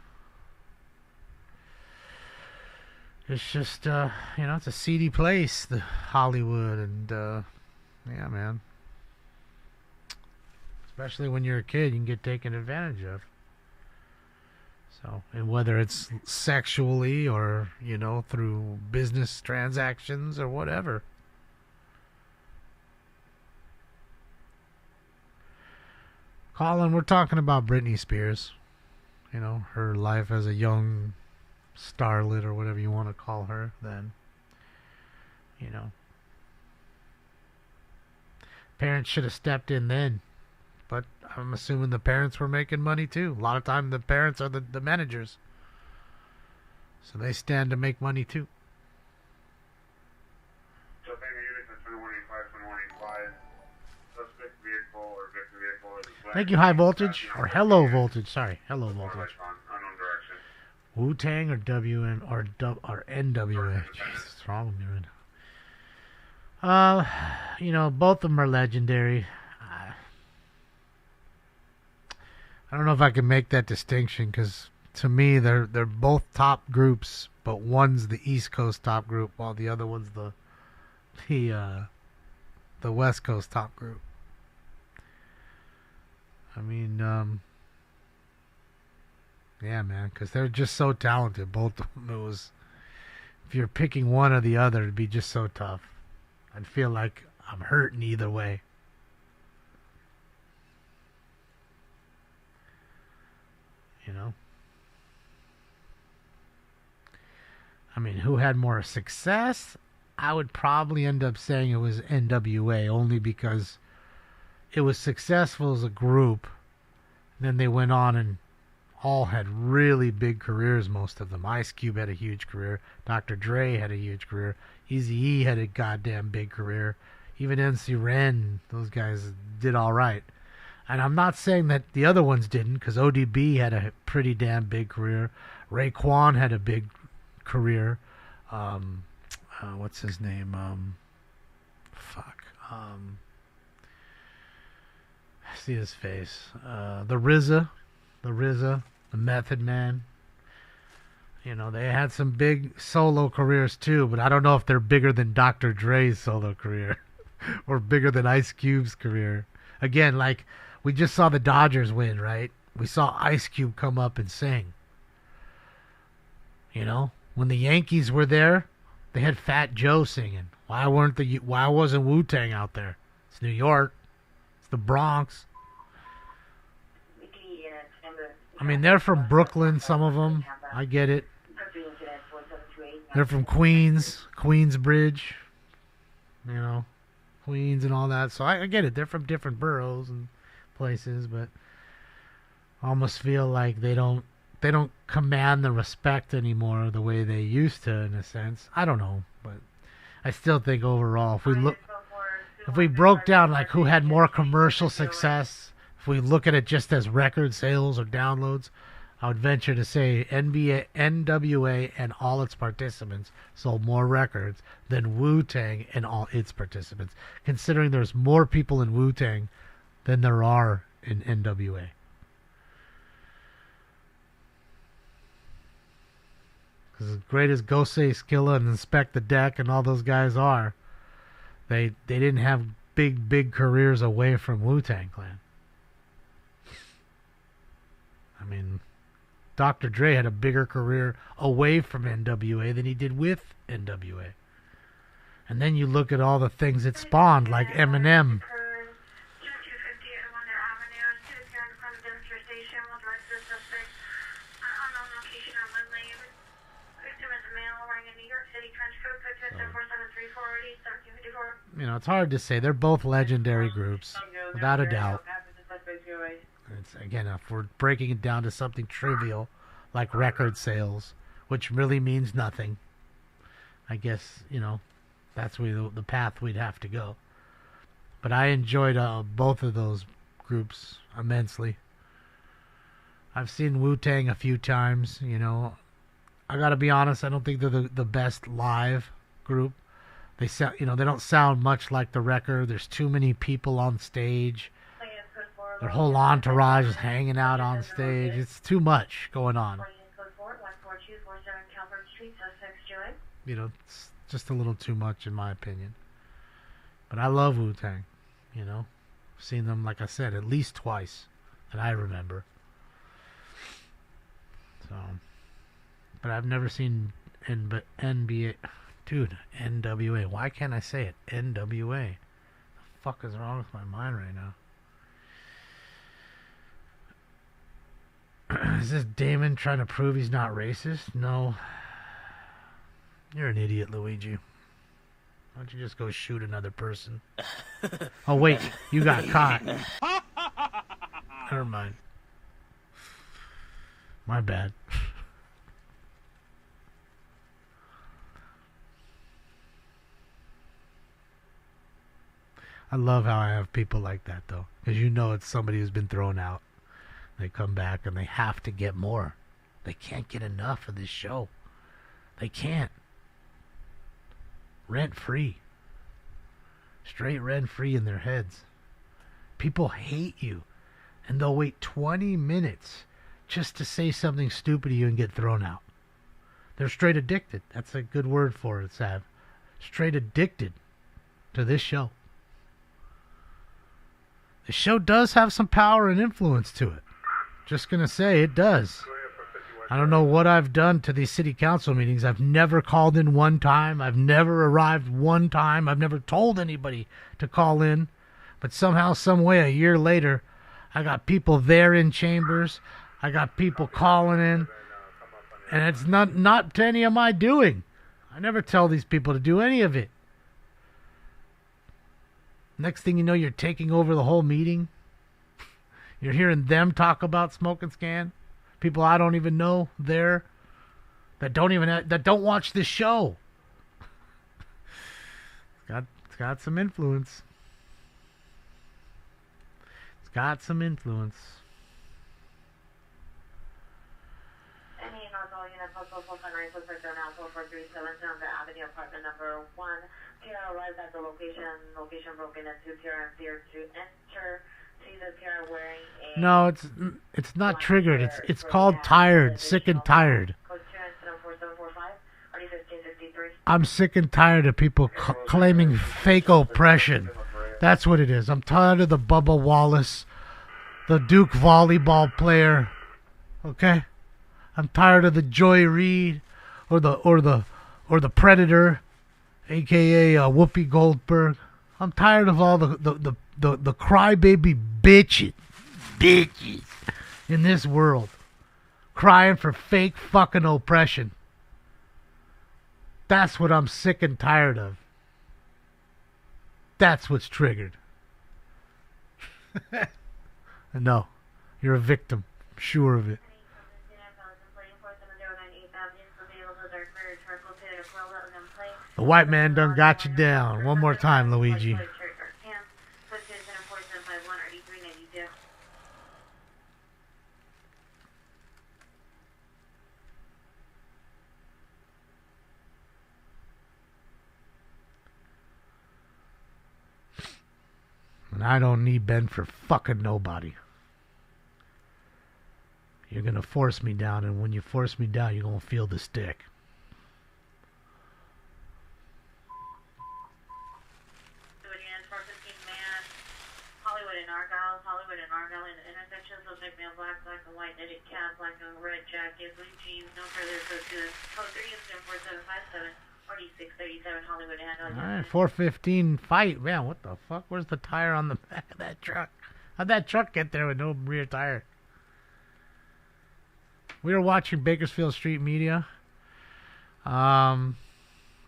[SPEAKER 7] It's just, you know, it's a seedy place, the Hollywood, and, yeah, man. Especially when you're a kid, you can get taken advantage of. So, and whether it's sexually or, through business transactions or whatever. Colin, we're talking about Britney Spears. Her life as a young starlet or whatever you want to call her then. Parents should have stepped in then. But I'm assuming the parents were making money too. A lot of time the parents are the managers. So they stand to make money too. Thank you, High Voltage. Or Hello Voltage. Sorry, Hello Voltage. Wu-Tang or WM or NWA. Jesus, what's wrong with me right now? Both of them are legendary. I don't know if I can make that distinction because to me they're both top groups, but one's the East Coast top group while the other one's the West Coast top group. I mean, yeah, man, because they're just so talented. Both of them. If you're picking one or the other, it'd be just so tough. I'd feel like I'm hurting either way. I mean, who had more success? I would probably end up saying it was NWA, only because it was successful as a group. Then they went on and all had really big careers, most of them. Ice Cube had a huge career. Dr. Dre had a huge career. Eazy-E had a goddamn big career. Even MC Ren, those guys did all right. And I'm not saying that the other ones didn't, because ODB had a pretty damn big career. Raekwon had a big career. What's his name? I see his face. The RZA, the Method Man. They had some big solo careers too, but I don't know if they're bigger than Dr. Dre's solo career or bigger than Ice Cube's career. Again, like we just saw the Dodgers win, right? We saw Ice Cube come up and sing. When the Yankees were there, they had Fat Joe singing. Why wasn't Wu-Tang out there? It's New York. It's the Bronx. I mean, they're from Brooklyn, some of them. I get it. They're from Queens, Queensbridge, Queens and all that. So I get it. They're from different boroughs and places, but I almost feel like they don't command the respect anymore the way they used to, in a sense. I don't know, but I still think overall, if we broke down like who had more commercial success, if we look at it just as record sales or downloads, I would venture to say NWA and all its participants sold more records than Wu-Tang and all its participants, considering there's more people in Wu-Tang than there are in NWA. Because as great as Gosei Skilla and Inspect the Deck and all those guys are, they didn't have big careers away from Wu-Tang Clan. I mean, Dr. Dre had a bigger career away from NWA than he did with NWA. And then you look at all the things it spawned, like Eminem. It's hard to say. They're both legendary groups, without a doubt. Again, if we're breaking it down to something trivial, like record sales, which really means nothing, I guess, that's the path we'd have to go. But I enjoyed both of those groups immensely. I've seen Wu-Tang a few times, I gotta be honest, I don't think they're the best live group. They sound, they don't sound much like the record. There's too many people on stage. Their whole entourage is hanging out on stage. It's too much going on. It's just a little too much in my opinion. But I love Wu-Tang, Seen them, like I said, at least twice that I remember. So, but I've never seen NBA. Dude, NWA. Why can't I say it? NWA. The fuck is wrong with my mind right now? Is this Damon trying to prove he's not racist? No. You're an idiot, Luigi. Why don't you just go shoot another person? Oh, wait. You got caught. Never mind. My bad. I love how I have people like that, though. Because you know it's somebody who's been thrown out. They come back and they have to get more. They can't get enough of this show. They can't. Rent-free. Straight rent-free in their heads. People hate you. And they'll wait 20 minutes just to say something stupid to you and get thrown out. They're straight addicted. That's a good word for it, Sav. Straight addicted to this show. The show does have some power and influence to it. Just going to say it does. I don't know what I've done to these city council meetings. I've never called in one time. I've never arrived one time. I've never told anybody to call in. But somehow, some way, a year later, I got people there in chambers. I got people calling in. And it's not to any of my doing. I never tell these people to do any of it. Next thing you know, you're taking over the whole meeting. You're hearing them talk about Smoke and Scan. People I don't even know there that don't watch this show. It's got some influence. It's got some influence.
[SPEAKER 1] Any Northwell unit postal 459 suspect are now 4437 on the Avenue apartment number 1. Tiara arrived at the location broken into. Tiara appeared to enter. See the Tiara wearing a...
[SPEAKER 7] No, it's not triggered. It's called tired. Sick and tired. I'm sick and tired of people claiming fake oppression. That's what it is. I'm tired of the Bubba Wallace, the Duke volleyball player. Okay? I'm tired of the Joy Reid or the Predator, aka Whoopi Goldberg. I'm tired of all the crybaby bitches in this world crying for fake fucking oppression. That's what I'm sick and tired of. That's what's triggered. No, you're a victim. I'm sure of it. The white man done got you down. One more time, Luigi. And I don't need Ben for fucking nobody. You're gonna force me down, and when you force me down, you're gonna feel the stick.
[SPEAKER 1] Hollywood and Argyle in the intersection, subject male, black and white, knitted cap, black and red jacket, blue jeans, no further associated. Code 3 incident 4757, 4637, Hollywood and
[SPEAKER 7] Alright, 415 fight. Man, what the fuck? Where's the tire on the back of that truck? How'd that truck get there with no rear tire? We were watching Bakersfield Street Media. I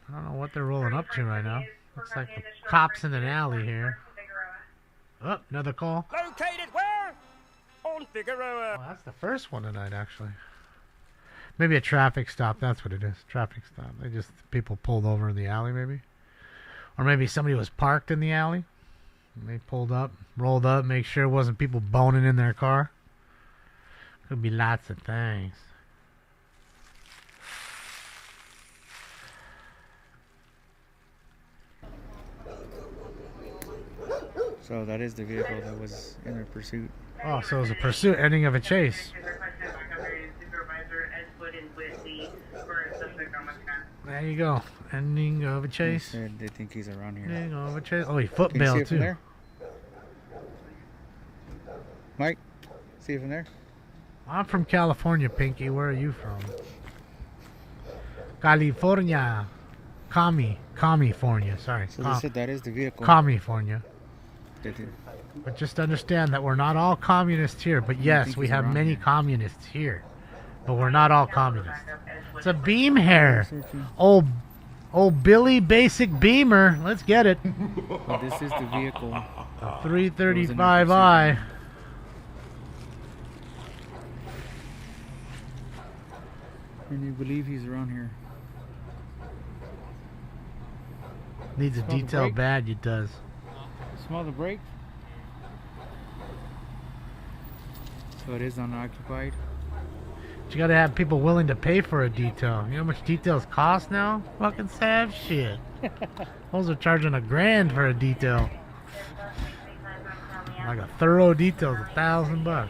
[SPEAKER 7] don't know what they're rolling up to right now. Looks like the cops in an alley here. Oh, another call.
[SPEAKER 18] Located where? On Figueroa.
[SPEAKER 7] Oh, that's the first one tonight, actually. Maybe a traffic stop. That's what it is. Traffic stop. People pulled over in the alley, maybe. Or maybe somebody was parked in the alley. And they pulled up, rolled up, make sure it wasn't people boning in their car. Could be lots of things.
[SPEAKER 9] So that is the vehicle that was in a pursuit.
[SPEAKER 7] Oh, so it was a pursuit, ending of a chase. There you go. Ending of a chase.
[SPEAKER 9] They think he's around here.
[SPEAKER 7] Ending of a chase. Oh, he footbailed too.
[SPEAKER 9] Mike, see you from there?
[SPEAKER 7] I'm from California, Pinky. Where are you from? California. California, sorry.
[SPEAKER 9] So they said that is the vehicle.
[SPEAKER 7] California.
[SPEAKER 9] Did it?
[SPEAKER 7] But just understand that we're not all communists here. But yes, we have many communists here. But we're not all communists. It's a beam hair. Old Billy Basic Beamer. Let's get it.
[SPEAKER 9] Well, this is the vehicle.
[SPEAKER 7] 335i.
[SPEAKER 9] And you believe he's around here.
[SPEAKER 7] Needs a detail bad, it does.
[SPEAKER 9] Smell the brake? So it is unoccupied.
[SPEAKER 7] But you gotta have people willing to pay for a detail. You know how much details cost now? Fucking sad shit. Those are charging $1,000 for a detail. Like a thorough detail is $1,000.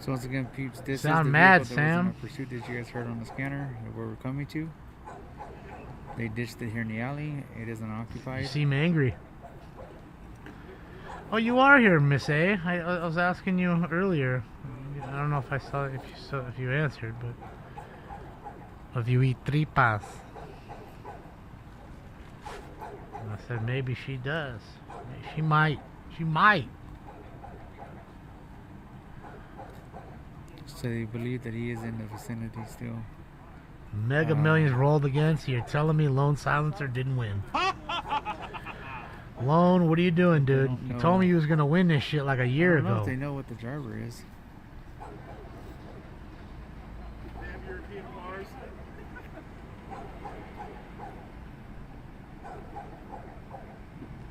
[SPEAKER 9] So once again, peeps, this
[SPEAKER 7] Sound
[SPEAKER 9] is the
[SPEAKER 7] mad,
[SPEAKER 9] vehicle that was in
[SPEAKER 7] Sam.
[SPEAKER 9] our pursuit that you guys heard on the scanner of where we're coming to. They ditched it here in the alley. It is unoccupied.
[SPEAKER 7] You seem angry. Oh, you are here, Miss A. I was asking you earlier. I don't know if I saw if you answered, but if you eat tripas. And I said maybe she does. She might. She might.
[SPEAKER 9] So they believe that he is in the vicinity still.
[SPEAKER 7] Mega Millions rolled again, so you're telling me Lone Silencer didn't win. Lone, what are you doing, dude? You told me you was going to win this shit like a year
[SPEAKER 9] I don't know
[SPEAKER 7] ago.
[SPEAKER 9] if they know what the driver is.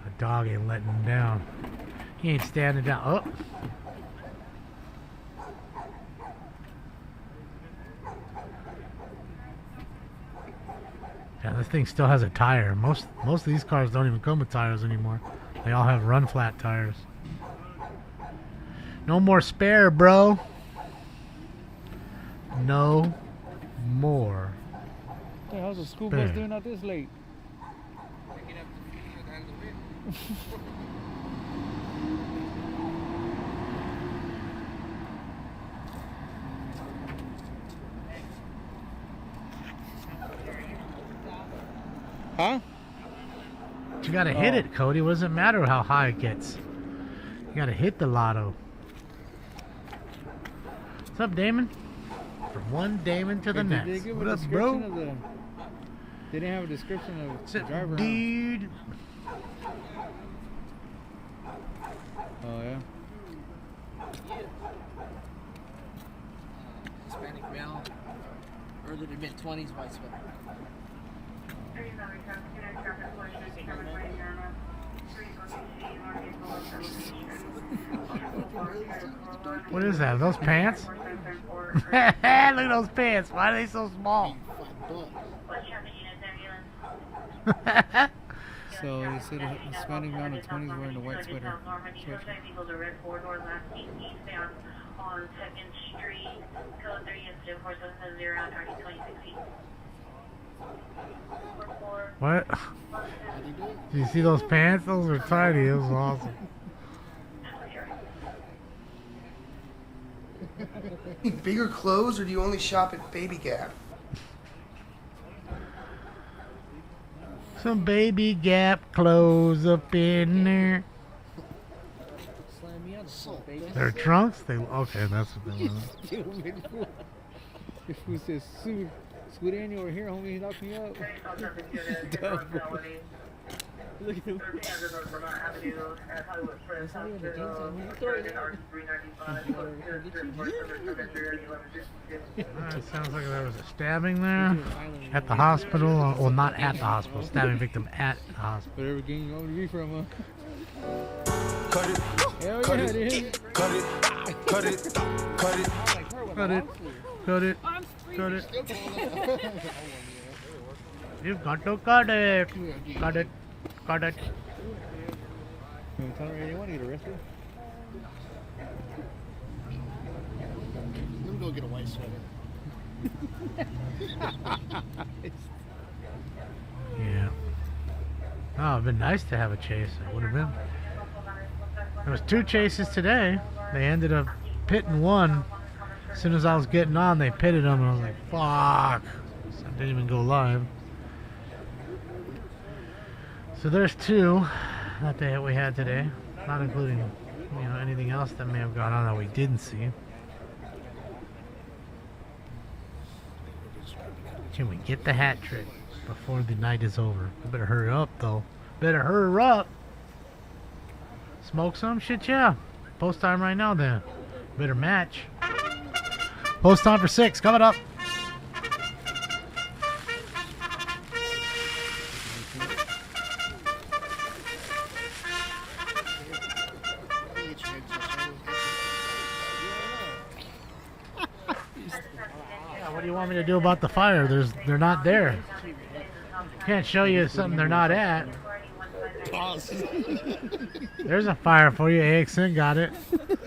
[SPEAKER 7] The dog ain't letting him down. He ain't standing down. Oh. Yeah, this thing still has a tire. Most of these cars don't even come with tires anymore. They all have run flat tires. No more spare, bro. No more.
[SPEAKER 9] What the hell's a school bus doing out this late? Huh?
[SPEAKER 7] You gotta hit it, Cody. What does it matter how high it gets? You gotta hit the lotto. What's up, Damon? From one Damon to the
[SPEAKER 9] Did
[SPEAKER 7] next.
[SPEAKER 9] they give
[SPEAKER 7] What
[SPEAKER 9] a
[SPEAKER 7] up, bro?
[SPEAKER 9] description of they didn't have a description of the driver.
[SPEAKER 7] Dude.
[SPEAKER 9] Oh yeah.
[SPEAKER 15] Hispanic male, early to mid-20s, white sweater.
[SPEAKER 7] What is that? Are those pants? Look at those pants. Why are they so small?
[SPEAKER 9] So they said a Hispanic man in 20s wearing a white sweater.
[SPEAKER 7] What? Do you see those pants? Those are tiny. Those are awesome.
[SPEAKER 16] Need bigger clothes, or do you only shop at Baby Gap?
[SPEAKER 7] Some Baby Gap clothes up in there. Their trunks? Okay, that's what they were.
[SPEAKER 9] If we said Scoot Annie over here, homie, he knocked me up. Look at him.
[SPEAKER 7] It sounds like there was a stabbing there at the hospital. Well, not at the hospital. Stabbing victim at the hospital.
[SPEAKER 9] Whatever gang you want to be from, huh?
[SPEAKER 6] Cut it.
[SPEAKER 9] Hell
[SPEAKER 6] Cut
[SPEAKER 9] yeah,
[SPEAKER 6] it.
[SPEAKER 9] it is.
[SPEAKER 6] Cut it. Cut it. Cut it.
[SPEAKER 7] Cut it. Cut it. Cut it. You've got to cut it. Cut it. Cut it.
[SPEAKER 9] You tell her you want to get arrested?
[SPEAKER 4] Let me go get a white sweater.
[SPEAKER 7] Yeah. Oh, it'd been nice to have a chase. It would have been. There was 2 chases today. They ended up pitting one. As soon as I was getting on, they pitted them, and I was like, fuck. So I didn't even go live. So there's 2 that we had today, not including anything else that may have gone on that we didn't see. Can we get the hat trick before the night is over? I better hurry up, though. Better hurry up. Smoke some? Shit, yeah. Post time right now, then. Better match. Post time for 6. Coming up. What do you want me to do about the fire? They're not there. Can't show you something they're not at.
[SPEAKER 4] Pause.
[SPEAKER 7] There's a fire for you. AXN got it.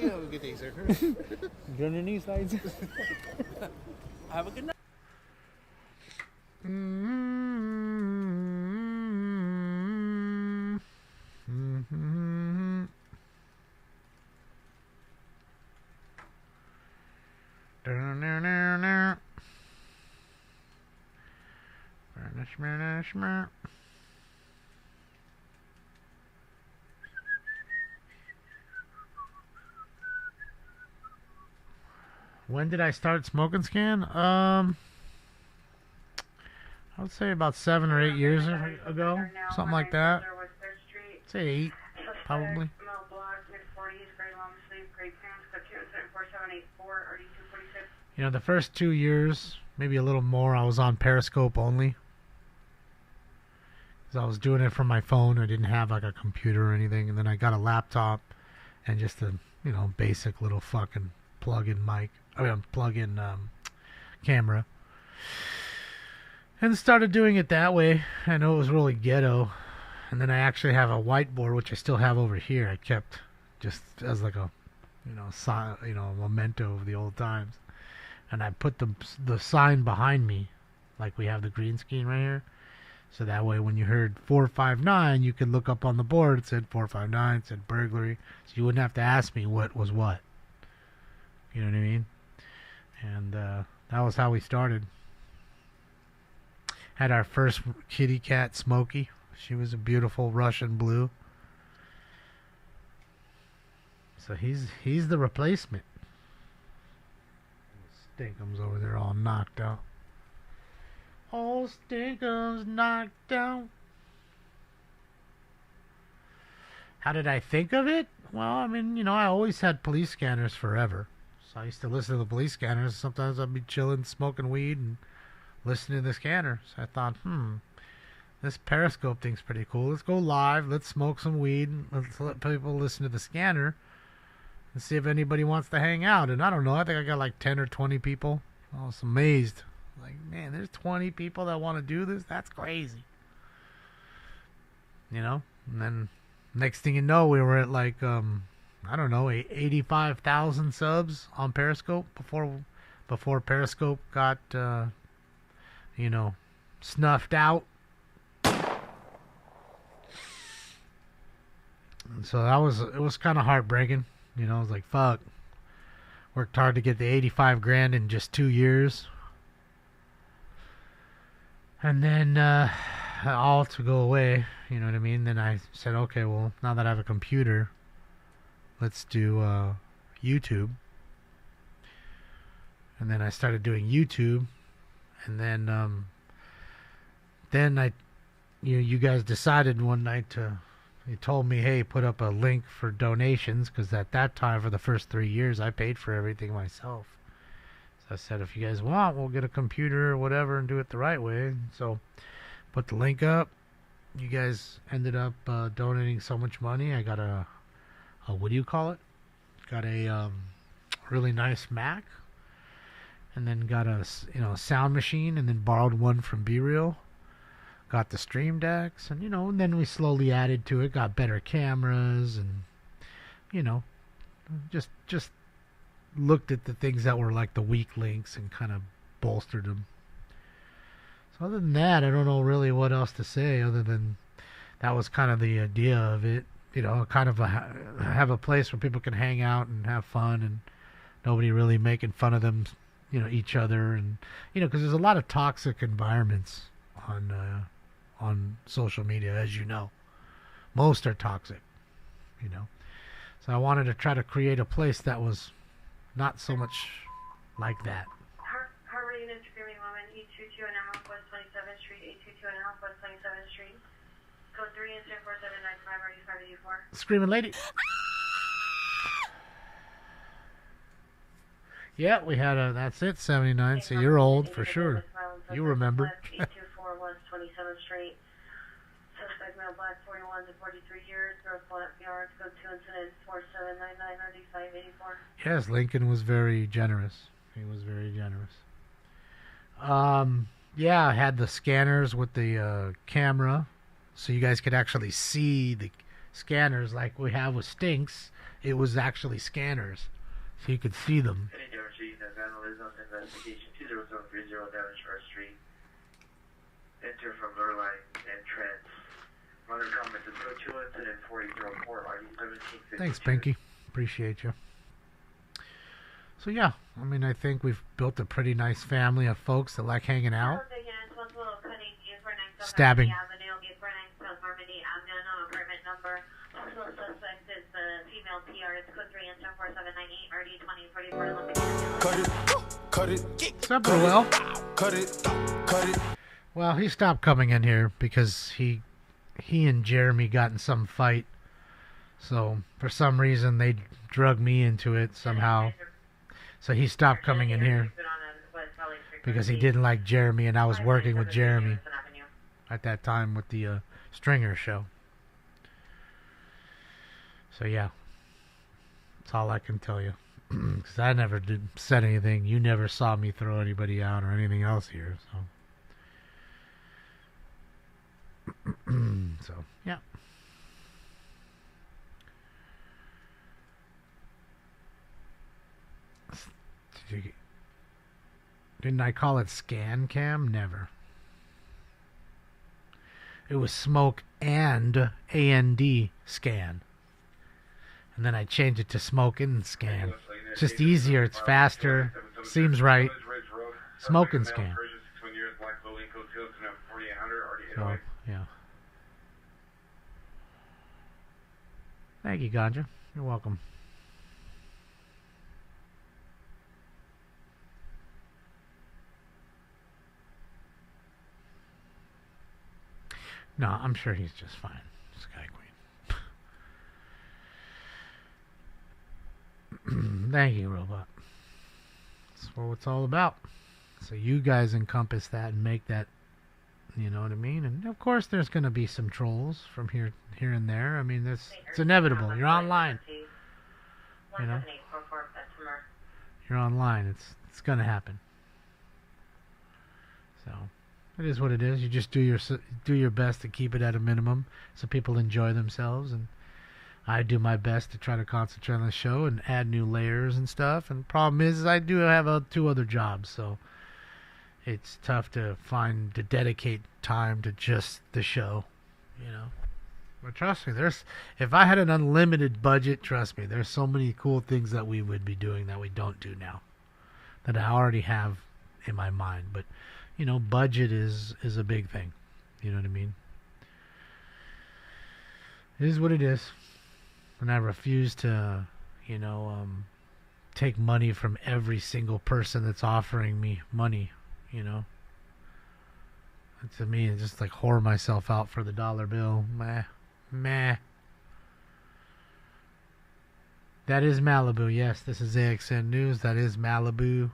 [SPEAKER 4] Yeah, we'll get these, sir.
[SPEAKER 9] Get on your knees, sides.
[SPEAKER 15] Have a good night.
[SPEAKER 7] When did I start smoking scan? I would say about 7 or 8 years ago, something like that. Say 8, probably. The first 2 years, maybe a little more, I was on Periscope only. Because I was doing it from my phone. I didn't have like a computer or anything. And then I got a laptop and just a, basic little fucking plug-in mic. Plug-in camera. And started doing it that way. I know it was really ghetto. And then I actually have a whiteboard, which I still have over here. I kept just as like a, memento of the old times. And I put the sign behind me, like we have the green screen right here. So that way when you heard 459, you could look up on the board. It said 459, it said burglary. So you wouldn't have to ask me what was what. You know what I mean? And that was how we started. Had our first kitty cat, Smokey. She was a beautiful Russian blue. So he's the replacement. Stinkum's over there all knocked out. Oh, Stinkum's knocked out. How did I think of it? Well, I always had police scanners forever. So I used to listen to the police scanners. Sometimes I'd be chilling, smoking weed, and listening to the scanner. So I thought, this Periscope thing's pretty cool. Let's go live. Let's smoke some weed. Let's let people listen to the scanner and see if anybody wants to hang out. And I don't know. I think I got like 10 or 20 people. I was amazed. Like, man, there's 20 people that want to do this? That's crazy. And then next thing you know, we were at like, 85,000 subs on Periscope before Periscope got, snuffed out. And so it was kind of heartbreaking. I was like, fuck. Worked hard to get the 85 grand in just 2 years. And then all to go away, you know what I mean? Then I said, okay, well, now that I have a computer, let's do YouTube. And then I started doing YouTube. And then you guys decided one night you told me, hey, put up a link for donations, because at that time, for the first 3 years, I paid for everything myself. So I said, if you guys want, we'll get a computer or whatever and do it the right way. So put the link up. You guys ended up donating so much money. I got a what do you call it? Got a really nice Mac. and then got a sound machine, and then borrowed one from Be Real. Got the Stream Decks, and and then we slowly added to it. Got better cameras, and just looked at the things that were like the weak links and kind of bolstered them. So other than that, I don't know really what else to say other than that was kind of the idea of it. Kind of have a place where people can hang out and have fun, and nobody really making fun of them, each other, and because there's a lot of toxic environments on social media, as you know. Most are toxic, So I wanted to try to create a place that was not so much like that.
[SPEAKER 1] Harbor Unit Screaming Woman, E22.5 West 27th Street, E22.5 West 27th Street. Code 3 and 4795 RD584.
[SPEAKER 7] Screaming Lady. Yeah, we had that's it, 79, so you're old for sure. You remember.
[SPEAKER 1] 824 West 27th Street. Suspect male black, 41 to 43 years, girl flat yards, code 2 incident 4799 RD584.
[SPEAKER 7] Yes, Lincoln was very generous. He was very generous. Yeah, I had the scanners with the camera, so you guys could actually see the scanners like we have with Stinks. It was actually scanners, so you could see them.
[SPEAKER 22] Any damage to vandalism investigation 20730 Damage First Street. Enter from Lurline entrance. Mother comment to code 2 incident 4804 RD1752.
[SPEAKER 7] Thanks, Pinky. Appreciate you. So yeah, I mean, I think we've built a pretty nice family of folks that like hanging out. Stabbing.
[SPEAKER 6] Cut it.
[SPEAKER 7] What's up, Will?
[SPEAKER 6] Cut it.
[SPEAKER 7] Well, he stopped coming in here because he and Jeremy got in some fight. So for some reason they drug me into it somehow. So he stopped coming in here because he didn't like Jeremy, and I was working with Jeremy at that time with the Stringer show. So yeah, that's all I can tell you. Because I never said anything. You never saw me throw anybody out or anything else here. So yeah. Didn't I call it Scan Cam? Never. It was Smoke and AND Scan. And then I changed it to Smoke and Scan. It's just easier, it's faster, seems right. Smoke and Scan. So, yeah. Thank you, Ganja. You're welcome. No, I'm sure he's just fine. Sky Queen. Thank you, Robot. That's what it's all about. So you guys encompass that and make that, you know what I mean? And of course there's going to be some trolls from here and there. I mean, it's inevitable. You're online. You know? You're online. It's going to happen. So it is what it is. You just do your best to keep it at a minimum so people enjoy themselves, and I do my best to try to concentrate on the show and add new layers and stuff. And the problem is I do have 2 other jobs, so it's tough to dedicate time to just the show, you know. But trust me, if I had an unlimited budget, trust me, there's so many cool things that we would be doing that we don't do now, that I already have in my mind. But you know, budget is a big thing. You know what I mean? It is what it is. And I refuse to, you know, take money from every single person that's offering me money, you know. And to me, it's just like whore myself out for the dollar bill. Meh. That is Malibu. Yes, this is AXN News. That is Malibu.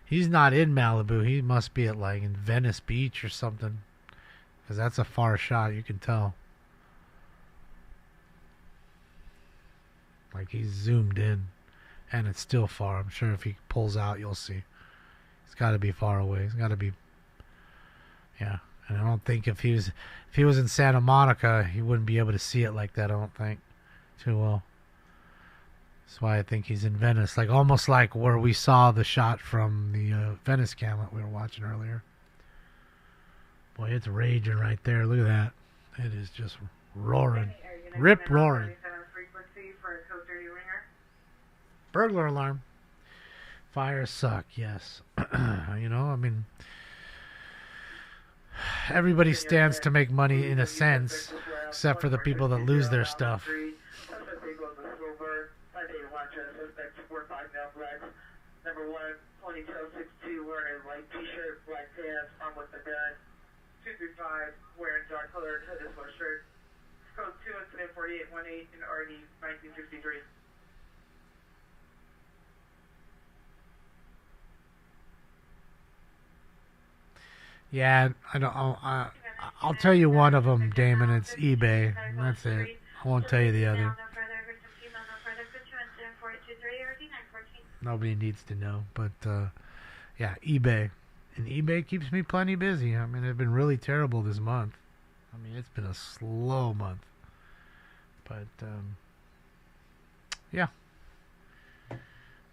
[SPEAKER 7] He's not in Malibu. He must be at like in Venice Beach or something. Because that's a far shot, you can tell. Like he's zoomed in. And it's still far. I'm sure if he pulls out, you'll see. It's got to be far away. It's got to be. Yeah, and I don't think if he was in Santa Monica, he wouldn't be able to see it like that. I don't think too well. That's why I think he's in Venice, like almost like where we saw the shot from the Venice cam that we were watching earlier. Boy, it's raging right there. Look at that. It is just roaring, rip roaring. Burglar alarm. Fires suck. Yes. You know, I mean, everybody stands to make money in a sense, except for the people that lose their stuff.
[SPEAKER 1] Number 1, ponytail 6'2", wearing a white t-shirt, black pants, armed with a gun. 235, wearing dark colored hooded sweatshirt. Code 2, incident 4818 in RD 1963.
[SPEAKER 7] Yeah, I'll tell you one of them, Damon. It's eBay. That's it. I won't tell you the other. Nobody needs to know, but yeah, eBay. And eBay keeps me plenty busy. I mean, it's been really terrible this month. I mean, it's been a slow month. But, yeah.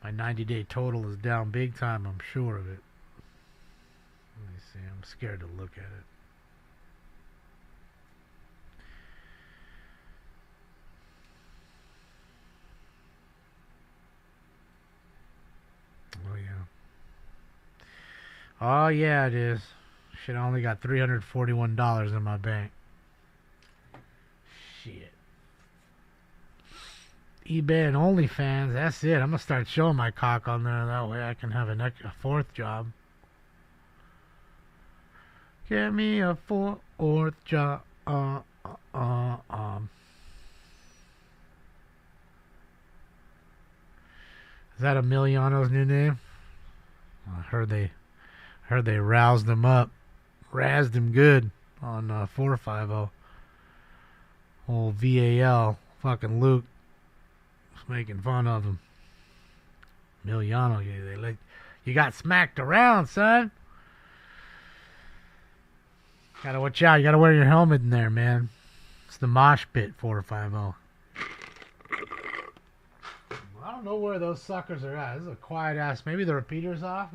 [SPEAKER 7] My 90-day total is down big time, I'm sure of it. Let me see. I'm scared to look at it. Oh, yeah. Oh, yeah, it is. Shit, I only got $341 in my bank. Shit. eBay and OnlyFans, that's it. I'm going to start showing my cock on there. That way I can have a fourth job. Get me a fourth job. Is that Emiliano's new name? I heard they roused him up, razzed him good on 450. Old VAL, fucking Luke, was making fun of him. Emiliano, you got smacked around, son. Gotta watch out. You gotta wear your helmet in there, man. It's the mosh pit 450. I don't know where those suckers are at. This is a quiet ass. Maybe the repeater's off.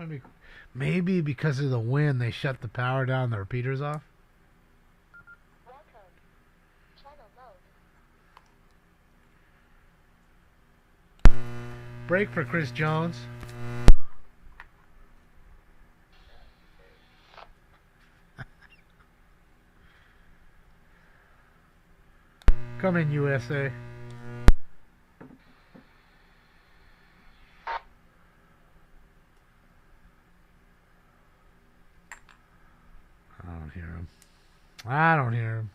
[SPEAKER 7] Maybe because of the wind they shut the power down. The repeater's off. Break for Chris Jones. Come in, USA. I don't hear him. I don't hear him.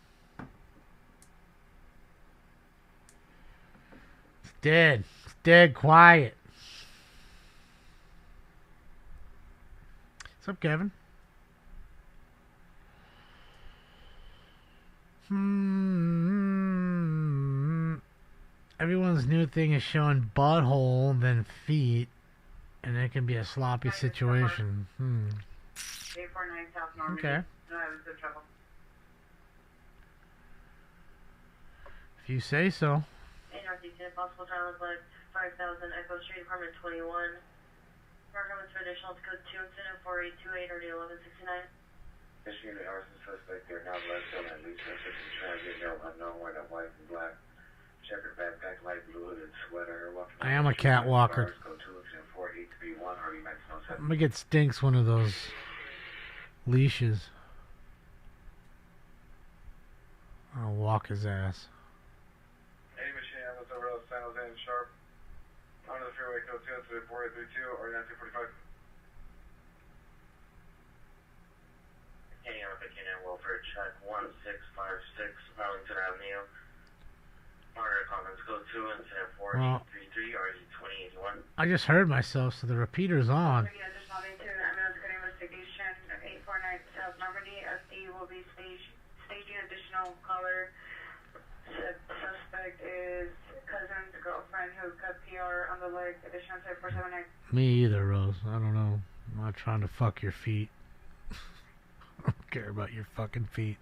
[SPEAKER 7] It's dead. It's dead quiet. What's up, Kevin? Everyone's new thing is showing butthole, then feet, and it can be a sloppy situation.
[SPEAKER 1] 849 South Normandy.
[SPEAKER 7] Okay.
[SPEAKER 1] No, I was in trouble.
[SPEAKER 7] If you say so.
[SPEAKER 1] In Northeast, possible travel like 5000 Echo Street, apartment 21. Requirements for additional code 2 incident 4828 or 1169.
[SPEAKER 22] Michigan arson suspect, they're not less than at least 6 transit, no unknown, wearing white and black. Checkered backpack, light blue hooded sweater.
[SPEAKER 7] I am a catwalker. I'm gonna get Stinks one of those leashes. I'll walk his ass.
[SPEAKER 2] Any machine ambulance over those San Jose and Sharp. Onto the freeway, code 2 incident 4832 or 1945.
[SPEAKER 10] Hanging out with the Canadian Welfare Check 1656 Arlington Avenue. Monitor comments code 2 incident 4833 RG 2081.
[SPEAKER 7] I just heard myself, so the repeater's on.
[SPEAKER 1] Again, just nodding to ambulance code investigation 849 South Normandy. SD will be staging additional caller. Suspect is cousin's girlfriend who cut PR on the leg. Additional 479.
[SPEAKER 7] Me either, Rose. I don't know. I'm not trying to fuck your feet. I don't care about your fucking feet.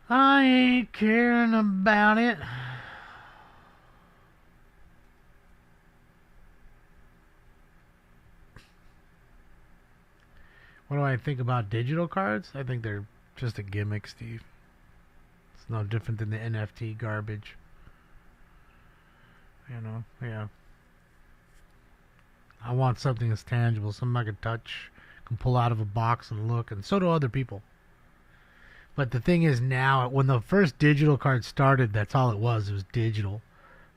[SPEAKER 7] I ain't caring about it. What do I think about digital cards? I think they're just a gimmick, Steve. It's no different than the NFT garbage. You know, yeah. I want something that's tangible, something I can touch, can pull out of a box and look, and so do other people. But the thing is now, when the first digital card started, that's all it was digital.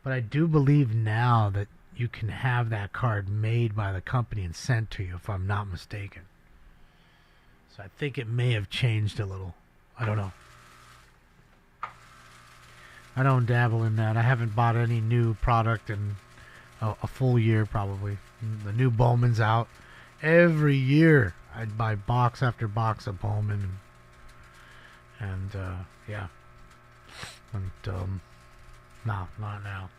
[SPEAKER 7] But I do believe now that you can have that card made by the company and sent to you, if I'm not mistaken. So I think it may have changed a little. I don't know. I don't dabble in that. I haven't bought any new product in a full year probably. The new Bowman's out. Every year I'd buy box after box of Bowman. And yeah. And, no, not now.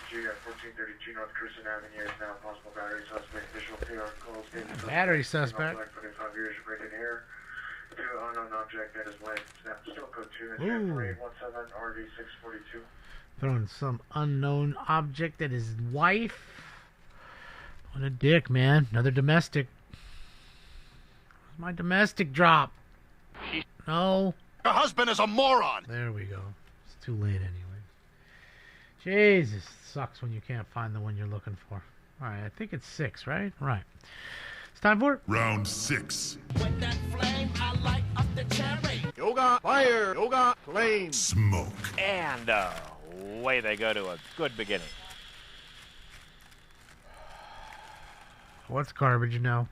[SPEAKER 22] Street at 1432 North Cruzen Avenue is now a possible battery suspect. Visual PR calls
[SPEAKER 7] battery suspect.
[SPEAKER 22] 25 years of breaking here. To unknown object that is white. Snap still code 2 and 4817 RV642.
[SPEAKER 7] Throwing some unknown object at his wife. What a dick, man. Another domestic. Where's my domestic drop? No.
[SPEAKER 6] Your husband is a moron.
[SPEAKER 7] There we go. It's too late anyway. Jesus, sucks when you can't find the one you're looking for. All right, I think it's 6, right? Right. It's time for
[SPEAKER 6] round 6.
[SPEAKER 18] With that flame, I light up the cherry.
[SPEAKER 6] Yoga, fire, yoga, flame, smoke.
[SPEAKER 13] And away they go to a good beginning.
[SPEAKER 7] What's garbage now,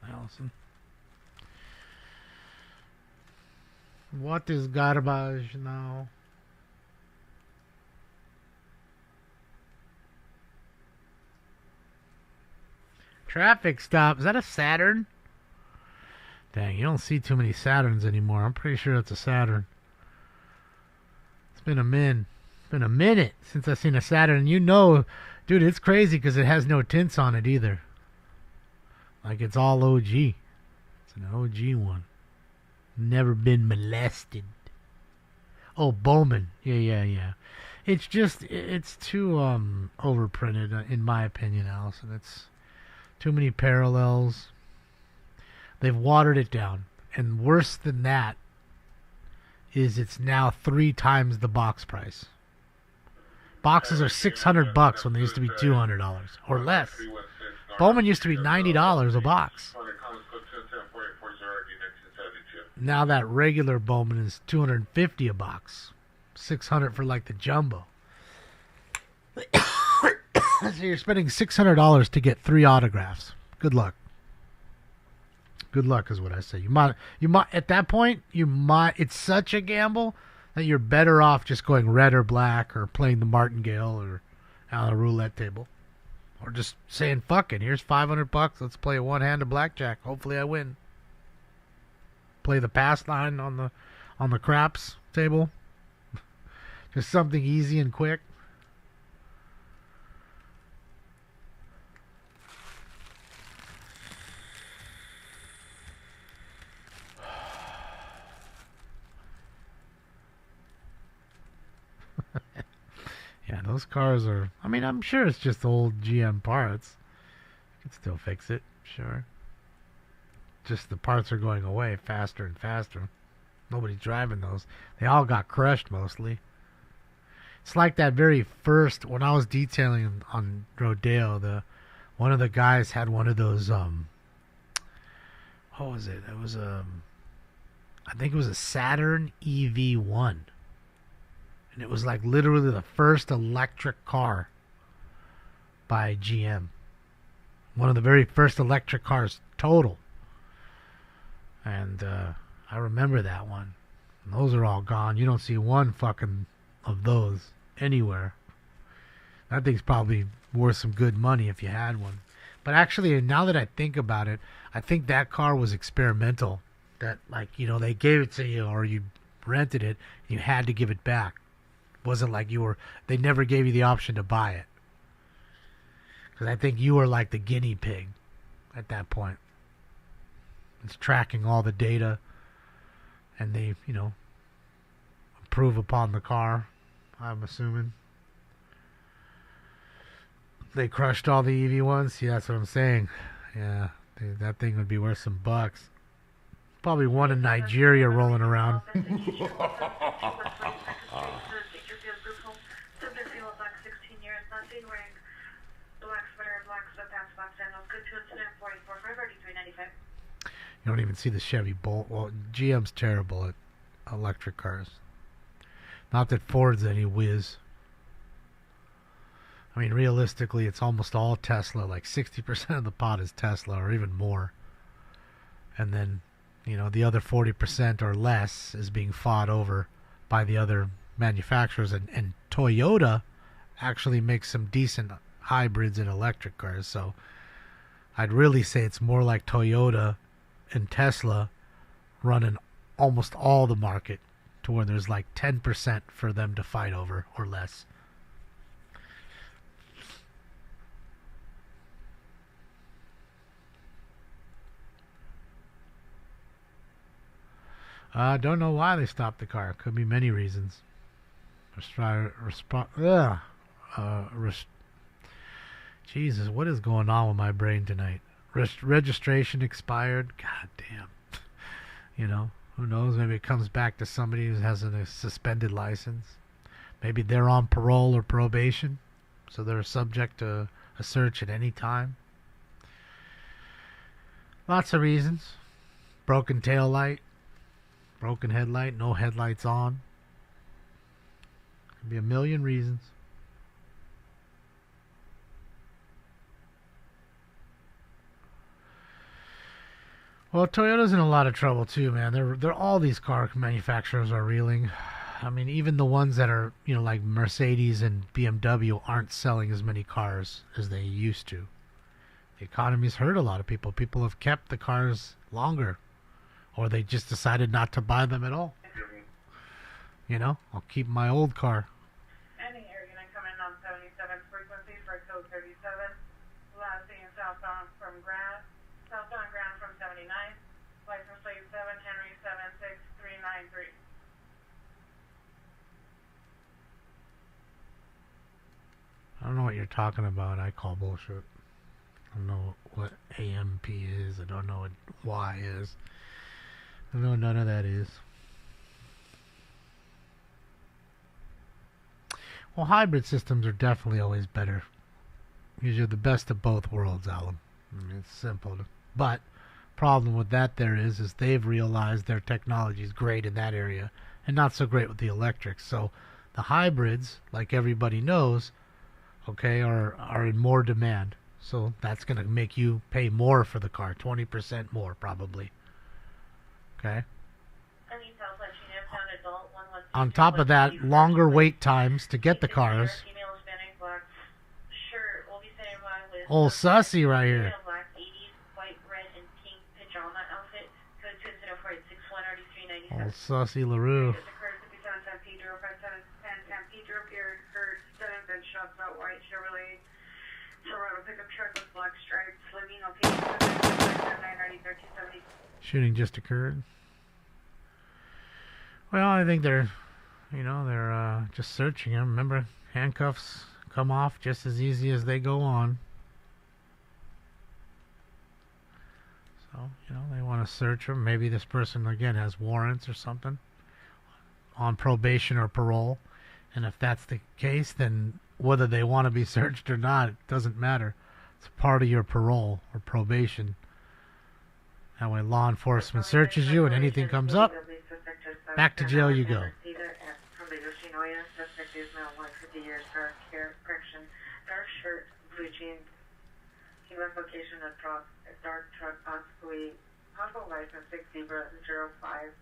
[SPEAKER 7] Allison? What is garbage now? Traffic stop. Is that a Saturn? Dang, you don't see too many Saturns anymore. I'm pretty sure it's a Saturn. It's been a minute since I've seen a Saturn. You know, dude, it's crazy because it has no tints on it either. Like it's all OG. It's an OG one. Never been molested. Oh, Bowman. Yeah. It's just, it's too overprinted in my opinion, Allison. It's too many parallels. They've watered it down. And worse than that is it's now 3 times the box price. Boxes are $600 when they used to be $200 or less. Bowman used to be $90 a box. Now that regular Bowman is $250 a box. $600 for like the jumbo. So you're spending $600 to get 3 autographs. Good luck. Good luck is what I say. You might at that point, it's such a gamble that you're better off just going red or black or playing the martingale or on a roulette table. Or just saying, fuck it, here's $500, let's play a one-handed blackjack. Hopefully I win. Play the pass line on the craps table. Just something easy and quick. Yeah, those cars are... I mean, I'm sure it's just old GM parts. You can still fix it, sure. Just the parts are going away faster and faster. Nobody's driving those. They all got crushed, mostly. It's like that very first... When I was detailing on Rodeo, one of the guys had one of those... what was it? It was I think it was a Saturn EV1. And it was like literally the first electric car by GM. One of the very first electric cars total. And I remember that one. And those are all gone. You don't see one fucking of those anywhere. That thing's probably worth some good money if you had one. But actually, now that I think about it, I think that car was experimental. That, like, you know, they gave it to you or you rented it, you had to give it back. It wasn't like they never gave you the option to buy it. Because I think you were like the guinea pig at that point. It's tracking all the data, and they, you know, improve upon the car, I'm assuming. They crushed all the EV ones? Yeah, that's what I'm saying. Yeah, that thing would be worth some bucks. Probably one in Nigeria rolling around. You don't even see the Chevy Bolt. Well, GM's terrible at electric cars. Not that Ford's any whiz. I mean, realistically, it's almost all Tesla. Like 60% of the pot is Tesla, or even more. And then, you know, the other 40% or less is being fought over by the other manufacturers. And Toyota actually makes some decent hybrids and electric cars. So I'd really say it's more like Toyota and Tesla running almost all the market, to where there's like 10% for them to fight over or less. I don't know why they stopped the car. Could be many reasons. Jesus, what is going on with my brain tonight? Registration expired. God damn. You know, who knows? Maybe it comes back to somebody who has a suspended license. Maybe they're on parole or probation, so they're subject to a search at any time. Lots of reasons. Broken tail light. Broken headlight. No headlights on. Could be a million reasons. Well, Toyota's in a lot of trouble too, man. They're all these car manufacturers are reeling. I mean, even the ones that are, you know, like Mercedes and BMW aren't selling as many cars as they used to. The economy's hurt a lot of people. People have kept the cars longer, or they just decided not to buy them at all. You know, I'll keep my old car.
[SPEAKER 1] Any area gonna come in on 77 frequency for code 37. Last thing southbound from Grand. Southbound Grand from 79, license plate 7 Henry 76393.
[SPEAKER 7] I don't know what you're talking about. I call bullshit. I don't know what AMP is. I don't know what Y is. I know none of that is. Well, hybrid systems are definitely always better. Because you're the best of both worlds, Alan. I mean, it's simple. But problem with that there is they've realized their technology is great in that area and not so great with the electrics. So the hybrids, like everybody knows, okay, are in more demand. So that's going to make you pay more for the car, 20% more probably. Okay? On top of that, longer wait times to get the cars. Old sussy right here. Old sussy LaRue. Shooting just occurred. Well, I think they're just searching him. Remember, handcuffs come off just as easy as they go on. So, they want to search him. Maybe this person, again, has warrants or something on probation or parole. And if that's the case, then whether they want to be searched or not, it doesn't matter. It's part of your parole or probation. That way law enforcement searches you and anything comes up, back to jail you go.
[SPEAKER 1] Dark shirt, blue jeans. He left location of dark truck, possible license 6 Zebra 05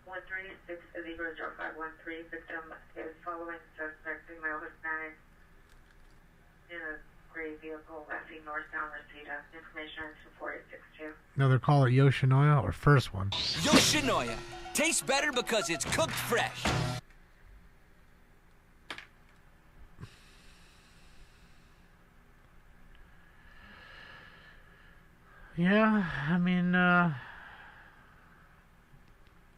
[SPEAKER 1] 13 6 Zebra 0513. Victim is following suspect, female Hispanic. in a gray vehicle passing northbound Reseda. Information on 24862.
[SPEAKER 7] Another call at Yoshinoya or first one?
[SPEAKER 17] Yoshinoya. Tastes better because it's cooked fresh.
[SPEAKER 7] Yeah, I mean,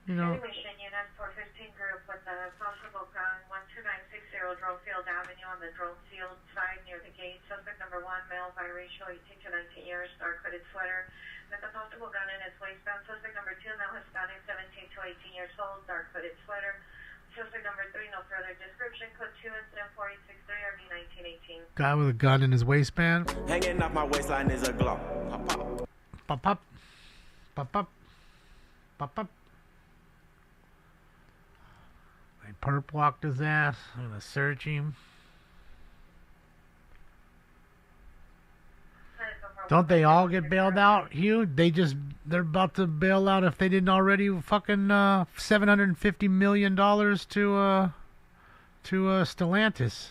[SPEAKER 7] you know.
[SPEAKER 1] Evaluation unit 415 group with a possible gun 12960 Dronefield Avenue on the Dronefield side near the gate. Suspect number 1, male, biracial, 18 to 19 years, dark hooded sweater with a possible gun in his waistband. Suspect number 2, male, Hispanic, 17 to 18 years old, dark hooded sweater. Suspect number 3, no further description. Code 2, incident 4863, RV 1918.
[SPEAKER 7] Guy with a gun in his waistband.
[SPEAKER 20] Hanging off my waistline is a glow.
[SPEAKER 7] Pop up. Pop up. Pop up. They perp walked his ass. I'm gonna search him. Don't they all get bailed out, Hugh? They're about to bail out if they didn't already fucking $750 million to Stellantis.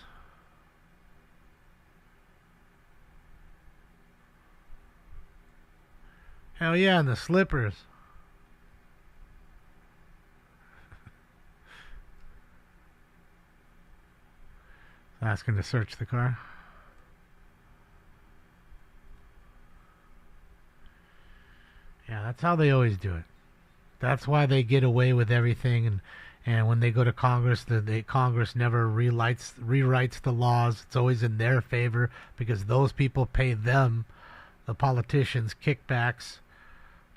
[SPEAKER 7] Hell yeah, and the slippers. Asking to search the car. Yeah, that's how they always do it. That's why they get away with everything, and when they go to Congress, Congress never rewrites the laws. It's always in their favor because those people pay them, the politicians, kickbacks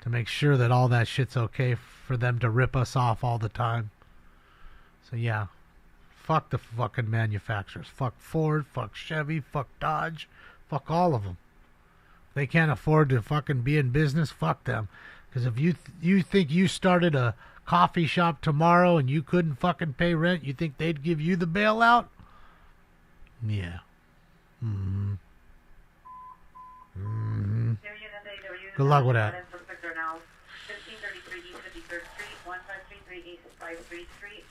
[SPEAKER 7] to make sure that all that shit's okay for them to rip us off all the time. So yeah, fuck the fucking manufacturers. Fuck Ford, fuck Chevy, fuck Dodge, fuck all of them. If they can't afford to fucking be in business, fuck them. Because if you think you started a coffee shop tomorrow and you couldn't fucking pay rent, you think they'd give you the bailout? Yeah. Mm-hmm. Mm-hmm. Good luck with that.
[SPEAKER 1] 1533 East 53rd Street, 1533 East 53rd Street.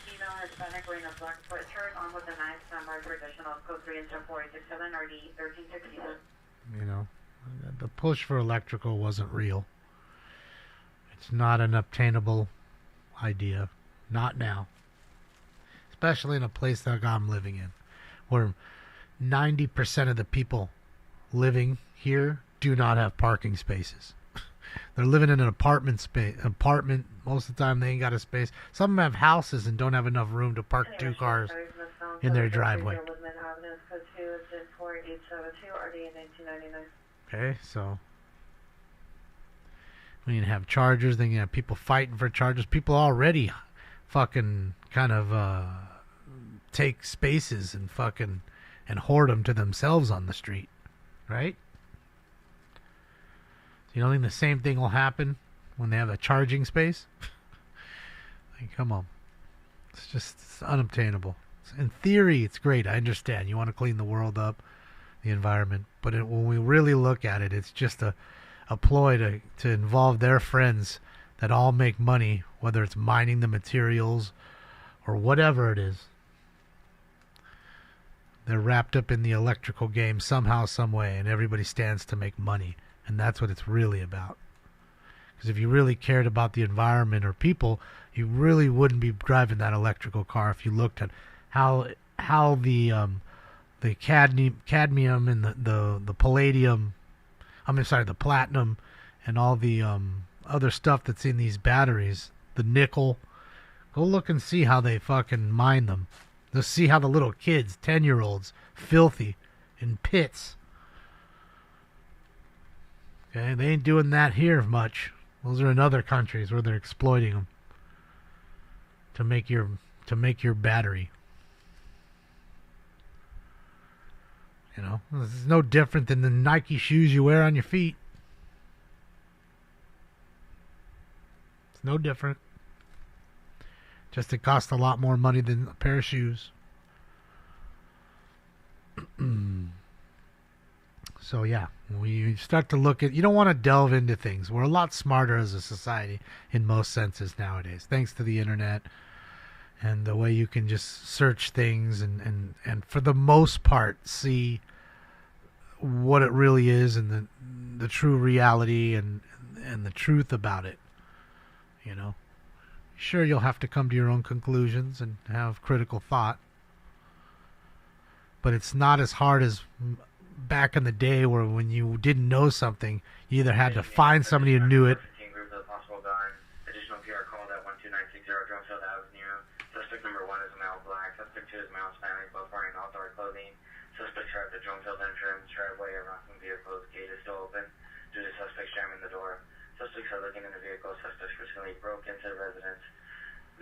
[SPEAKER 1] Female Hispanic wearing a black sweatshirt on with a knife, standby for additional code 3 and 4867 RD 1367.
[SPEAKER 7] You know, the push for electrical wasn't real. It's not an obtainable idea. Not now. Especially in a place that I'm living in, where 90% of the people living here do not have parking spaces. They're living in an apartment. Most of the time they ain't got a space. Some of them have houses and don't have enough room to park 2 cars in their driveway. Okay, so we need to have chargers. Then you have people fighting for chargers. People already fucking kind of take spaces and fucking and hoard them to themselves on the street, right? So you don't think the same thing will happen when they have a charging space? Like, come on. It's unobtainable. In theory, it's great. I understand. You want to clean the world up, the environment. But when we really look at it, it's just a ploy to involve their friends that all make money, whether it's mining the materials or whatever it is. They're wrapped up in the electrical game somehow, some way, and everybody stands to make money. And that's what it's really about. Because if you really cared about the environment or people, you really wouldn't be driving that electrical car if you looked at how the cadmium and the palladium, the platinum and all the other stuff that's in these batteries, the nickel. Go look and see how they fucking mine them. Just see how the little kids, 10-year-olds, filthy, in pits. Okay, they ain't doing that here much. Those are in other countries where they're exploiting them to make your battery. You know, this is no different than the Nike shoes you wear on your feet. It's no different. Just it costs a lot more money than a pair of shoes. So yeah, we start to look at, you don't want to delve into things. We're a lot smarter as a society in most senses nowadays, thanks to the internet and the way you can just search things and for the most part see what it really is and the true reality and the truth about it. You know, sure, you'll have to come to your own conclusions and have critical thought, but it's not as hard as back in the day where when you didn't know something, you either had to find somebody who knew it.
[SPEAKER 10] Additional PR called at 12960 Drumfield Avenue. Suspect number 1 is a male black. Suspect 2 is male Hispanic, both wearing outdoor clothing. Suspects are at the Drumfield entrance, driveway, around some vehicles. Gate is still open due to suspects jamming the door. Suspects are looking in the vehicle. Suspects recently broke into the residence.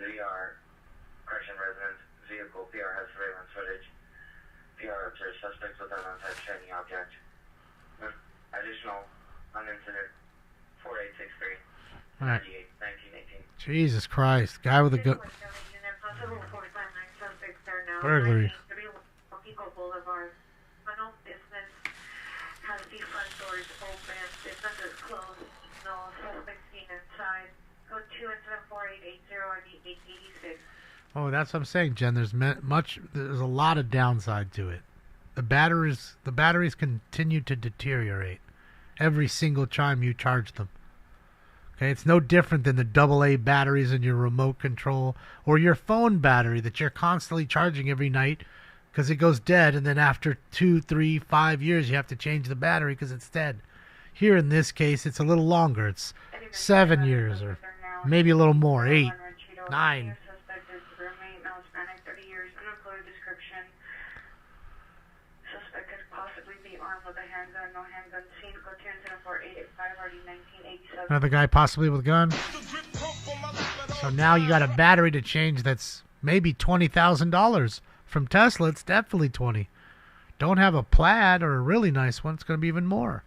[SPEAKER 10] Residence vehicle. PR has surveillance footage. PR observes suspects with an untyped shiny object. Additional on incident 4863.
[SPEAKER 7] All right.
[SPEAKER 10] 1918.
[SPEAKER 7] Jesus Christ. Guy with a gun. Burglary.
[SPEAKER 1] Boulevard. No business has the front doors open. Business is closed. No suspects seen inside. Code 2 incident 4880 RD 886.
[SPEAKER 7] Oh, that's what I'm saying, Jen. There's a lot of downside to it. The batteries continue to deteriorate every single time you charge them. Okay, it's no different than the AA batteries in your remote control or your phone battery that you're constantly charging every night because it goes dead, and then after 2, 3, 5 years you have to change the battery because it's dead. Here in this case, it's a little longer. It's 7 years or maybe a little more, 8, 9.
[SPEAKER 1] Suspect is roommate, male Hispanic, 30 years, unemployed, description. Suspect could possibly be armed with a handgun, no handgun seen. Code 2 incident 4885 RD 1987.
[SPEAKER 7] Another guy possibly with a gun. So now you got a battery to change that's maybe $20,000. From Tesla, it's definitely 20. Don't have a Plaid or a really nice one, it's going to be even more.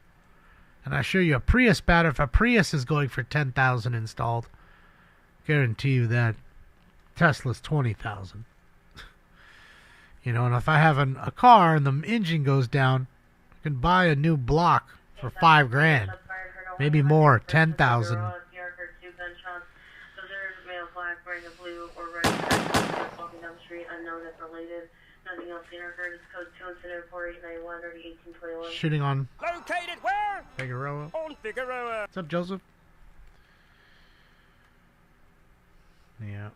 [SPEAKER 7] And I assure you, a Prius battery, if a Prius is going for 10,000 installed, guarantee you that Tesla's 20,000. You know, and if I have a car and the engine goes down, I can buy a new block for $5,000, maybe more, 10,000.
[SPEAKER 1] Male black wearing a blue or red shirt walking down the street, unknown if related. Nothing else seen or heard. Code 2 incident 4891 or 1821.
[SPEAKER 7] Shooting on
[SPEAKER 18] Located where?
[SPEAKER 7] Figueroa.
[SPEAKER 18] On Figueroa.
[SPEAKER 7] What's up, Joseph? Yeah.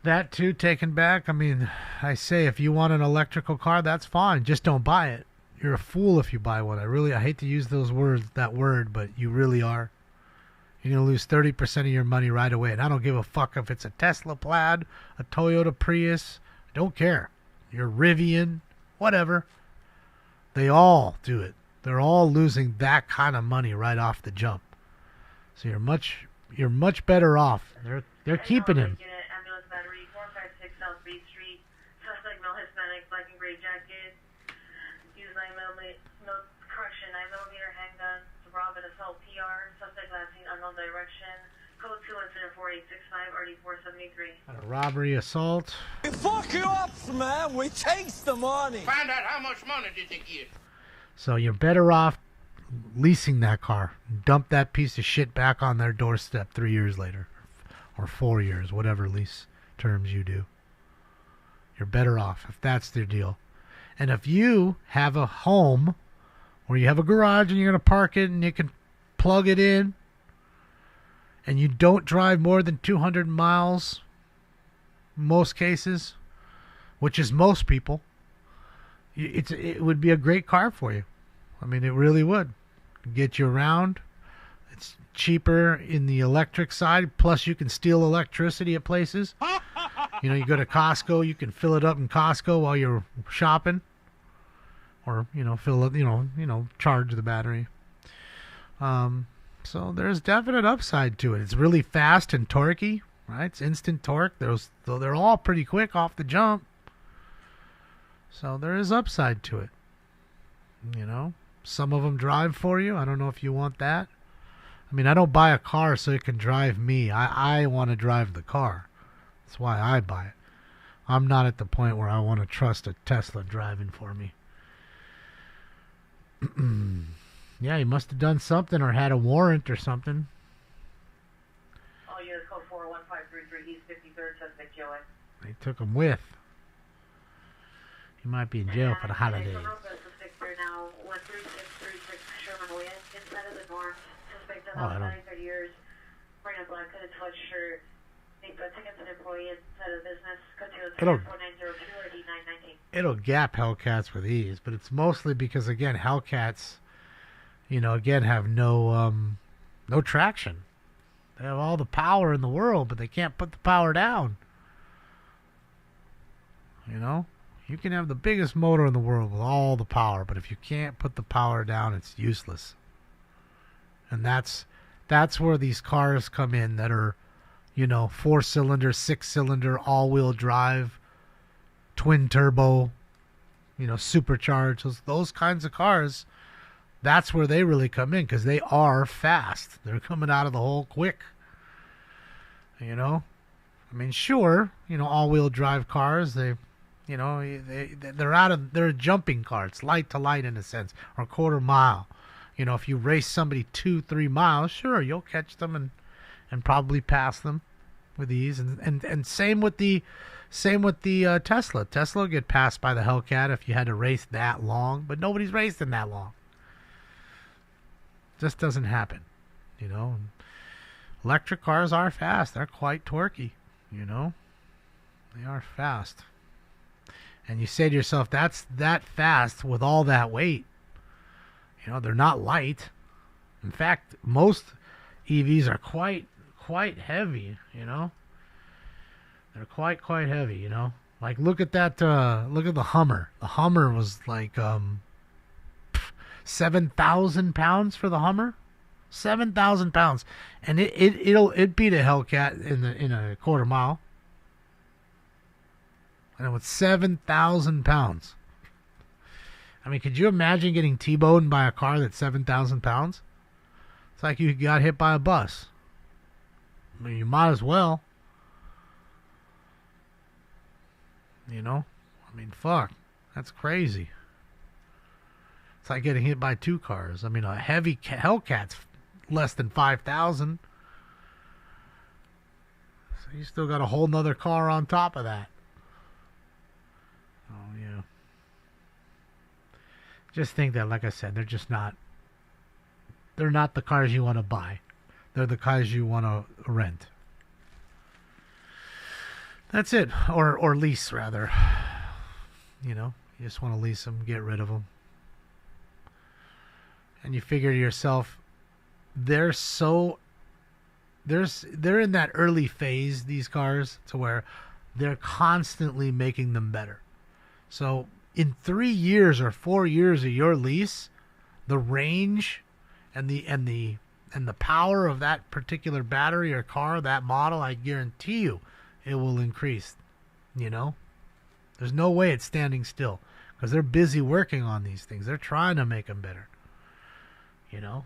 [SPEAKER 7] That too taken back. I mean, I say if you want an electrical car, that's fine. Just don't buy it. You're a fool if you buy one. I hate to use that word, but you really are. You're going to lose 30% of your money right away. And I don't give a fuck if it's a Tesla Plaid, a Toyota Prius. I don't care. Your Rivian, whatever. They all do it. They're all losing that kind of money right off the jump. So you're much better off. They're keeping him.
[SPEAKER 1] Ambulance battery 456 South Bay Street. Suspect male Hispanic, black and gray jacket. Use 9mm, no correction, 9mm handgun. Rob and assault PR. Suspect last seen unknown direction. Code 2 incident 4865 RD 473.
[SPEAKER 7] A robbery, assault.
[SPEAKER 4] We fuck you up, man. We takes the money.
[SPEAKER 6] Find out how much money did they get.
[SPEAKER 7] So you're better off leasing that car. Dump that piece of shit back on their doorstep 3 years later. Or 4 years, whatever lease terms you do. You're better off if that's their deal. And if you have a home where you have a garage and you're going to park it and you can plug it in and you don't drive more than 200 miles, most cases, which is most people, it would be a great car for you. I mean, it really would. Get you around. It's cheaper in the electric side, plus you can steal electricity at places. You know, you go to Costco, you can fill it up in Costco while you're shopping. Or, fill it, charge the battery. So there's definite upside to it. It's really fast and torquey, right? It's instant torque. They're all pretty quick off the jump. So there is upside to it. Some of them drive for you. I don't know if you want that. I mean, I don't buy a car so it can drive me. I want to drive the car. That's why I buy it. I'm not at the point where I want to trust a Tesla driving for me. Yeah, he must have done something or had a warrant or something.
[SPEAKER 1] All units code 41533 East 53rd, suspect Joey.
[SPEAKER 7] They took him with. He might be in jail for the holidays.
[SPEAKER 1] Suspect there now, 13636 Sherman Way, inside of the north. Suspect
[SPEAKER 7] Oh, I don't-
[SPEAKER 1] 30 years, wearing a black hooded sweatshirt. Need to take an employee inside of the business. Code
[SPEAKER 7] It'll-
[SPEAKER 1] 4902 or D919.
[SPEAKER 7] It'll gap Hellcats with ease, but it's mostly because, again, Hellcats, again, have no traction. They have all the power in the world, but they can't put the power down. You can have the biggest motor in the world with all the power, but if you can't put the power down, it's useless. And that's where these cars come in that are, 4-cylinder, 6-cylinder, all-wheel drive, twin turbo, supercharged. Those kinds of cars, that's where they really come in because they are fast. They're coming out of the hole quick. Sure, all-wheel drive cars, they're a jumping car. It's light to light in a sense, or quarter mile. If you race somebody 2-3 miles, sure, you'll catch them and probably pass them with ease. And same with the Tesla. Tesla will get passed by the Hellcat if you had to race that long, but nobody's racing that long. Just doesn't happen, Electric cars are fast. They're quite torquey, They are fast. And you say to yourself, that's that fast with all that weight. They're not light. In fact, most EVs are quite heavy, They're quite heavy, Like look at that look at the Hummer. The Hummer was like 7,000 pounds for the Hummer. 7,000 pounds. And it beat a Hellcat in a quarter mile. And it was 7,000 pounds. Could you imagine getting T-boned by a car that's 7,000 pounds? It's like you got hit by a bus. You might as well. Fuck. That's crazy. It's like getting hit by two cars. A heavy Hellcat's less than 5,000. So you still got a whole nother car on top of that. Oh, yeah. Just think that, like I said, they're not the cars you want to buy. They're the cars you want to rent. That's it. Or lease, rather. You just want to lease them, get rid of them. And you figure to yourself, they're in that early phase, these cars, to where they're constantly making them better. So in 3 years or 4 years of your lease, the range and the power of that particular battery or car, that model, I guarantee you, it will increase. There's no way it's standing still because they're busy working on these things. They're trying to make them better. And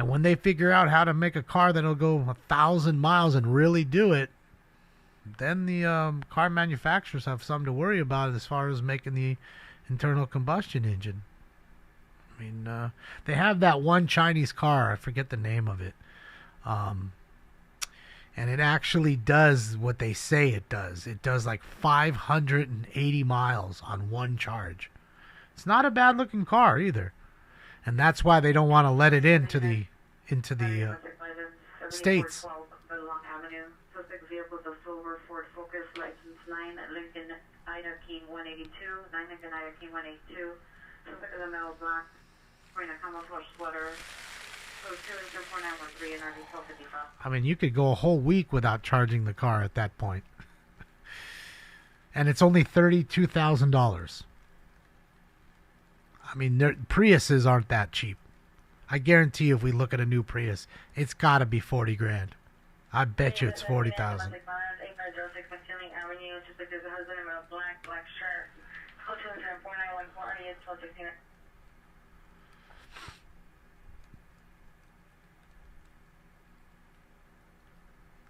[SPEAKER 7] when they figure out how to make a car that'll go 1,000 miles and really do it, then the car manufacturers have something to worry about as far as making the internal combustion engine. They have that one Chinese car, I forget the name of it, and it actually does what they say it does. It does like 580 miles on one charge. It's not a bad looking car either, and that's why they don't want to let it into the states.
[SPEAKER 1] Suspect vehicle, the silver Ford Focus, license 9, Lincoln Ida King 182, 9 Lincoln Ida King 182. Suspect is a male black, wearing a camouflage sweater. So 24913 and RV 1255.
[SPEAKER 7] You could go a whole week without charging the car at that point. And it's only $32,000. Priuses aren't that cheap. I guarantee you if we look at a new Prius, it's got to be 40 grand. I bet you it's 40,000.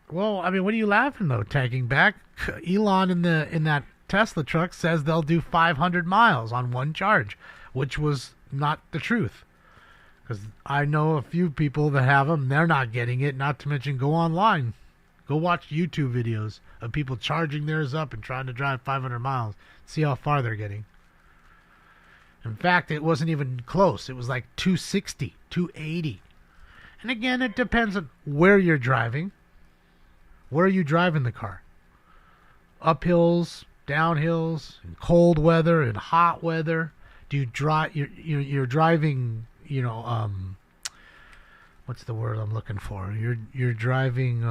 [SPEAKER 7] Well, what are you laughing though? Tagging back, Elon in that Tesla truck says they'll do 500 miles on one charge, which was not the truth. Because I know a few people that have them, they're not getting it, not to mention go online. Go watch YouTube videos of people charging theirs up and trying to drive 500 miles. See how far they're getting. In fact, it wasn't even close. It was like 260, 280. And again, it depends on where you're driving. Where are you driving the car? Uphills, downhills, in cold weather, in hot weather. Do you drive? You're driving. What's the word I'm looking for? You're driving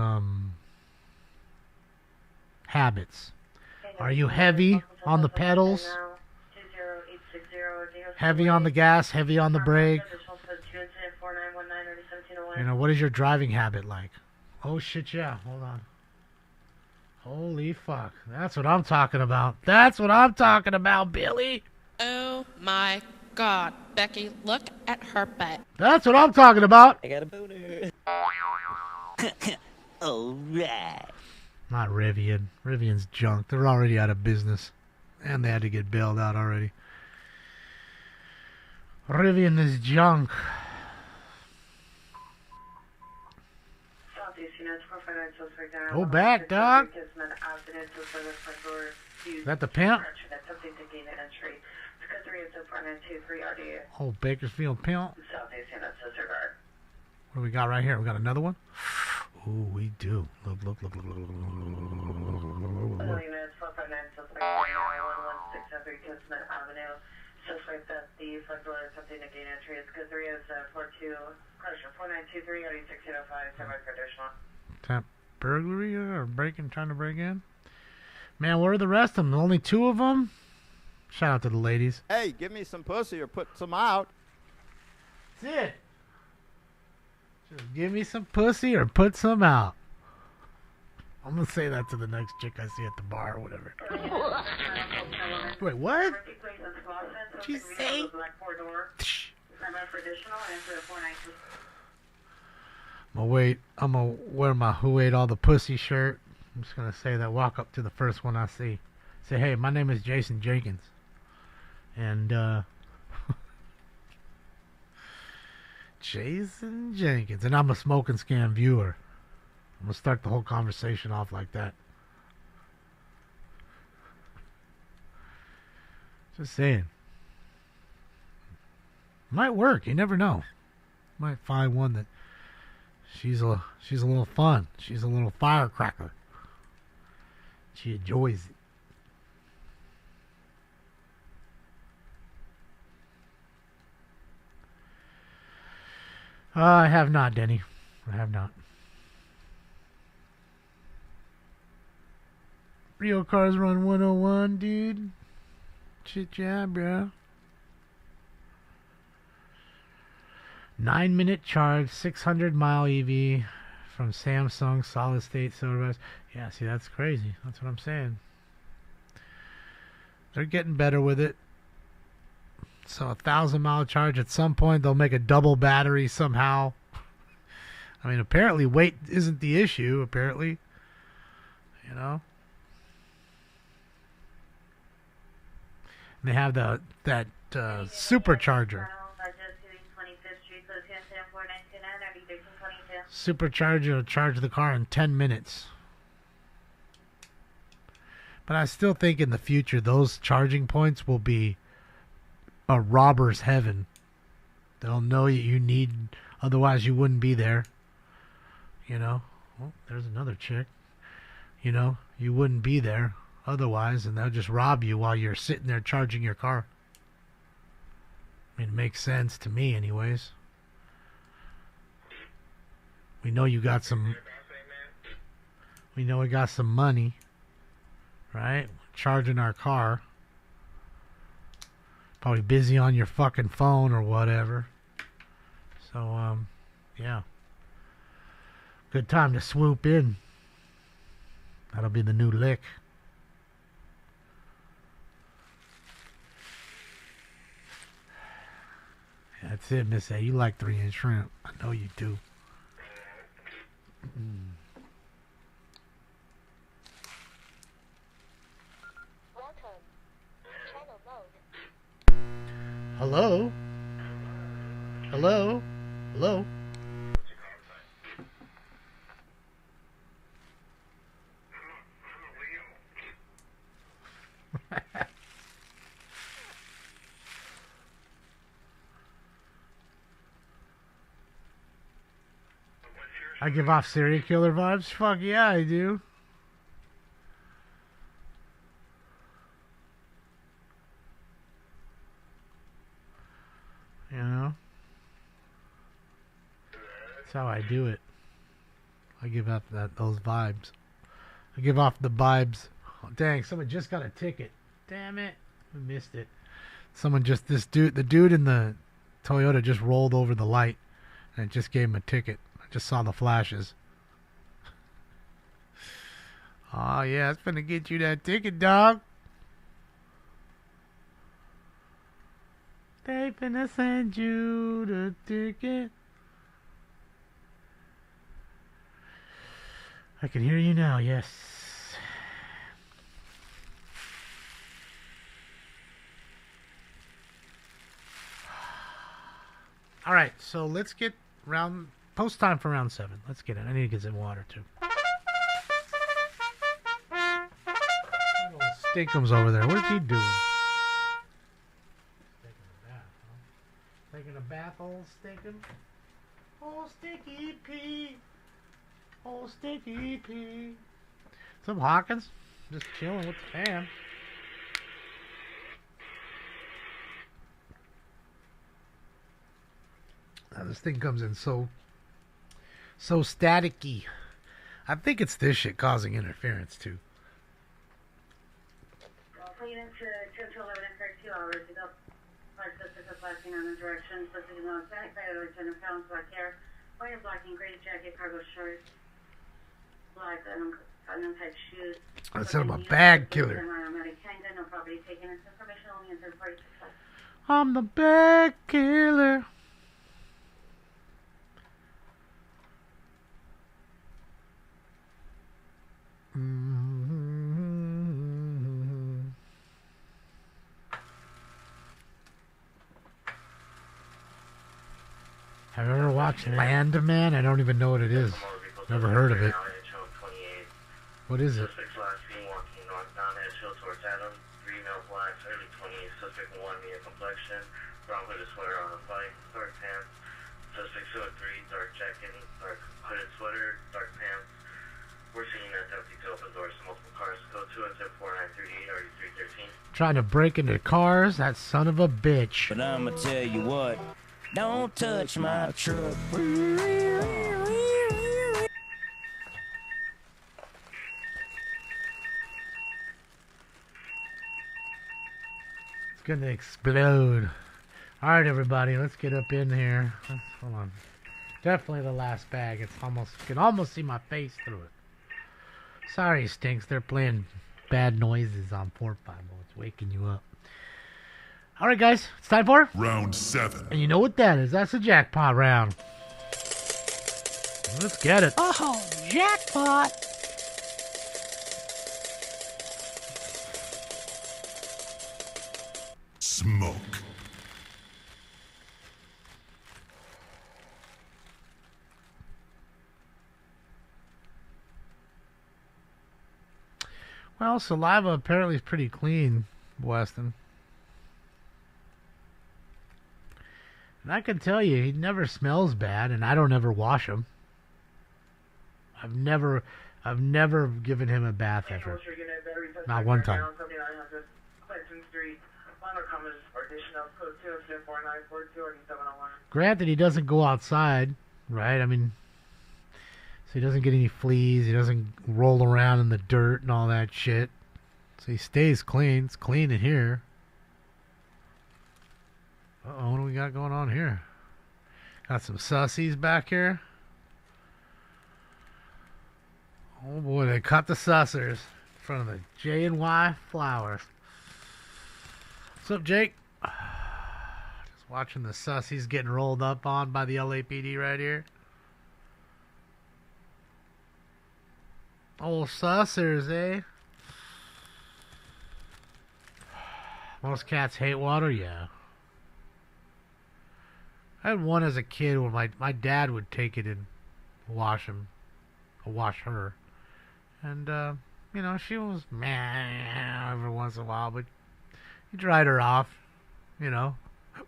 [SPEAKER 7] habits. Are you heavy on the pedals? Heavy on the gas, heavy on the brake? What is your driving habit like? Oh shit, yeah, hold on. Holy fuck. That's what I'm talking about. That's what I'm talking about, Billy.
[SPEAKER 5] Oh my God, Becky, look at her butt.
[SPEAKER 7] That's what I'm talking about.
[SPEAKER 5] I got a boner.
[SPEAKER 7] Alright. Not Rivian. Rivian's junk. They're already out of business. And they had to get bailed out already. Rivian is junk. Go back, dog. Is that the pimp? Oh, Bakersfield pimp. What do we got right here? We got another one? Oh, we do. Look.
[SPEAKER 1] Suspect that the front door is something to gain entry. It's good 3 is 42, correction, 4923, 8605, semi traditional.
[SPEAKER 7] Tap burglary or trying to break in? Man, where are the rest of them? Only 2 of them? Shout out to the ladies.
[SPEAKER 12] Hey, give me some pussy or put some out.
[SPEAKER 7] That's it. Just give me some pussy or put some out. I'm going to say that to the next chick I see at the bar or whatever. Wait, what? What'd you say? I'm gonna wear my Who Ate All the Pussy shirt. I'm just going to say that, walk up to the first one I see. Say, hey, my name is Jason Jenkins. And, Jason Jenkins. And I'm a Smoke and Scam viewer. I'm going to start the whole conversation off like that. Just saying. Might work. You never know. Might find one that she's a little fun. She's a little firecracker. She enjoys it. I have not, Denny. I have not. Real cars run 101, dude. Shit, yeah, bro. 9-minute charge, 600-mile EV from Samsung solid state soda. Yeah, see, that's crazy. That's what I'm saying. They're getting better with it. So 1,000-mile charge. At some point, they'll make a double battery somehow. I mean, apparently weight isn't the issue. Apparently, you know. And they have that supercharger. Supercharger will charge the car in 10 minutes. But I still think in the future those charging points will be a robber's heaven. They'll know you need, otherwise you wouldn't be there. You know? Oh, there's another chick. You know, you wouldn't be there otherwise, and they'll just rob you while you're sitting there charging your car. I mean, it makes sense to me anyways. We know you got some... We know we got some money. Right? Charging our car. Probably busy on your fucking phone or whatever. So, yeah. Good time to swoop in. That'll be the new lick. That's it, Miss A. You like 3-inch shrimp. I know you do. Hello? Hello? Hello? I give off serial killer vibes? Fuck yeah, I do. You know? That's how I do it. I give off those vibes. I give off the vibes. Oh, dang, someone just got a ticket. Damn it. I missed it. The dude in the Toyota just rolled over the light and it just gave him a ticket. I just saw the flashes. Oh yeah, it's gonna get you that ticket, dog. They finna send you the ticket. I can hear you now, yes. Alright, so let's get post time for round 7. Let's get it. I need to get some water too. Little Stinkums over there. What's he doing? Taking a bath, old Stinkum? Old Stinky Pete. Old Stinky Pete. What's up, Hawkins? Just chilling with the fam. This thing comes in so staticky. I think it's this shit causing interference too.
[SPEAKER 1] Well, units to 11 and 32 hours to go. Flight suspect is flashing on the direction. Suspect is on static side of Lieutenant Fallon's black hair. Point of blocking, gray jacket, cargo shorts, black untied shoes.
[SPEAKER 7] That's I'm a bag killer.
[SPEAKER 1] No property taken. It's information only in third party success.
[SPEAKER 7] I'm the bag killer. Have you ever watched Landman? I don't even know what it is. Never heard of it. What is it?
[SPEAKER 22] Suspect last seen walking northbound Edgehill towards Adams. 3 male blacks, early 20s. Suspect 1 medium complexion. Brown hooded sweater on a bike. Dark pants. Suspect 2 at 3. Dark jacket. Dark hooded sweater. Dark pants. We're seeing that empty to open doors to multiple cars. Go 2 at 4938 or 313.
[SPEAKER 7] Trying to break into cars? That son of a bitch.
[SPEAKER 3] But I'ma tell you what. Don't touch my truck.
[SPEAKER 7] It's gonna explode. Alright, everybody, let's get up in here. Hold on. Definitely the last bag. It's almost, you can almost see my face through it. Sorry, Stinks. They're playing bad noises on 4-5. It's waking you up. Alright, guys. It's time for
[SPEAKER 6] round 7.
[SPEAKER 7] And you know what that is. That's a jackpot round. Let's get it.
[SPEAKER 18] Oh, jackpot!
[SPEAKER 6] Smoke.
[SPEAKER 7] Well, saliva apparently is pretty clean, Weston. And I can tell you, he never smells bad, and I don't ever wash him. I've never given him a bath ever. Not one time. Granted, he doesn't go outside, right? I mean, so he doesn't get any fleas. He doesn't roll around in the dirt and all that shit. So he stays clean. It's clean in here. Uh-oh, what do we got going on here? Got some sussies back here. Oh boy, they cut the sussers in front of the J&Y Flowers. What's up, Jake? Just watching the sussies getting rolled up on by the LAPD right here. Old sussers, eh? Most cats hate water, yeah. I had one as a kid where my dad would take it and wash her. And, you know, she was meh every once in a while, but he dried her off, you know,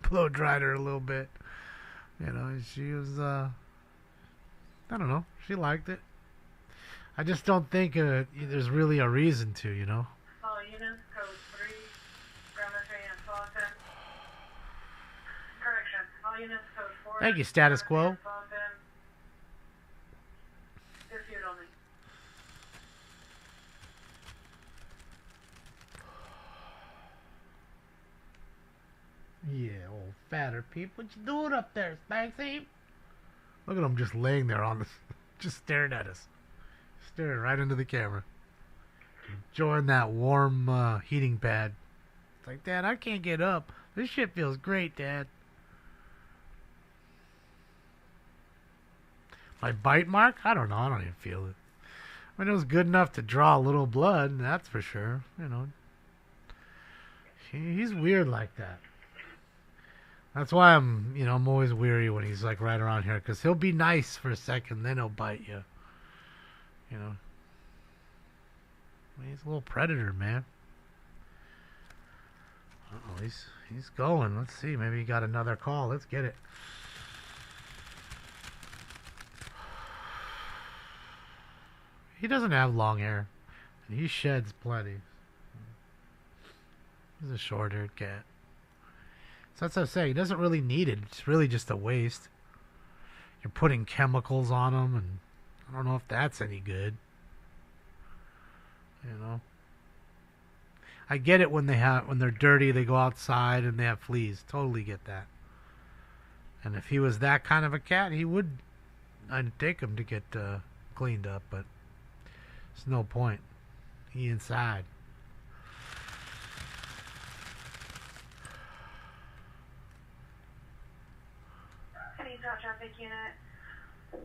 [SPEAKER 7] blow dried her a little bit. You know, she was, I don't know, she liked it. I just don't think there's really a reason to, you know.
[SPEAKER 1] All units, code 3, Geometry and Fulton. Correction, all units, code 4.
[SPEAKER 7] Thank you, status quo.
[SPEAKER 1] Dispute only.
[SPEAKER 7] Yeah, old fatter peep. What you doing up there, Spanksy? Look at him just laying there on this, just staring at us. Staring right into the camera. Enjoying that warm heating pad. It's like, Dad, I can't get up. This shit feels great, Dad. My bite mark? I don't know. I don't even feel it. I mean, it was good enough to draw a little blood, that's for sure. You know, he's weird like that. That's why I'm always weary when he's like right around here, because he'll be nice for a second, then he'll bite you. You know, I mean, he's a little predator, man. Uh-oh, he's going. Let's see. Maybe he got another call. Let's get it. He doesn't have long hair, and he sheds plenty. He's a short-haired cat. So that's what I'm saying. He doesn't really need it. It's really just a waste. You're putting chemicals on him, and I don't know if that's any good. You know, I get it when they're dirty, they go outside and they have fleas. Totally get that. And if he was that kind of a cat, I'd take him to get cleaned up, but there's no point. He inside.
[SPEAKER 1] Traffic unit 01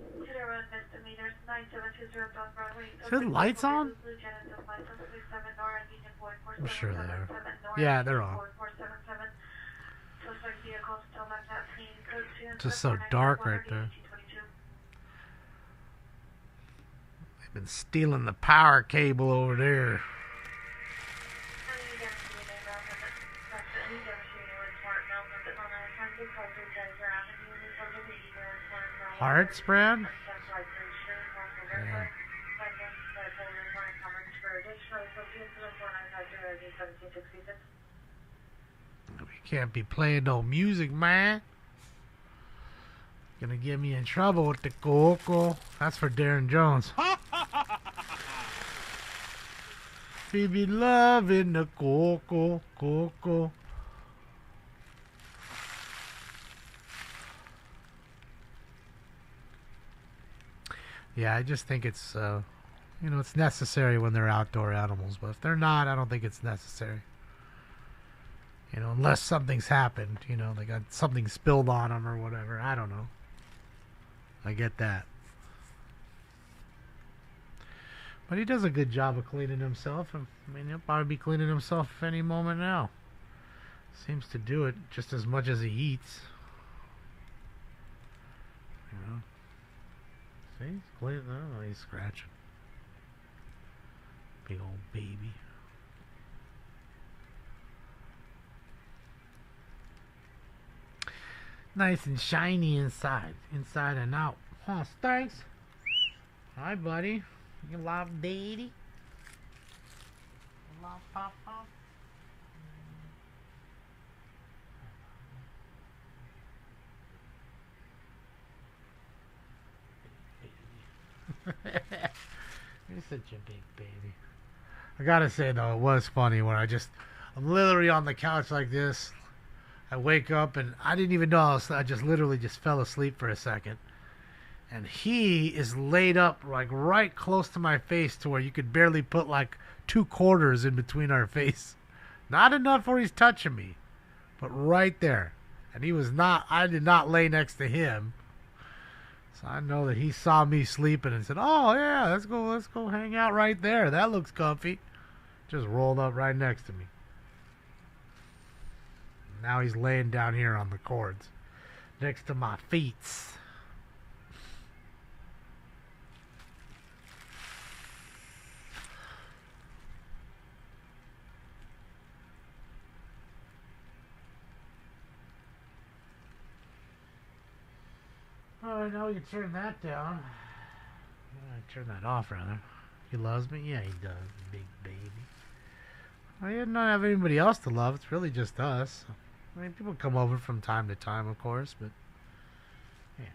[SPEAKER 1] misdemeanors 9720 South Broadway.
[SPEAKER 7] Is there lights on? I'm sure they are. Yeah, they're on. It's just so dark right there. They've been stealing the power cable over there. Heart spread? Yeah. We can't be playing no music, man. Gonna get me in trouble with the coco. That's for Darren Jones. Phoebe loving the coco. Yeah, I just think it's, it's necessary when they're outdoor animals. But if they're not, I don't think it's necessary. You know, unless something's happened. You know, they got something spilled on them or whatever. I don't know. I get that. But he does a good job of cleaning himself. I mean, he'll probably be cleaning himself any moment now. Seems to do it just as much as he eats. You know. See, he's clean. Oh, he's scratching. Big old baby. Nice and shiny inside and out. Huh, thanks. Hi, buddy. You love daddy? You love papa? You're such a big baby. I gotta say though, it was funny when I'm literally on the couch like this. I wake up and I didn't even know I just literally just fell asleep for a second. And he is laid up like right close to my face to where you could barely put like 2 quarters in between our face. Not enough where he's touching me, but right there. And I did not lay next to him. So I know that he saw me sleeping and said, "Oh yeah, let's go hang out right there. That looks comfy." Just rolled up right next to me. Now he's laying down here on the cords. next to my feet. Alright, now we can turn that down. Turn that off, rather. He loves me? Yeah, he does, big baby. I don't have anybody else to love. It's really just us. I mean, people come over from time to time, of course, but yeah,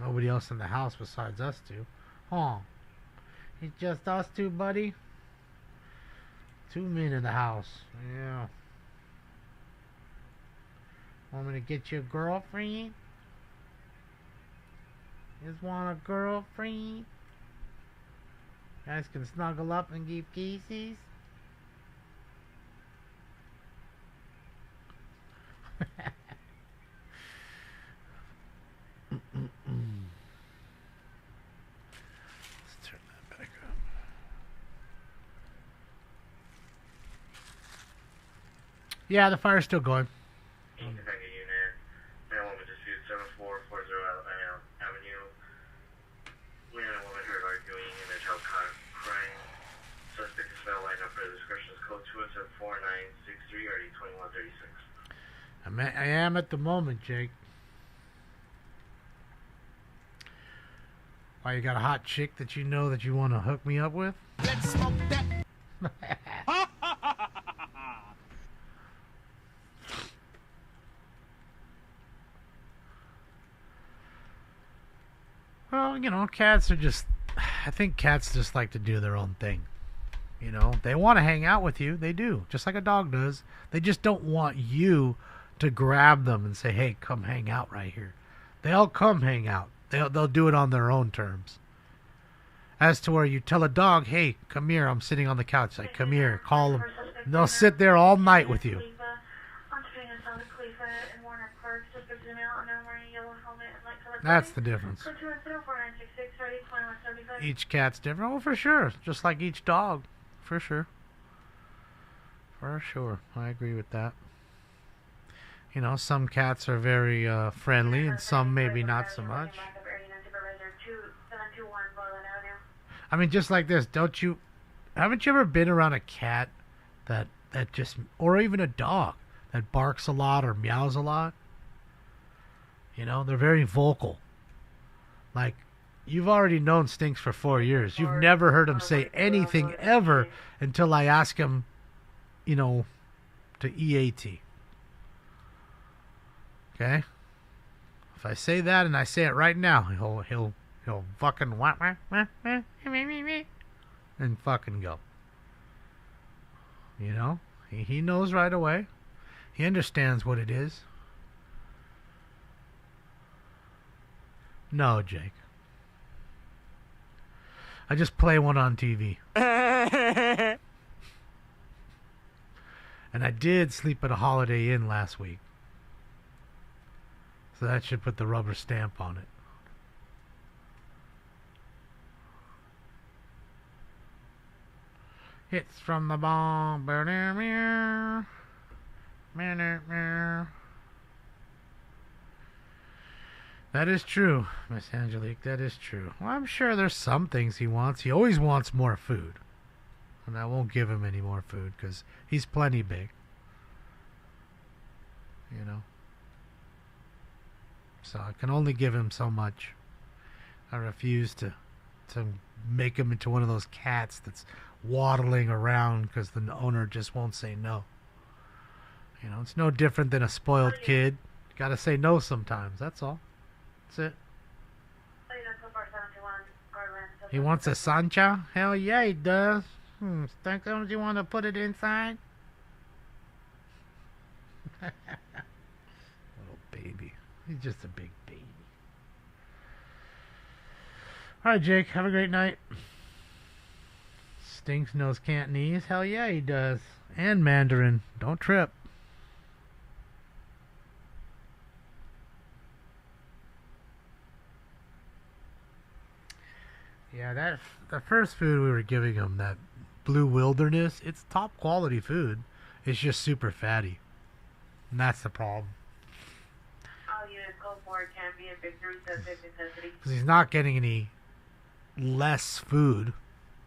[SPEAKER 7] nobody else in the house besides us two. Oh, it's just us two, buddy. 2 men in the house. Yeah. Want me to get you a girlfriend? Just want a girlfriend? Guys can snuggle up and give kisses. Let's turn that back up. Yeah, the fire's still going. I am at the moment, Jake. Why, you got a hot chick that you know that you want to hook me up with?
[SPEAKER 4] Let's smoke that.
[SPEAKER 7] Well, you know, cats are just... I think cats just like to do their own thing. You know, they want to hang out with you. They do, just like a dog does. They just don't want you to grab them and say, hey, come hang out right here. They'll come hang out. They'll do it on their own terms. As to where you tell a dog, hey, come here, I'm sitting on the couch. Like, come here, call them. And they'll sit there all night with you. That's the difference. Each cat's different. Oh, for sure. Just like each dog. For sure. For sure. I agree with that. You know, some cats are very friendly and some maybe not so much. I mean, just like this, haven't you ever been around a cat that just, or even a dog that barks a lot or meows a lot? You know, they're very vocal. Like, you've already known Stinks for 4 years. You've never heard him say anything ever until I ask him, you know, to EAT. Okay? If I say that and I say it right now, he'll fucking wah, wah, wah, wah, and fucking go. You know? He knows right away. He understands what it is. No, Jake. I just play one on TV. And I did sleep at a Holiday Inn last week. So that should put the rubber stamp on it. Hits from the bomb. That is true, Miss Angelique. That is true. Well, I'm sure there's some things he wants. He always wants more food. And I won't give him any more food because he's plenty big. You know? So I can only give him so much. I refuse to make him into one of those cats that's waddling around because the owner just won't say no. You know, it's no different than a spoiled kid. Got to say no sometimes. That's all. That's it. He wants a Sancha? Hell yeah, he does. Think don't you want to put it inside? Little baby. He's just a big baby. Alright, Jake. Have a great night. Stinks knows Cantonese. Hell yeah, he does. And Mandarin. Don't trip. Yeah, the first food we were giving him, that Blue Wilderness, it's top quality food. It's just super fatty. And that's the problem.
[SPEAKER 1] All units, go 404 can be a victory subject necessity.
[SPEAKER 7] Because he's not getting any less food.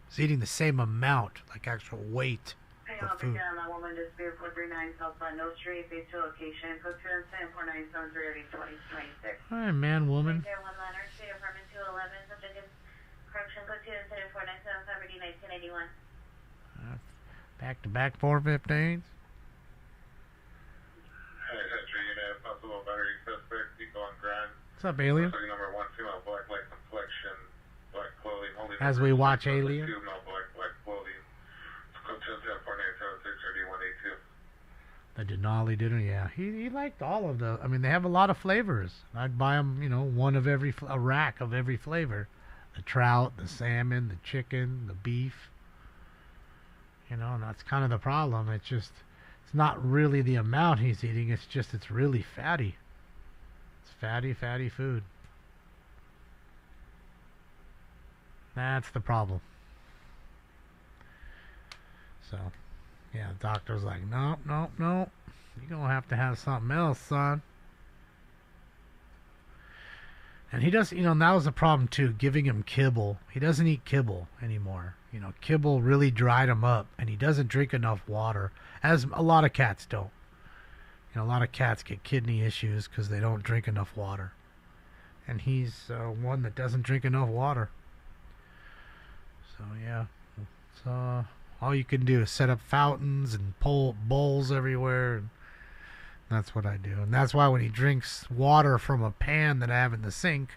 [SPEAKER 7] He's eating the same amount, like actual weight of food.
[SPEAKER 1] On that woman, this beer 439 South No Street, base to location, code 2474973 2026.
[SPEAKER 7] All right, man, woman.
[SPEAKER 1] There, 1 Leonard Street, apartment 211, subject is correction code 24749 property 1981.
[SPEAKER 7] Back-to-back 415s.
[SPEAKER 14] Possible battery suspect, Eco on Grand.
[SPEAKER 7] What's up, Alien?
[SPEAKER 14] Number 1, female, black light complexion, black clothing.
[SPEAKER 7] As we watch Alien.
[SPEAKER 14] Female, black clothing. Code 24749763182.
[SPEAKER 7] The Denali dinner, yeah. He liked all of the. I mean, they have a lot of flavors. I'd buy them, one of a rack of every flavor. The trout, the salmon, the chicken, the beef. And that's kind of the problem. It's not really the amount he's eating. It's really fatty. It's fatty food. That's the problem. So, yeah, the doctor's like, no. You're going to have to have something else, son. And he does, and that was the problem too, giving him kibble. He doesn't eat kibble anymore. Kibble really dried him up, and he doesn't drink enough water, as a lot of cats don't. A lot of cats get kidney issues because they don't drink enough water. And he's one that doesn't drink enough water. So, yeah. So, all you can do is set up fountains and pull bowls everywhere. And that's what I do. And that's why when he drinks water from a pan that I have in the sink,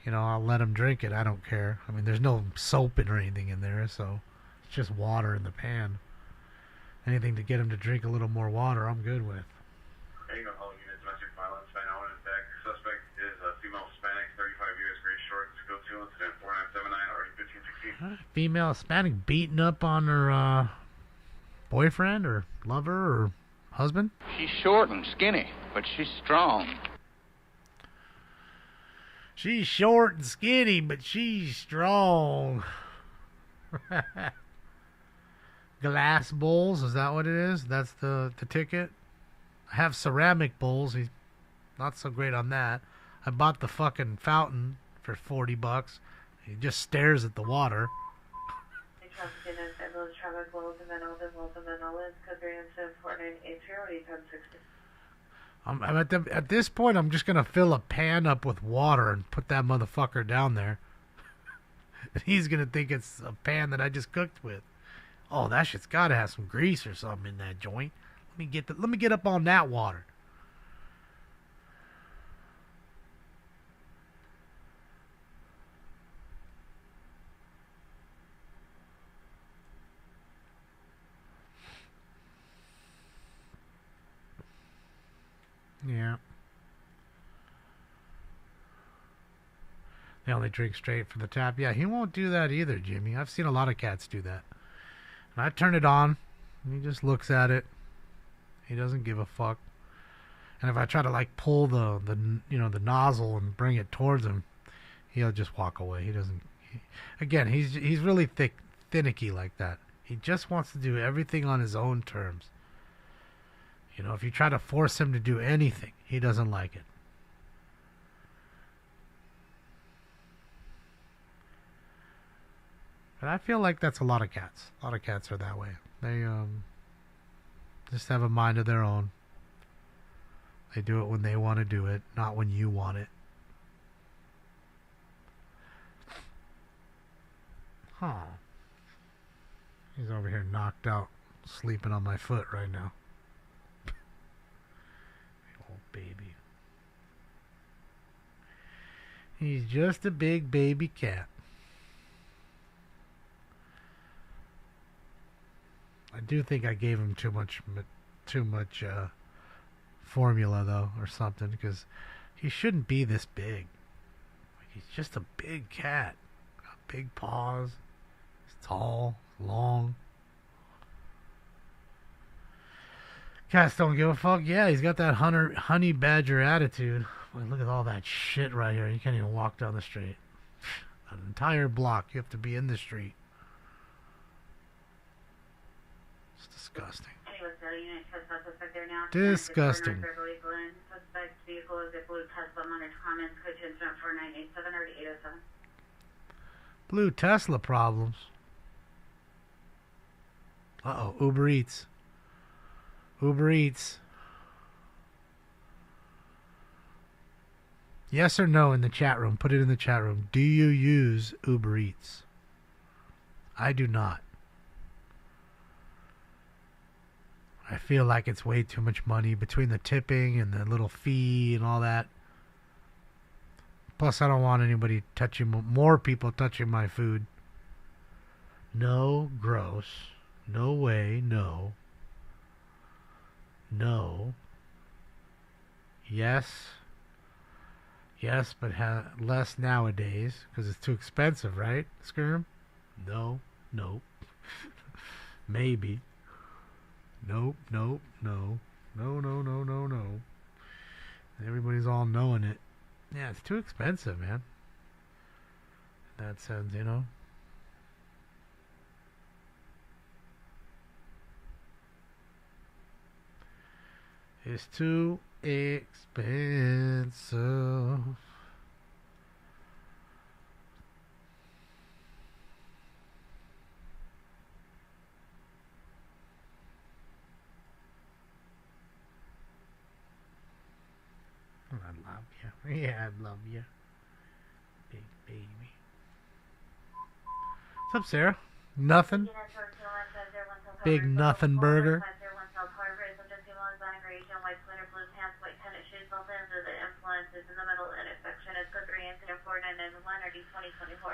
[SPEAKER 7] I'll let him drink it. I don't care. I mean, there's no soap or anything in there, so it's just water in the pan. Anything to get him to drink a little more water, I'm good with.
[SPEAKER 14] Angle Hall Unit, domestic violence, 901 in back. Suspect is a female Hispanic, 35 years, gray shorts, go to incident 4979, already 1516.
[SPEAKER 7] Female Hispanic beating up on her boyfriend or lover or husband?
[SPEAKER 11] She's short and skinny, but she's strong.
[SPEAKER 7] She's short and skinny, but she's strong. Glass bowls, is that what it is? That's the ticket? I have ceramic bowls. He's not so great on that. I bought the fucking fountain for $40. He just stares at the water. At this point, I'm just gonna fill a pan up with water and put that motherfucker down there. And he's gonna think it's a pan that I just cooked with. Oh, that shit's gotta have some grease or something in that joint. Let me get up on that water. Yeah. They only drink straight from the tap. Yeah, he won't do that either, Jimmy. I've seen a lot of cats do that. And I turn it on, and he just looks at it. He doesn't give a fuck. And if I try to pull the nozzle and bring it towards him, he'll just walk away. He doesn't. He's really finicky like that. He just wants to do everything on his own terms. If you try to force him to do anything, he doesn't like it. But I feel like that's a lot of cats. A lot of cats are that way. They just have a mind of their own. They do it when they want to do it, not when you want it. Huh. He's over here knocked out, sleeping on my foot right now. Old baby. He's just a big baby cat. I do think I gave him too much formula though, or something, because he shouldn't be this big. He's just a big cat. Got big paws. He's tall, long. Cats don't give a fuck. Yeah, he's got that honey badger attitude. Boy, look at all that shit right here. You can't even walk down the street. An entire block. You have to be in the street. It's disgusting. Disgusting.
[SPEAKER 1] Suspect vehicle is a blue Tesla comments, code to incident 4987 or to 807.
[SPEAKER 7] Blue Tesla problems. Uh-oh, Uber Eats. Uber Eats. Yes or no in the chat room. Put it in the chat room. Do you use Uber Eats? I do not. I feel like it's way too much money between the tipping and the little fee and all that. Plus, I don't want anybody touching, more people touching my food. No, gross. No way, no. No. Yes. Yes, but less nowadays, because it's too expensive, right, Skirm? No, nope. Maybe. Nope, nope, no. No, no, no, no, no. Everybody's all knowing it. Yeah, it's too expensive, man. In that sense, you know. It's too expensive. I love you. Yeah, I love you. Big baby. What's up, Sarah? Nothing? Big nothing burger.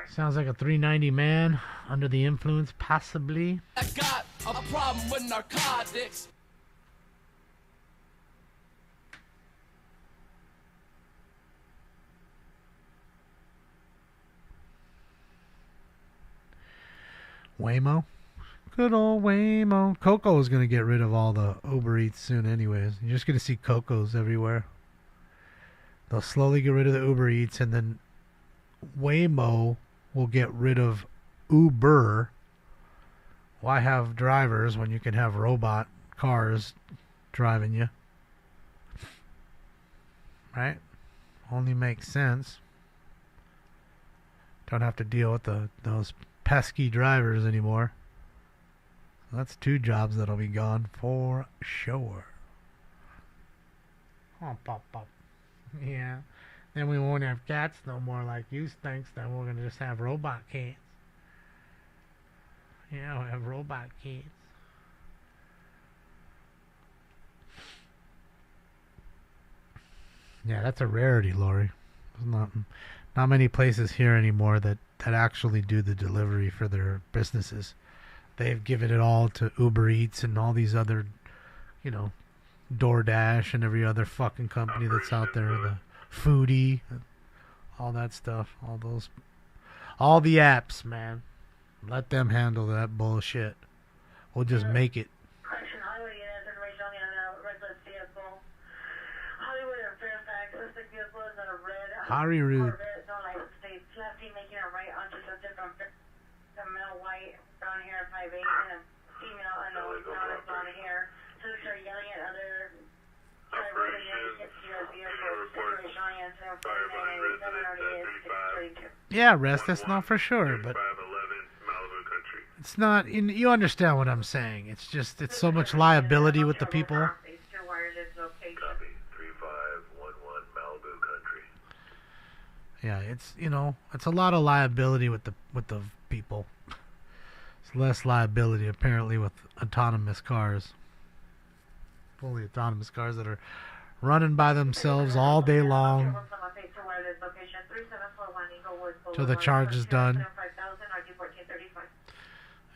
[SPEAKER 7] Sounds like a 390 man under the influence, possibly.
[SPEAKER 18] I got a problem with narcotics.
[SPEAKER 7] Waymo. Good old Waymo. Coco is going to get rid of all the Uber Eats soon anyways. You're just going to see Cocos everywhere. They'll slowly get rid of the Uber Eats, and then Waymo will get rid of Uber. Why have drivers when you can have robot cars driving you? Right? Only makes sense. Don't have to deal with those pesky drivers anymore. That's 2 jobs that'll be gone for sure. Oh, pop, pop. Yeah. Then we won't have cats no more like you stinks. Then we're going to just have robot cats. Yeah, we'll have robot cats. Yeah, that's a rarity, Lori. There's not many places here anymore that actually do the delivery for their businesses. They've given it all to Uber Eats and all these other, you know, DoorDash and every other fucking company that's out there. The Foodie, all that stuff. All the apps, man. Let them handle that bullshit. We'll just make it.
[SPEAKER 1] Correction, Hollywood units, information only on a reckless vehicle. Hollywood and Fairfax, suspect vehicle is on a red
[SPEAKER 7] Hollywood.
[SPEAKER 1] Corvette, no license plate, lefty making a right onto subject from male white, brown hair, 5'8", and a female unknown, blonde hair. Suspects are yelling at other drivers and yelling at your vehicle. Situation only on 749
[SPEAKER 7] Yeah, rest, that's not for sure, but it's not, you understand what I'm saying. It's just, it's so much liability with the people. Yeah, it's, you know, it's a lot of liability with the people. It's less liability apparently with autonomous cars. Fully autonomous cars that are running by themselves all day long till the charge is done.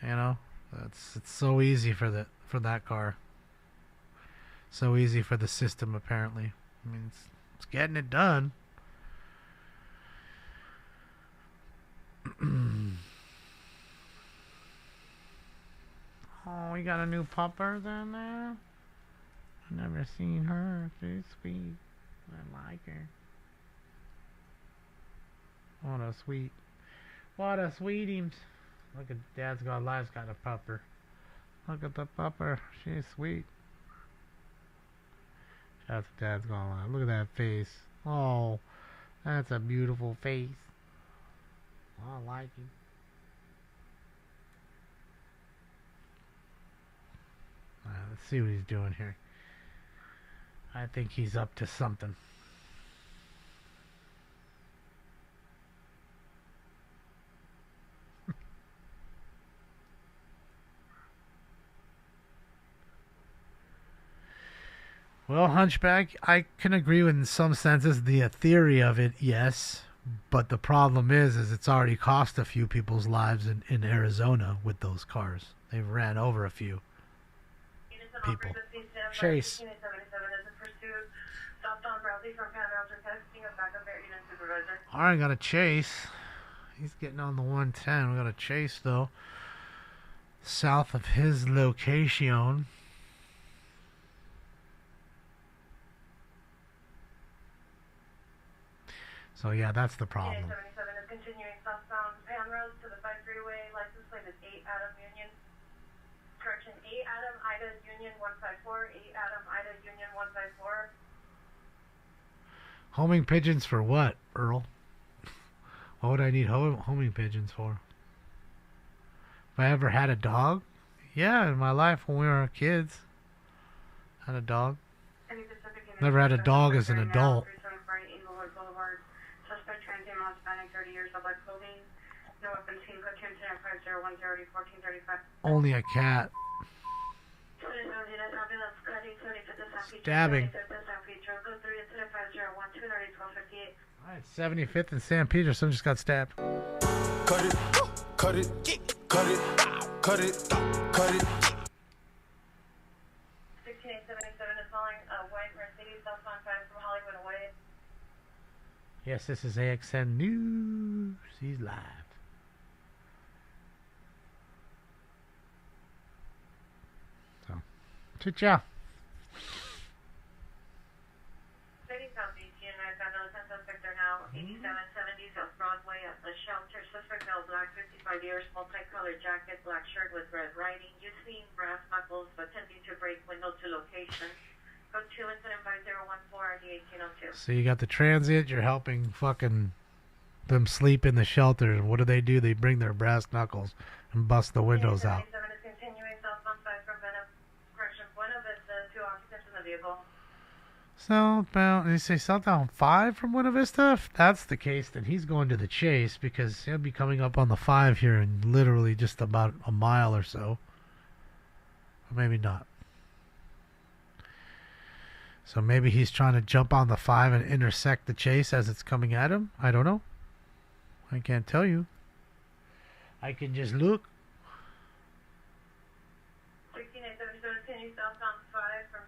[SPEAKER 7] You know, it's so easy for that car. So easy for the system apparently. I mean, it's getting it done. Oh, we got a new pupper down there. I've never seen her. She's sweet. I like her. What a sweetie. Look at Dad's Got Life's got a pupper. Look at the pupper. She's sweet. That's Dad's Got Life. Look at that face. Oh, That's a beautiful face. I like it. Let's see what he's doing here. I think he's up to something. Well, Hunchback, I can agree with in some senses the theory of it, yes. But the problem is it's already cost a few people's lives in Arizona with those cars. They've ran over a few people. Chase. Alright, got a Chase. He's getting on the 110. We got a Chase, though. South of his location. So yeah, that's the problem.
[SPEAKER 1] 77 is continuing southbound Pan Road to the 5 freeway. License plate is 8 Adam Union. Correction, 8 Adam Ida Union 154. 8 Adam Ida Union 154.
[SPEAKER 7] Homing pigeons for what, Earl? What would I need homing pigeons for? If I ever had a dog? Yeah, in my life when we were kids. Had a dog. Never had a dog as an adult.
[SPEAKER 1] Suspect transient Hispanic, 30 years of black clothing. No weapons seen. Code 10-5010 1435.
[SPEAKER 7] Only a cat. Stabbing. Alright, 75th and San Pedro. Someone just got stabbed.
[SPEAKER 6] Cut it, cut it, cut it, cut it, cut it.
[SPEAKER 1] 16877 is calling a white Mercedes southbound 5 from Hollywood away.
[SPEAKER 7] Yes, this is AXN News. He's live. So, ciao.
[SPEAKER 1] South Beach, and I've got another suspect there now. 8770 South Broadway at the shelter. Suspect male, black, 55 years, multicolored jacket, black shirt with red writing, using brass knuckles, attempting to break window to location. Code 2 incident 5014 RD 1802.
[SPEAKER 7] So you got the transient, you're helping fucking them sleep in the shelter, and what do? They bring their brass knuckles and bust the windows out.
[SPEAKER 1] 87 is continuing southbound 5 from Buena Vista, 2 occupants in the vehicle.
[SPEAKER 7] Southbound, you say southbound 5 from Buena Vista? If that's the case, then he's going to the Chase, because he'll be coming up on the 5 here in literally just about a mile or so. Or maybe not. So maybe he's trying to jump on the 5 and intersect the Chase as it's coming at him. I don't know. I can't tell you. I can just look.
[SPEAKER 1] 16877 continue southbound 5 from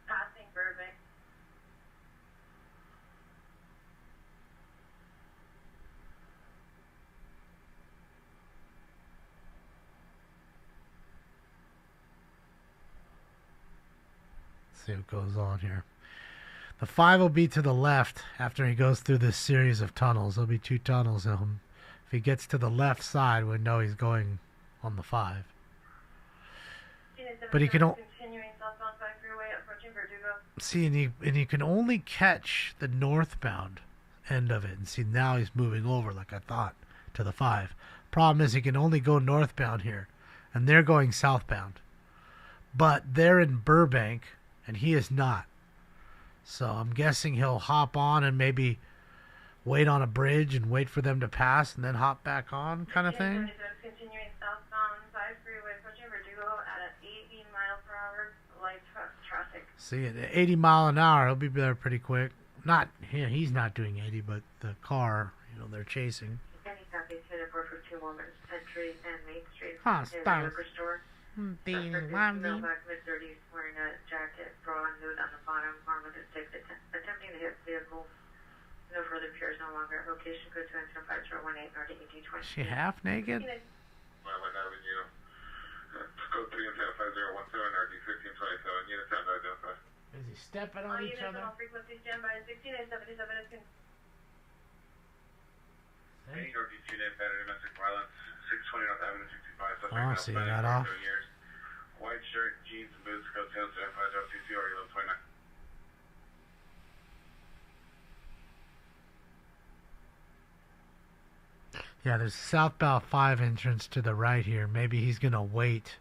[SPEAKER 1] passing Burbank.
[SPEAKER 7] See what goes on here. The 5 will be to the left after he goes through this series of tunnels. There'll be 2 tunnels in him. If he gets to the left side, we know he's going on the 5. But he can see, and he can only catch the northbound end of it. And see, now he's moving over, like I thought, to the 5. Problem is, he can only go northbound here, and they're going southbound. But they're in Burbank, and he is not. So I'm guessing he'll hop on and maybe wait on a bridge and wait for them to pass and then hop back on, kind of thing.
[SPEAKER 1] Continuing southbound 5 freeway, approaching Verdugo at 80 miles per hour, light traffic.
[SPEAKER 7] See, at 80 mile an hour, he'll be there pretty quick. Not he's not doing 80, but the car, they're chasing.
[SPEAKER 1] Any Southeast Uniform for 2 moments, Century and Main Street.
[SPEAKER 7] Near
[SPEAKER 1] the liquor store.
[SPEAKER 7] Being
[SPEAKER 1] back mid-30s, wearing a jacket, bra and nude on the bottom, arm with a stick, attempting to hit the vehicle. No further appears no longer at location. Go to incident 5018 North 1820.
[SPEAKER 7] She half naked?
[SPEAKER 14] Wildland Avenue. Code 3 incident 5017 RD 1527. Unit 10 identify.
[SPEAKER 7] Is he stepping on each other?
[SPEAKER 1] All frequencies standby. 16877 is
[SPEAKER 14] Any Northeast unit, battery domestic violence, 620 North Avenue 65.
[SPEAKER 7] Oh, so you got off.
[SPEAKER 14] White shirt, jeans, and boots, code 10-50CC, or 1129.
[SPEAKER 7] Yeah, there's a southbound 5 entrance to the right here. Maybe he's going to wait.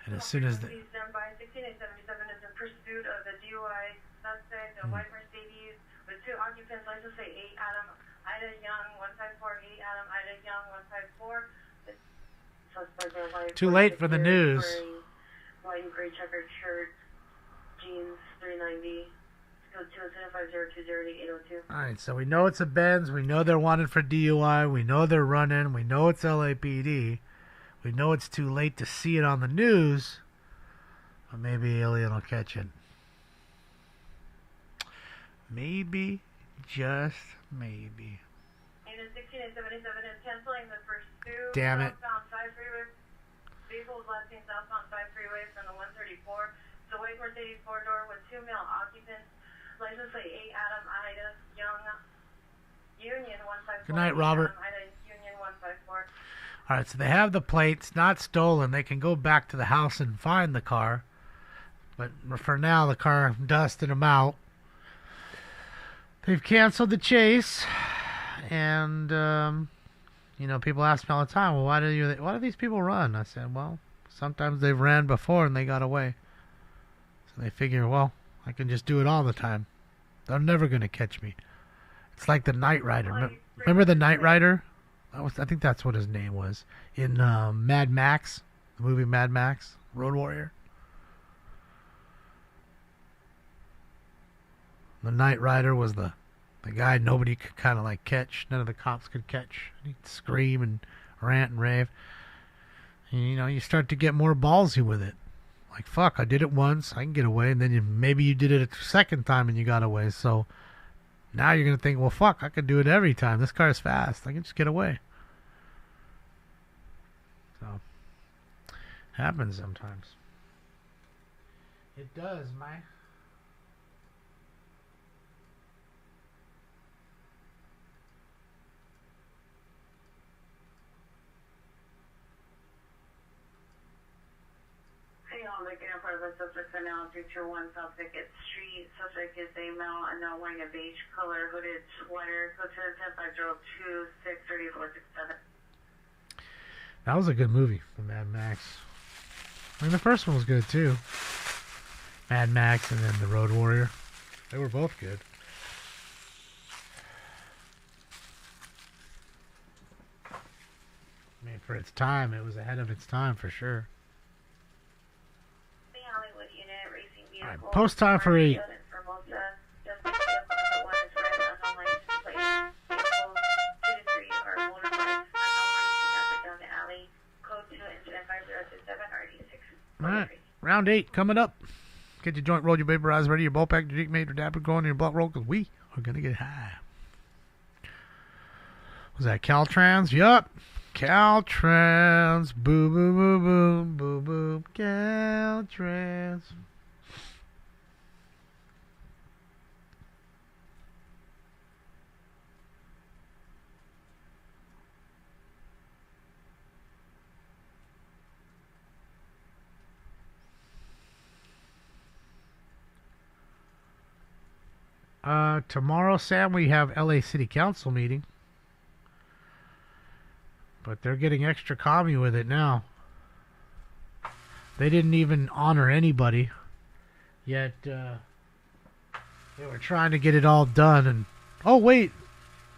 [SPEAKER 7] And as soon as the...
[SPEAKER 1] Please stand by. 16877 is in pursuit of the DUI suspect, a white Mercedes with 2 occupants. License plate 8 Adam Ida Young 154, 8 Adam Ida Young 154. The suspect are white.
[SPEAKER 7] Too late for the news.
[SPEAKER 1] White and gray checkered shirt, jeans 390. Code 207-5020-802.
[SPEAKER 7] Alright, so we know it's a Benz. We know they're wanted for DUI. We know they're running. We know it's LAPD. We know it's too late to see it on the news. But maybe Alien will catch it. Maybe. Just maybe.
[SPEAKER 1] Unit 16877 is canceling the pursuit.
[SPEAKER 7] Damn it.
[SPEAKER 1] Southbound 5 freeway. Vehicles left in southbound 5 freeway from the 134. The white Mercedes 4-door with 2 male occupants. License plate 8 Adam Ida Young Union 154.
[SPEAKER 7] Good night, Robert.
[SPEAKER 1] Adam Ida Union 154.
[SPEAKER 7] Alright, so they have the plates, not stolen. They can go back to the house and find the car. But for now, the car dusted them out. They've canceled the chase. And, you know, people ask me all the time, well, why do these people run? I said, well, sometimes they've ran before and they got away. So they figure, well, I can just do it all the time. They're never going to catch me. It's like the Knight Rider. Remember the Knight Rider? I think that's what his name was. In Mad Max, the movie Mad Max, Road Warrior. The Knight Rider was the guy nobody could kind of like catch. None of the cops could catch. He'd scream and rant and rave. And, you know, you start to get more ballsy with it. Like, fuck, I did it once, I can get away, and then maybe you did it a second time and you got away, so now you're going to think, well, fuck, I could do it every time. This car's fast. I can just get away. So, happens sometimes. It does, man.
[SPEAKER 1] Looking in front of the suspect for now, 321 South Pickett Street. Suspect is a male and now wearing a beige color hooded sweater. Code 10-502-63467.
[SPEAKER 7] That was a good movie from Mad Max. I mean, the first one was good too. Mad Max and then The Road Warrior. They were both good. I mean, for its time, it was ahead of its time for sure. Alright, post time for 8. Alright, round 8 coming up. Get your joint rolled, your vaporized ready, your ball pack, your dick made, your dapper going, and your block roll, because we are going to get high. Was that Caltrans? Yup. Caltrans. Boo, boo, boo, boo, boo, boo. Caltrans. Tomorrow, Sam, we have LA City Council meeting. But they're getting extra commie with it now. They didn't even honor anybody. Yet, they were trying to get it all done. And, oh, wait.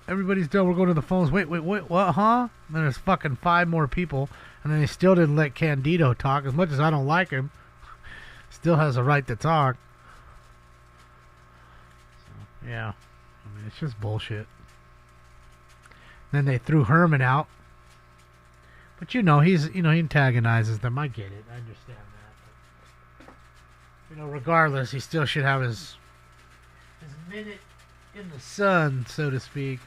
[SPEAKER 7] Everybody's done. We're going to the phones. Wait, what, huh? And then there's fucking 5 more people. And then they still didn't let Candido talk. As much as I don't like him, still has a right to talk. Yeah, I mean, it's just bullshit. Then they threw Herman out. But he antagonizes them. I get it. I understand that. But, regardless, he still should have his minute in the sun, so to speak.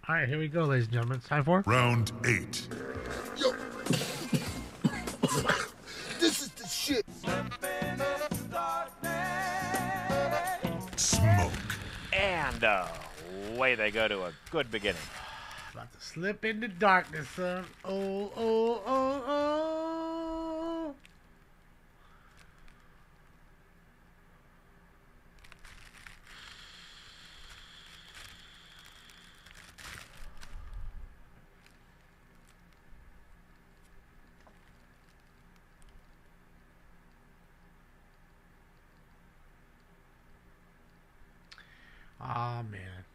[SPEAKER 7] All right, here we go, ladies and gentlemen. It's time for
[SPEAKER 6] round 8.
[SPEAKER 4] Yo. This is the shit.
[SPEAKER 6] Smoke.
[SPEAKER 13] And away they go to a good beginning.
[SPEAKER 7] About to slip into darkness, son. Oh, oh, oh,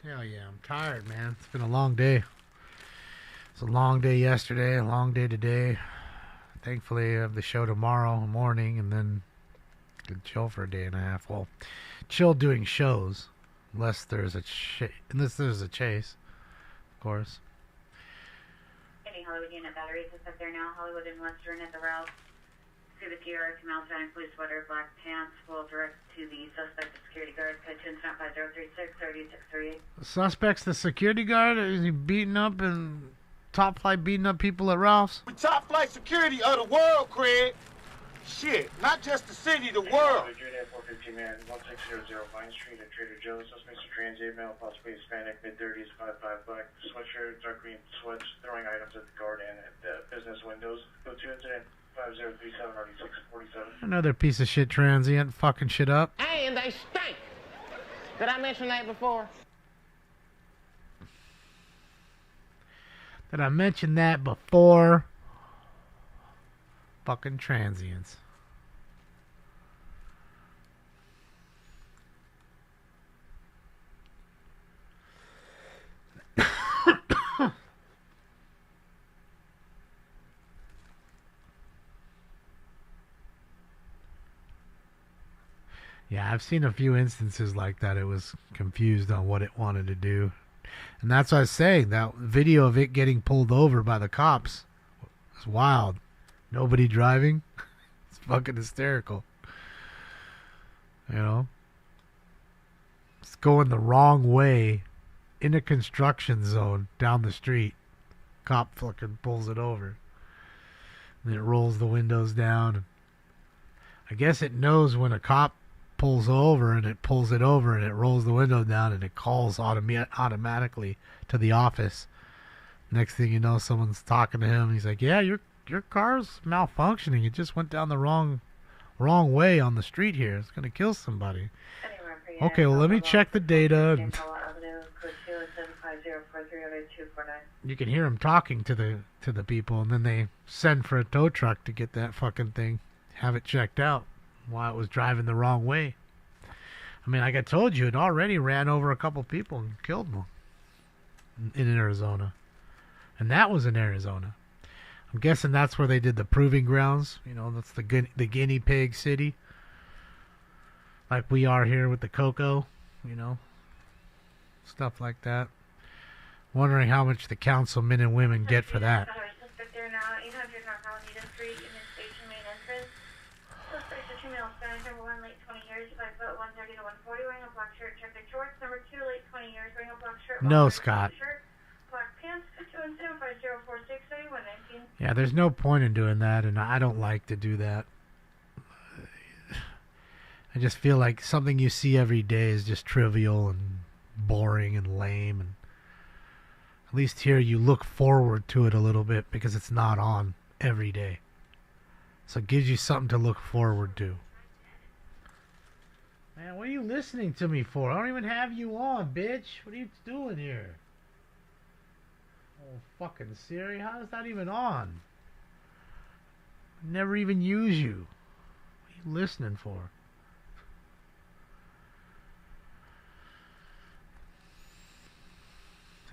[SPEAKER 7] Hell yeah, I'm tired, man. It's been a long day. It's a long day yesterday, a long day today. Thankfully, I have the show tomorrow morning, and then I can chill for a day and a half. Well, chill doing shows, unless there's a chase, of course.
[SPEAKER 8] Any Hollywood unit batteries is up there now. Hollywood and Western at the route. Civic Gear, Camel Town, blue sweater, black pants. Will direct to the suspect, the security guard. Code 25036 3638.
[SPEAKER 7] The suspect's the security guard? Is he beating up and top flight beating up people at Ralph's?
[SPEAKER 19] We top flight security of the world, Craig. Shit, not just the city, the world.
[SPEAKER 22] 450 man, 1600 Vine Street at Trader Joe's. Suspects are transient male, possibly Hispanic, mid-30s, 5'5", black sweatshirt, dark green sweats, throwing items at the guard and at the business windows. Go to incident 5037 RD647.
[SPEAKER 7] Another piece of shit transient fucking shit up.
[SPEAKER 21] And they stink. Did I mention that before?
[SPEAKER 7] Did I mention that before? Fucking transients. Yeah, I've seen a few instances like that. It was confused on what it wanted to do. And that's what I was saying. That video of it getting pulled over by the cops was wild. Nobody driving. It's fucking hysterical. You know? It's going the wrong way in a construction zone down the street. Cop fucking pulls it over. And it rolls the windows down. I guess it knows when a cop pulls over and it pulls it over and it rolls the window down and it calls automatically to the office. Next thing you know, someone's talking to him. He's like, yeah, your car's malfunctioning. It just went down the wrong way on the street here. It's going to kill somebody. Okay, well, let me check the data. And you can hear him talking to the people, and then they send for a tow truck to get that fucking thing, have it checked out while it was driving the wrong way. I mean, like I told you, it already ran over a couple people and killed them in Arizona. And that was in Arizona. I'm guessing that's where they did the proving grounds. You know, that's the guinea pig city. Like we are here with the cocoa, you know. Stuff like that. Wondering how much the councilmen and women get for that. No, Scott. Yeah, there's no point in doing that, and I don't like to do that. I just feel like something you see every day is just trivial and boring and lame, and at least here you look forward to it a little bit because it's not on every day. So it gives you something to look forward to. Man, what are you listening to me for? I don't even have you on, bitch. What are you doing here? Oh, fucking Siri, how is that even on? I never even use you. What are you listening for?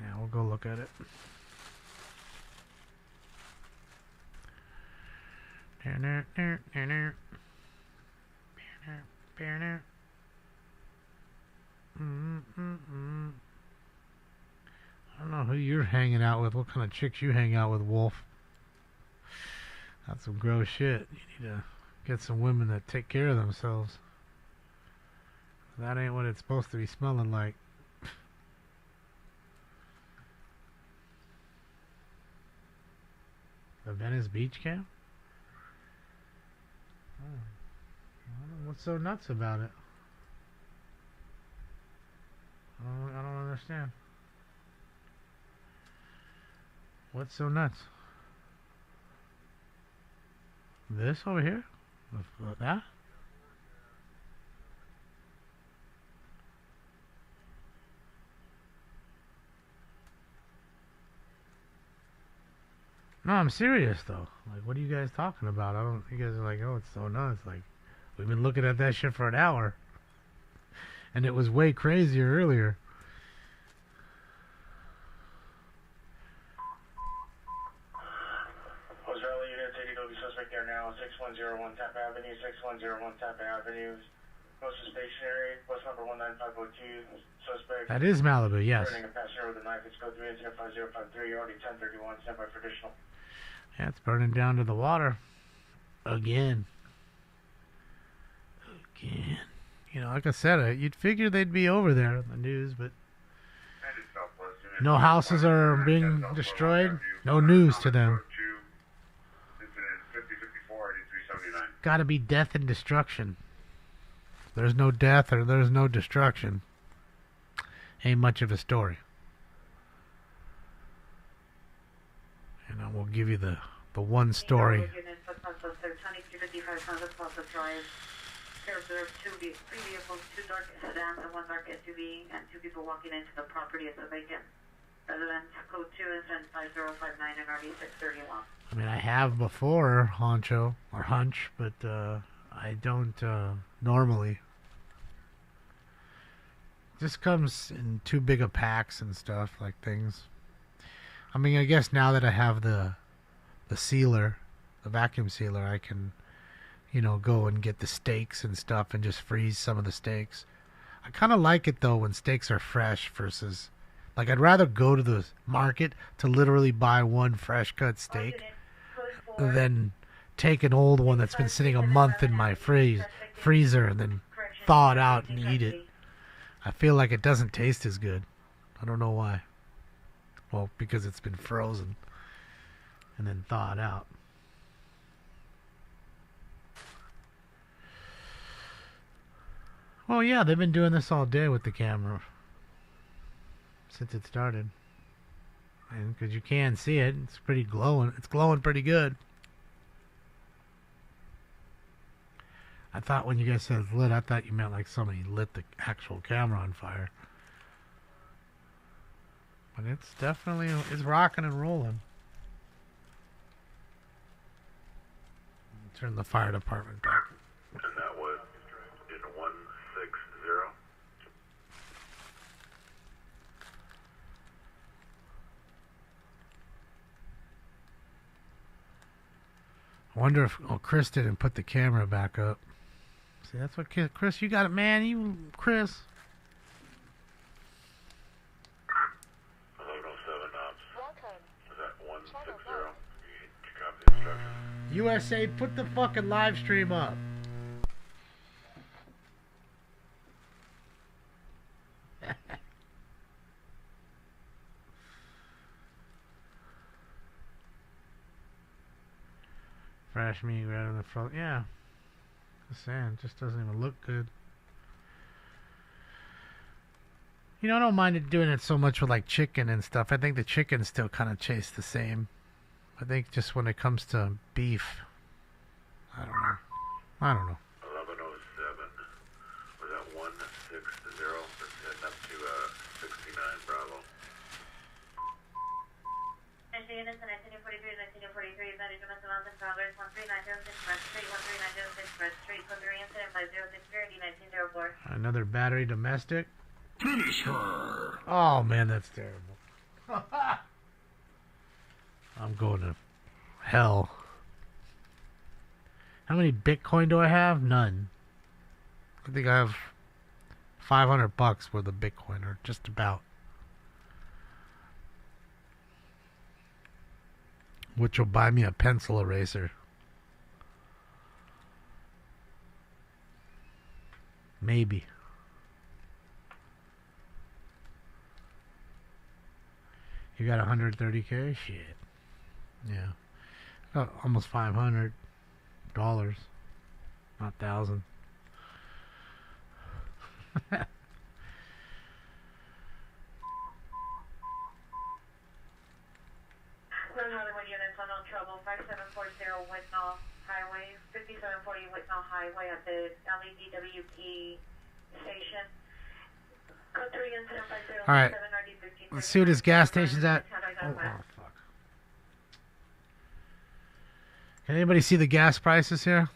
[SPEAKER 7] Yeah, we'll go look at it. I don't know who you're hanging out with. What kind of chicks you hang out with, Wolf? That's some gross shit. You need to get some women that take care of themselves. That ain't what it's supposed to be smelling like. The Venice Beach Camp? Oh. I don't know what's so nuts about it. I don't understand. What's so nuts? This over here? That? No, I'm serious though. Like, what are you guys talking about? You guys are like, oh, it's so nuts. Like, we've been looking at that shit for an hour. And it was way crazier earlier.
[SPEAKER 22] UW suspect there now, 6101 Tap Avenue, 6101 Tap Avenue. Closest stationary, bus number 19502. Suspect.
[SPEAKER 7] That is Malibu, yes.
[SPEAKER 22] Burning a passenger with a knife. It's code 3 incident 5053. Already 1031. Stand by for additional.
[SPEAKER 7] Yeah, it's burning down to the water. Again. You know, like I said, you'd figure they'd be over there in the news, but no houses are being destroyed. No news to them. Gotta be death and destruction. There's no death or there's no destruction. Ain't much of a story. And I will give you the one story.
[SPEAKER 8] Three vehicles, 2 dark sedans and 1 dark SUV, and 2 people walking into the property at the vacant residence. Code 2 incident 5059 and RD 631.
[SPEAKER 7] I mean, I have before, Honcho, or Hunch, but I don't normally. Just comes in too big of packs and stuff, like things. I mean, I guess now that I have the sealer, the vacuum sealer, I can, you know, go and get the steaks and stuff and just freeze some of the steaks. I kind of like it, though, when steaks are fresh versus... Like, I'd rather go to the market to literally buy one fresh cut steak than take an old one that's been sitting a month in my freezer and then thaw it out and eat it. I feel like it doesn't taste as good. I don't know why. Well, because it's been frozen and then thawed out. Well, yeah, they've been doing this all day with the camera since it started. And because you can see it, it's pretty glowing. It's glowing pretty good. I thought when you guys said it's lit, I thought you meant like somebody lit the actual camera on fire. But it's definitely, it's rocking and rolling. Turn the fire department back.
[SPEAKER 14] And that was in 160.
[SPEAKER 7] I wonder if, oh, Chris didn't put the camera back up. See, that's what, Chris, you got it, man. You, Chris.
[SPEAKER 14] 1107 knots. Is that 160? You copy the instructions?
[SPEAKER 7] USA, put the fucking live stream up. Fresh meat right on the front. Yeah. Just saying, it just doesn't even look good. You know, I don't mind it doing it so much with like chicken and stuff. I think the chicken still kind of tastes the same. I think just when it comes to beef, I don't know.
[SPEAKER 14] 1107. Was that 160? That's heading up to 69 Bravo.
[SPEAKER 8] Units in 1943 1943, United Domestic Mountain Progress 13906 West Street, 13906 West Street, code 3 incident 506 1904.
[SPEAKER 7] Another battery domestic.
[SPEAKER 14] Finish her.
[SPEAKER 7] Oh man, that's terrible. I'm going to hell. How many Bitcoin do I have? None. I think I have $500 worth of Bitcoin, or just about. Which will buy me a pencil eraser. Maybe. You got 130K? Shit. Yeah. Got almost $500. Not thousand.
[SPEAKER 8] Hollywood units on no trouble. 5740 Whitnall Highway, 5740 Whitnall Highway at the LEDWP station. Code 3 incident 50.
[SPEAKER 7] All right. Let's see what his gas station's at. Oh, fuck. Can anybody see the gas prices here?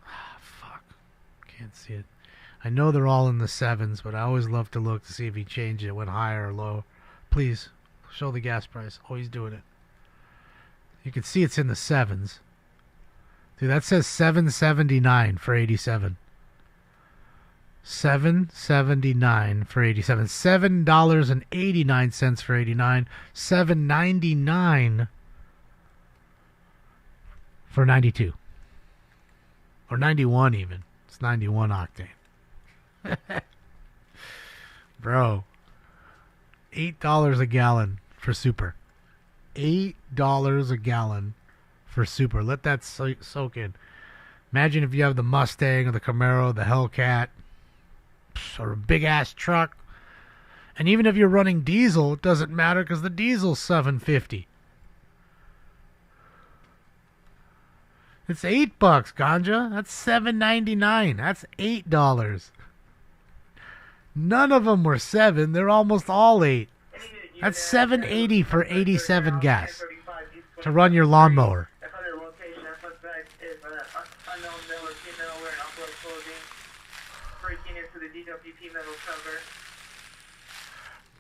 [SPEAKER 7] Oh, fuck. Can't see it. I know they're all in the 7s, but I always love to look to see if he changed it, went higher or low. Please, show the gas price. Oh, he's doing it. You can see it's in the 7s. Dude, that says $7.79 for 87. $7.79 for 87. $7.89 for 89. $7.99 for 92. Or 91 even. It's 91 octane. Bro. $8 a gallon for super. $8 a gallon for super. Let that soak in. Imagine if you have the Mustang or the Camaro, the Hellcat, or a big-ass truck. And even if you're running diesel, it doesn't matter because the diesel's $7.50. It's $8, Ganja. That's $7.99. That's $8. None of them were $7. They're almost all $8. That's $7.80 for 87 gas to run your lawnmower.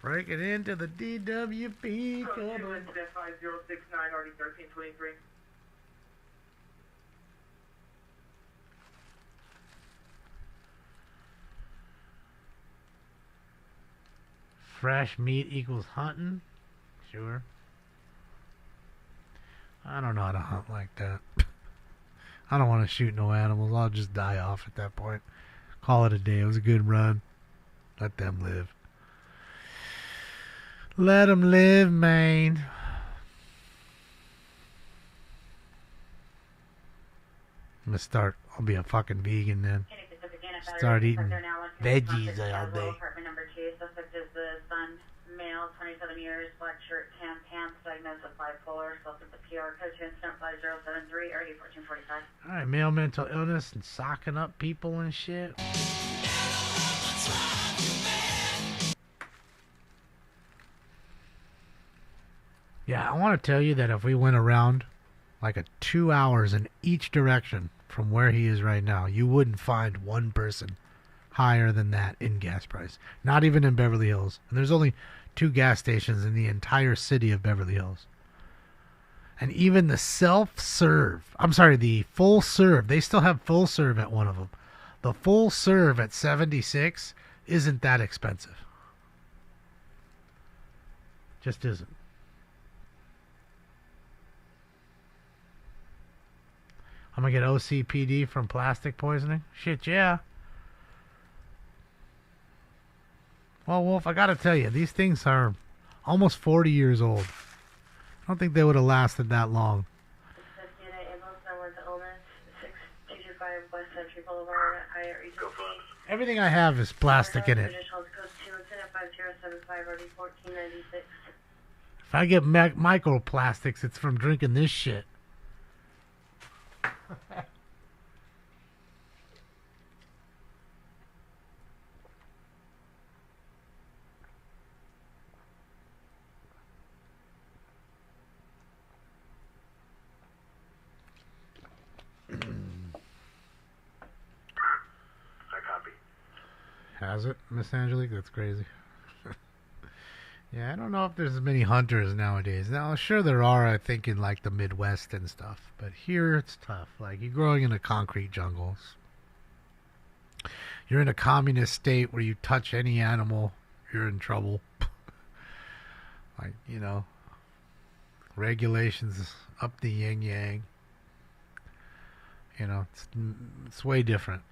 [SPEAKER 7] Breaking into the DWP cover. Fresh meat equals hunting? Sure. I don't know how to hunt like that. I don't want to shoot no animals. I'll just die off at that point. Call it a day. It was a good run. Let them live. Let them live, man. I'm going to start. I'll be a fucking vegan then. Start eating veggies all day.
[SPEAKER 8] Apartment number 2, suspect is the son, male, 27 years, black shirt, tan pants, diagnosed with bipolar, assaulted the PR code 25073, already 1445.
[SPEAKER 7] Alright, male mental illness and socking up people and shit. Yeah, I want to tell you that if we went around like 2 hours in each direction from where he is right now, you wouldn't find one person higher than that in gas price. Not even in Beverly Hills. And there's only 2 gas stations in the entire city of Beverly Hills. And even the the full serve, they still have full serve at one of them. The full serve at 76 isn't that expensive. Just isn't. I'm going to get OCPD from plastic poisoning? Shit, yeah. Well, Wolf, I got to tell you, these things are almost 40 years old. I don't think they would have lasted that long. Everything I have is plastic in it. If I get microplastics, it's from drinking this shit. Has it, Miss Angelique? That's crazy. Yeah, I don't know if there's as many hunters nowadays. Now, sure there are, I think, in like the Midwest and stuff. But here it's tough. Like, you're growing in the concrete jungles. You're in a communist state where you touch any animal, you're in trouble. Like, you know, regulations up the yin-yang. You know, it's way different.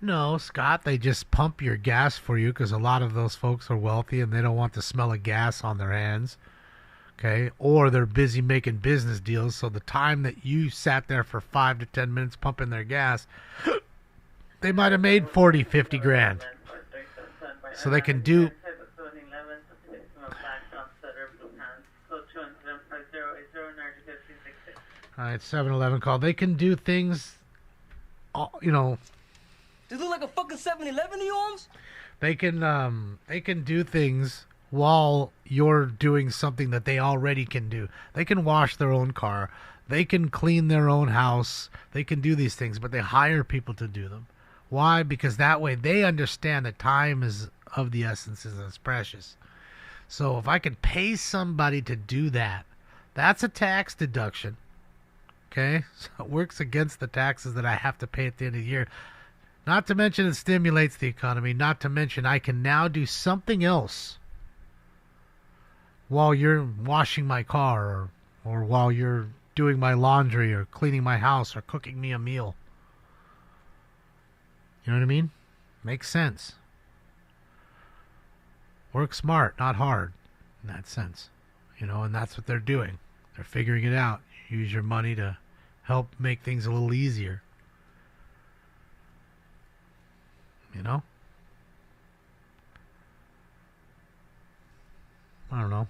[SPEAKER 7] No, Scott, they just pump your gas for you because a lot of those folks are wealthy and they don't want the smell of gas on their hands. Okay? Or they're busy making business deals, so the time that you sat there for 5 to 10 minutes pumping their gas, they might have made 40, 50 grand. So they can do... Alright, 7-Eleven call. They can do things, you know...
[SPEAKER 15] Does it look like a fucking 7-Eleven to you, Holmes?
[SPEAKER 7] They can do things while you're doing something that they already can do. They can wash their own car. They can clean their own house. They can do these things, but they hire people to do them. Why? Because that way they understand that time is of the essence, and it's precious. So if I could pay somebody to do that, that's a tax deduction. Okay? So it works against the taxes that I have to pay at the end of the year. Not to mention it stimulates the economy. Not to mention I can now do something else while you're washing my car, or while you're doing my laundry, or cleaning my house, or cooking me a meal. You know what I mean? Makes sense. Work smart, not hard, in that sense. You know, and that's what they're doing. They're figuring it out. Use your money to help make things a little easier. You know? I don't know.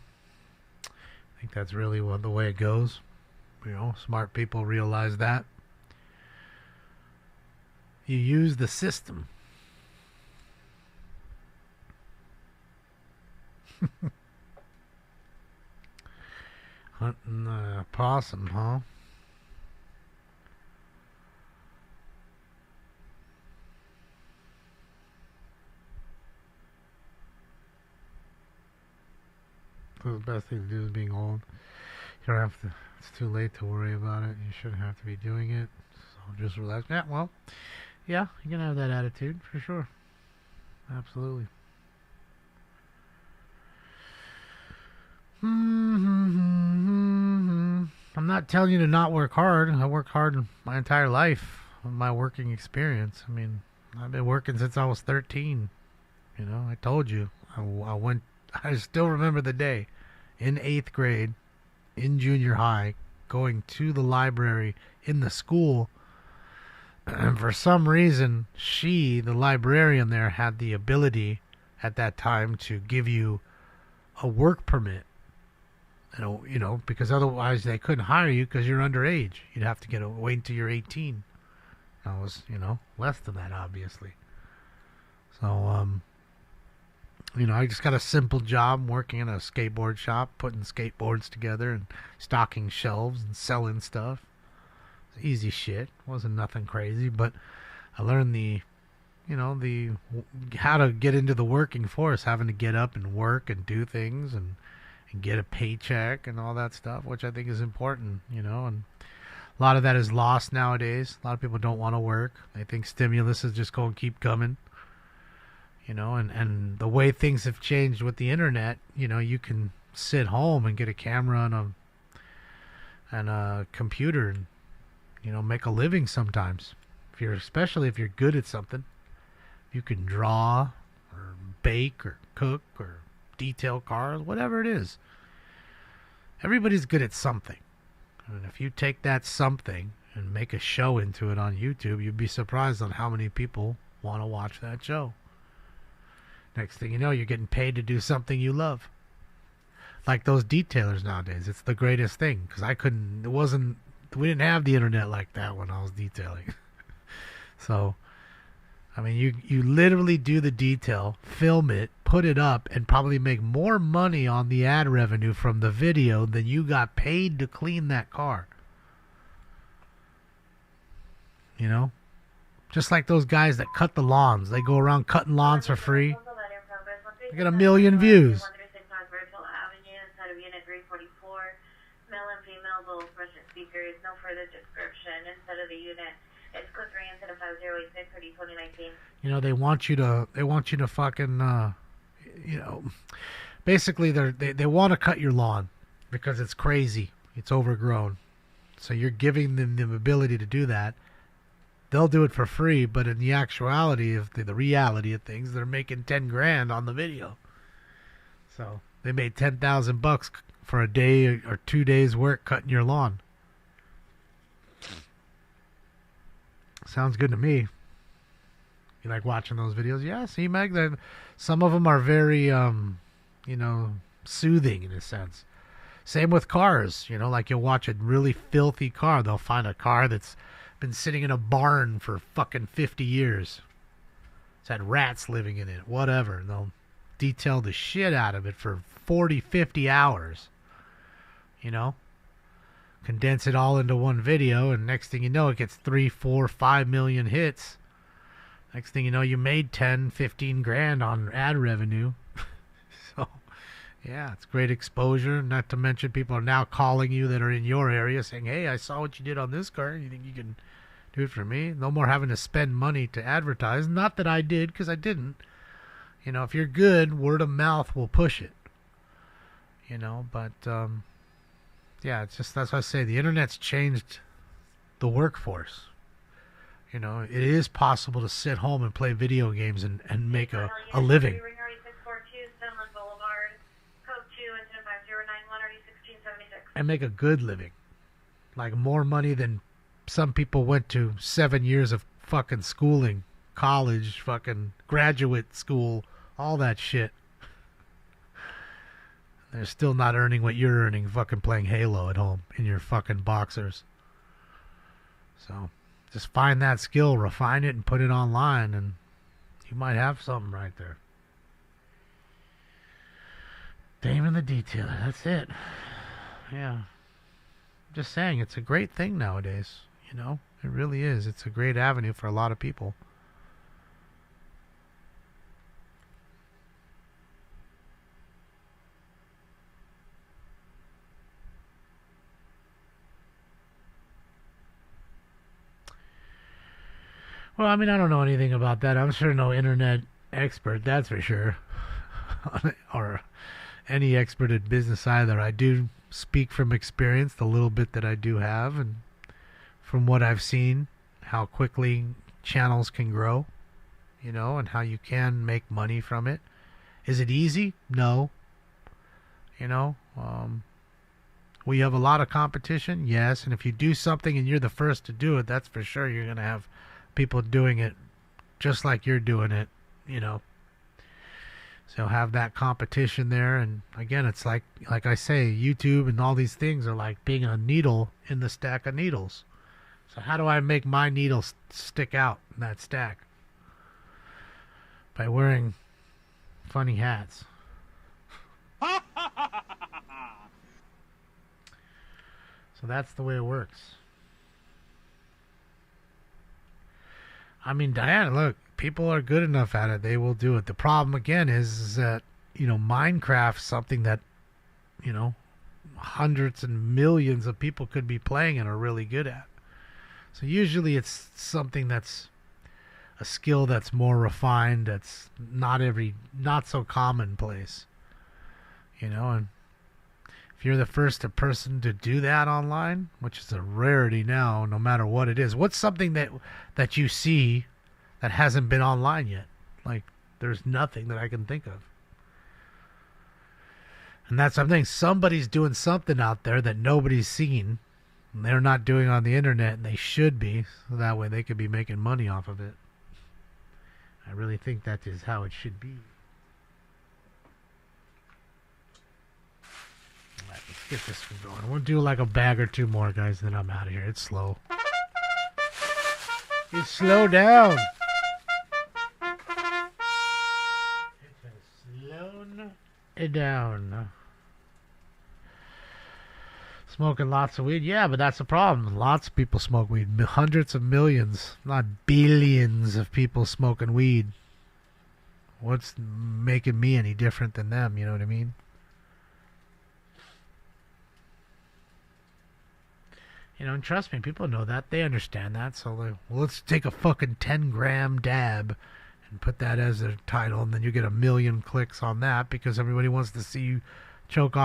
[SPEAKER 7] I think that's really the way it goes. You know, smart people realize that. You use the system. Hunting a possum, huh? So the best thing to do is being old. You don't have to. It's too late to worry about it. You shouldn't have to be doing it. So just relax. Yeah, well, yeah, you can have that attitude for sure. Absolutely. I'm not telling you to not work hard. I work hard my entire life, my working experience. I mean, I've been working since I was 13. You know, I told you. I still remember the day in 8th grade, in junior high, going to the library in the school. And for some reason, the librarian there, had the ability at that time to give you a work permit. You know, because otherwise they couldn't hire you because you're underage. You'd have to wait until you're 18. I was, less than that, obviously. So, I just got a simple job working in a skateboard shop, putting skateboards together and stocking shelves and selling stuff. Easy shit. Wasn't nothing crazy, but I learned how to get into the working force, having to get up and work and do things and get a paycheck and all that stuff, which I think is important, and a lot of that is lost nowadays. A lot of people don't want to work. They think stimulus is just going to keep coming, and the way things have changed with the internet, you can sit home and get a camera and a computer and, make a living sometimes. Especially if you're good at something. You can draw or bake or cook or detail cars, whatever it is. Everybody's good at something. And if you take that something and make a show into it on YouTube, you'd be surprised on how many people want to watch that show. Next thing you know, you're getting paid to do something you love. Like those detailers nowadays. It's the greatest thing. Because we didn't have the internet like that when I was detailing. So, I mean, you literally do the detail, film it, put it up, and probably make more money on the ad revenue from the video than you got paid to clean that car. Just like those guys that cut the lawns. They go around cutting lawns for free. They get 1 million views.
[SPEAKER 8] Male and female both resident speakers, no further description. Instead of the unit, it's code 3 instead of 5086 for D2019.
[SPEAKER 7] They want you to fucking, basically they want to cut your lawn because it's crazy. It's overgrown. So you're giving them the ability to do that. They'll do it for free, but in the actuality of the reality of things, they're making 10 grand on the video. So they made $10,000 for a day or 2 days work cutting your lawn. Sounds good to me. You like watching those videos? Yeah, see, Meg, some of them are very, soothing in a sense. Same with cars, like you'll watch a really filthy car. They'll find a car that's been sitting in a barn for fucking 50 years. It's had rats living in it, whatever. And they'll detail the shit out of it for 40, 50 hours. Condense it all into one video, and next thing you know, it gets 3, 4, 5 million hits. Next thing you know, you made 10, 15 grand on ad revenue. So, yeah, it's great exposure. Not to mention people are now calling you that are in your area saying, hey, I saw what you did on this car. You think you can do it for me? No more having to spend money to advertise. Not that I did, because I didn't. You know, if you're good, word of mouth will push it. You know, but, yeah, it's just, that's what I say. The internet's changed the workforce. You know, it is possible to sit home and play video games and make a living. And make a good living. Like more money than some people went to 7 years of fucking schooling, college, fucking graduate school, all that shit. They're still not earning what you're earning fucking playing Halo at home in your fucking boxers. So, just find that skill, refine it, and put it online, and you might have something right there. Damon the Detailer, that's it. Yeah. Just saying, it's a great thing nowadays, you know? It really is. It's a great avenue for a lot of people. Well, I mean, I don't know anything about that. I'm sure no internet expert, that's for sure. Or any expert at business either. I do speak from experience, the little bit that I do have, and from what I've seen, how quickly channels can grow, you know, and how you can make money from it. Is it easy? No. You know, we have a lot of competition, yes, and if you do something and you're the first to do it, that's for sure you're going to have people doing it just like you're doing it, you know. So have that competition there, and again, it's like I say, YouTube and all these things are like being a needle in the stack of needles. So how do I make my needle stick out in that stack? By wearing funny hats. So that's the way it works. I mean, Diana, look, people are good enough at it. They will do it. The problem, again, is that, you know, Minecraft's something that, you know, hundreds and millions of people could be playing and are really good at. So usually it's something that's a skill that's more refined, that's not so commonplace. You know, and if you're the first person to do that online, which is a rarity now, no matter what it is, what's something that you see that hasn't been online yet? Like, there's nothing that I can think of. And that's something, somebody's doing something out there that nobody's seen, and they're not doing on the internet, and they should be, so that way they could be making money off of it. I really think that is how it should be. Alright, let's get this one going. We'll do like a bag or two more, guys, and then I'm out of here. It's slow. It's slow down. Slow it down. Smoking lots of weed? Yeah, but that's the problem. Lots of people smoke weed. Hundreds of millions, not billions of people smoking weed. What's making me any different than them? You know what I mean? You know, and trust me, people know that. They understand that. So, like, well, let's take a fucking 10-gram dab and put that as a title, and then you get 1 million clicks on that because everybody wants to see you choke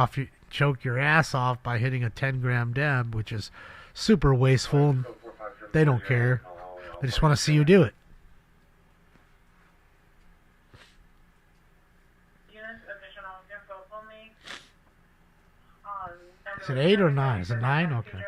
[SPEAKER 7] your ass off by hitting a 10-gram dab, which is super wasteful. And they don't care. They just want to see you do it. Is it 8 or 9? Is it 9? Okay.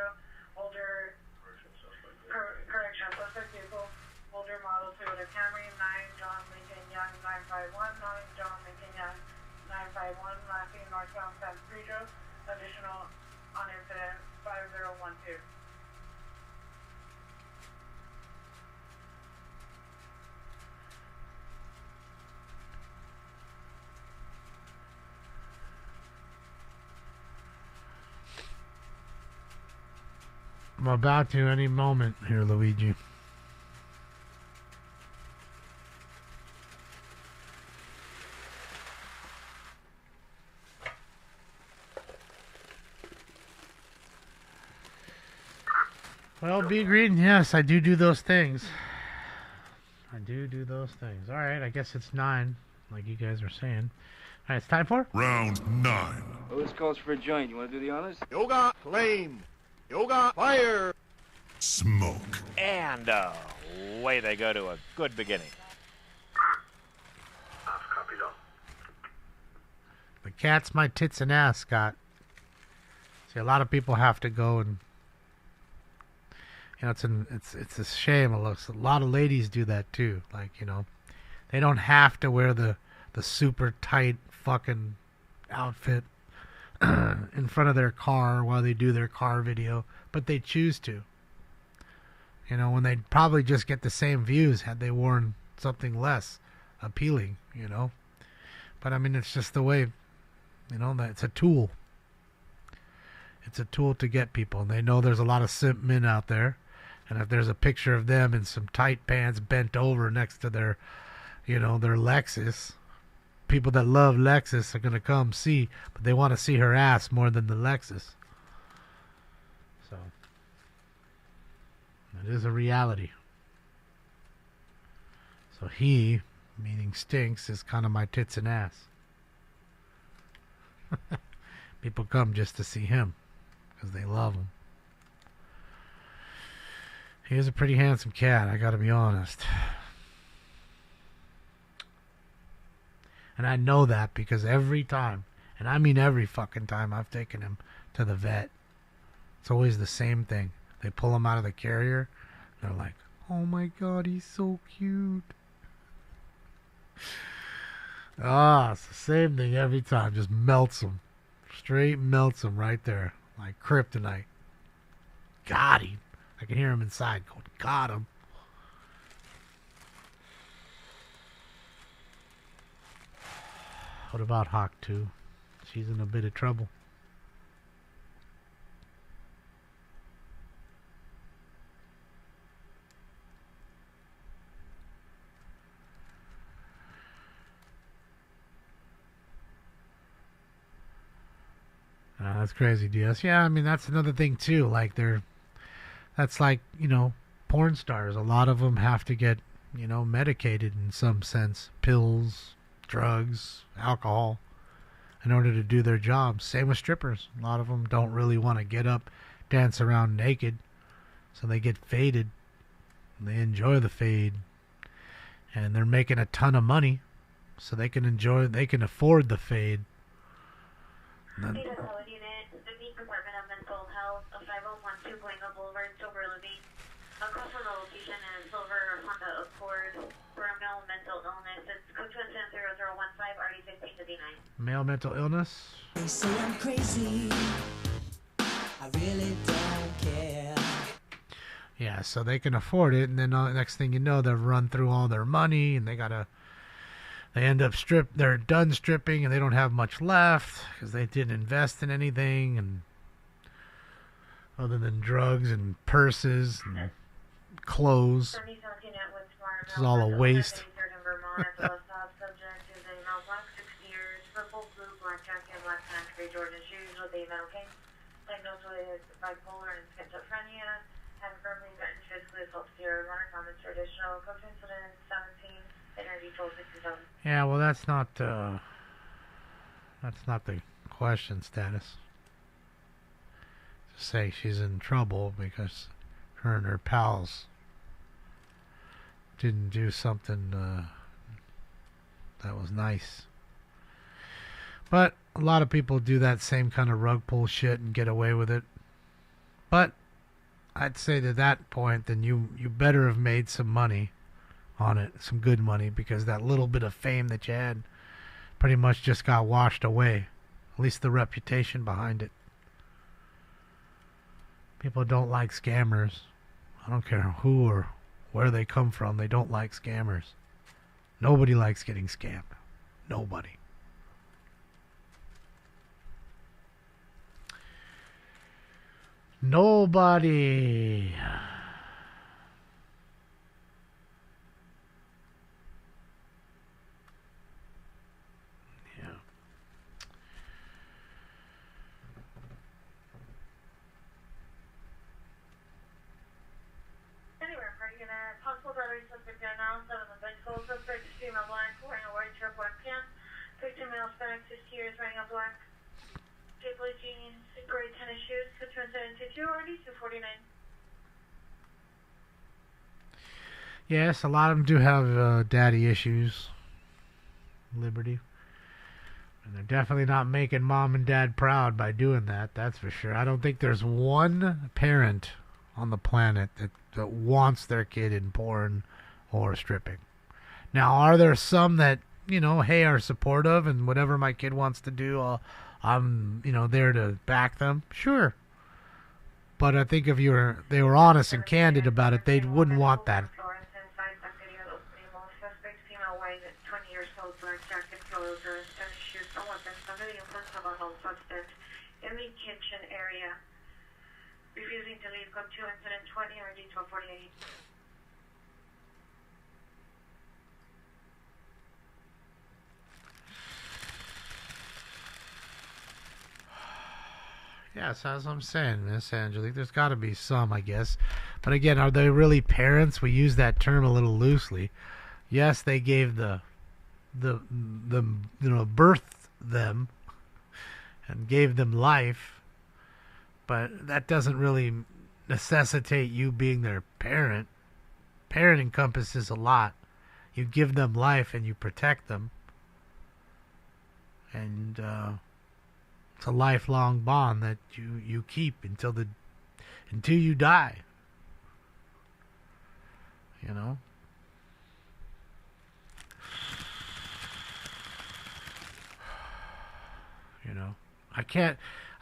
[SPEAKER 7] I'm about to any moment here, Luigi. Well, be green. Yes, I do those things. I do those things. All right, I guess it's 9, like you guys are saying. All right, it's time for
[SPEAKER 6] Round 9.
[SPEAKER 9] Oh, this calls for a joint. You want to do the honors?
[SPEAKER 19] Yoga, flame. Yoga, fire.
[SPEAKER 6] Smoke.
[SPEAKER 13] And away they go to a good beginning.
[SPEAKER 7] The cat's my tits and ass, Scott. See, a lot of people have to go and, you know, it's a shame. It looks, a lot of ladies do that too. Like, you know, they don't have to wear the super tight fucking outfit in front of their car while they do their car video, but they choose to. You know, when they'd probably just get the same views had they worn something less appealing, you know. But I mean, it's just the way, you know, that it's a tool. It's a tool to get people. And they know there's a lot of simp men out there. And if there's a picture of them in some tight pants bent over next to their, you know, their Lexus, people that love Lexus are going to come see, but they want to see her ass more than the Lexus. So, it is a reality. So he, meaning Stinks, is kind of my tits and ass. People come just to see him because they love him. He is a pretty handsome cat, I gotta be honest. And I know that because every time, and I mean every fucking time I've taken him to the vet, it's always the same thing. They pull him out of the carrier, and they're like, oh my god, he's so cute. It's the same thing every time. Just melts him. Straight melts him right there. Like kryptonite. Got him. I can hear him inside going, got him. What about Hawk 2? She's in a bit of trouble. That's crazy, DS. Yeah, I mean, that's another thing, too. Like, that's like, you know, porn stars. A lot of them have to get, you know, medicated in some sense. Pills, drugs, alcohol, in order to do their jobs. Same with strippers. A lot of them don't really want to get up, dance around naked. So they get faded. And they enjoy the fade. And they're making a ton of money. So they can afford the fade. And then,
[SPEAKER 8] Department of Mental Health of 5012 Blanco Boulevard, Silver Living. Across from the location is Silver Honda Accord for a male mental illness. It's code 210-0015, RD15 to D9.
[SPEAKER 7] male mental illness.
[SPEAKER 18] They say I'm crazy. I really don't care.
[SPEAKER 7] Yeah, so they can afford it, and then next thing you know, they've run through all their money, and they end up they're done stripping, and they don't have much left because they didn't invest in anything, and other than drugs and purses and clothes. This is all a waste.
[SPEAKER 8] Diagnosed with bipolar and schizophrenia, have verbally threatened physically assault Sierra Runner, comments traditional, coach incident 17, energy 1267.
[SPEAKER 7] Yeah, well, that's not the question status. Just say she's in trouble because her and her pals didn't do something that was nice. But a lot of people do that same kind of rug pull shit and get away with it. But I'd say to that point, then you better have made some money on it, some good money, because that little bit of fame that you had pretty much just got washed away. At least the reputation behind it. People don't like scammers. I don't care who or where they come from. They don't like scammers. Nobody likes getting scammed. Nobody. Nobody. Yeah.
[SPEAKER 1] battery suspect down now, 7 the Bakersfield suspect, female black, wearing a white shirt, black pants. Victim male Hispanic, 60 years, wearing a black blue jeans, gray tennis shoes, 222 RD 249.
[SPEAKER 7] Yes, a lot of them do have daddy issues. Liberty. And they're definitely not making mom and dad proud by doing that, that's for sure. I don't think there's one parent on the planet that wants their kid in porn or stripping. Now, are there some that, hey, are supportive and whatever my kid wants to do, I'm, there to back them? Sure. But I think if they were honest and candid about it, they wouldn't want that.
[SPEAKER 1] In the kitchen area, refusing to leave, code 2 incident 20 or D1248.
[SPEAKER 7] Yes, as I'm saying, Miss Angelique, there's got to be some, I guess. But again, are they really parents? We use that term a little loosely. Yes, they gave the birthed them and gave them life, but that doesn't really necessitate you being their parent. Parent encompasses a lot. You give them life and you protect them, and it's a lifelong bond that you keep until you die.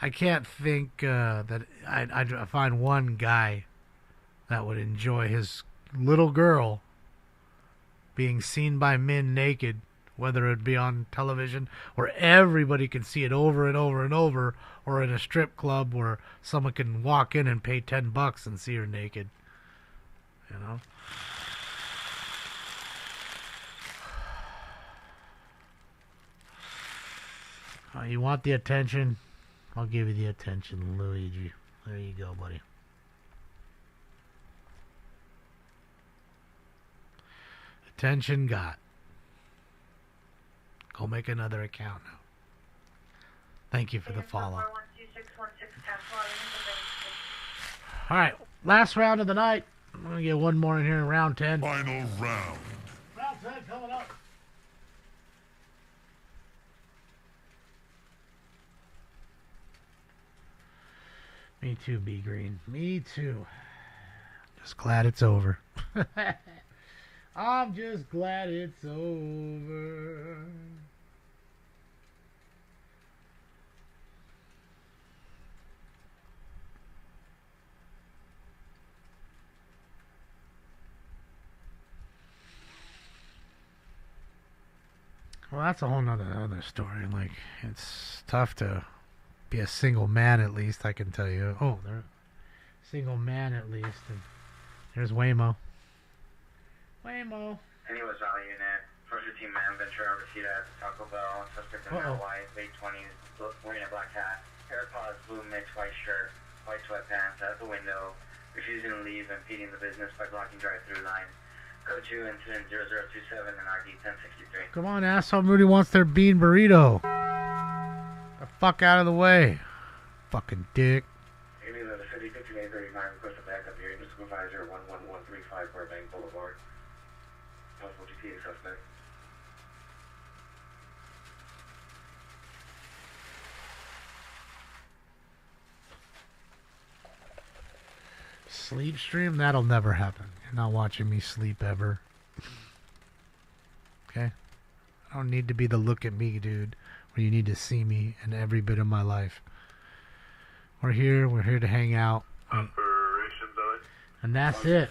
[SPEAKER 7] I can't think that I'd find one guy that would enjoy his little girl being seen by men naked, whether it be on television where everybody can see it over and over and over, or in a strip club where someone can walk in and pay $10 and see her naked. You want the attention? I'll give you the attention, Luigi. There you go, buddy. Attention got. Go make another account now. Thank you for the follow. All right, last round of the night. I'm going to get one more in here in round 10.
[SPEAKER 6] Final round.
[SPEAKER 7] Round 10 coming up. Me too, B Green. Me too. Just glad it's over. I'm just glad it's over. Well, that's a whole other story. Like, it's tough to be a single man, at least, I can tell you. Oh, they're single man, at least. And there's Waymo. Waymo.
[SPEAKER 10] Any was value unit. First team man, Ventura, receipt at Taco Bell. Suspect in white, late 20s, wearing a black hat. AirPods, blue mixed white shirt, white sweatpants, at the window, refusing to leave, impeding the business by blocking drive-through line. Code 2, incident 0027 and RD 1063.
[SPEAKER 7] Come on, asshole. Rudy wants their bean burrito. The fuck out of the way. Fucking dick.
[SPEAKER 22] Any of the city 5939 request a backup here. Supervisor 11135 Burbank Boulevard. Possible GTA suspect.
[SPEAKER 7] Sleep stream? That'll never happen. You're not watching me sleep ever. Okay? I don't need to be the look at me dude where you need to see me in every bit of my life. We're here to hang out. And that's it.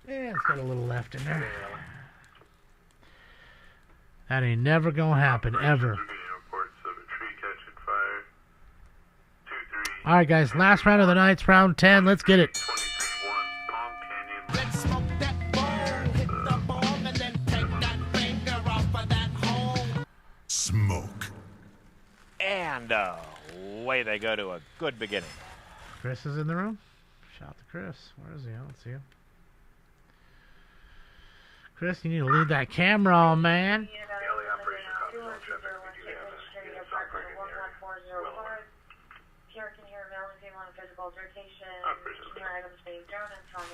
[SPEAKER 7] Yeah, it's got a little left in there. That ain't never gonna happen, ever. Alright guys, last round of the night's round 10. Let's get it.
[SPEAKER 18] Let's smoke that bone, hit the bomb, and then take that finger off of that hole.
[SPEAKER 6] Smoke.
[SPEAKER 13] And away they go to a good beginning.
[SPEAKER 7] Chris is in the room? Shout to Chris. Where is he? I don't see him. Chris, you need to leave that camera on, man.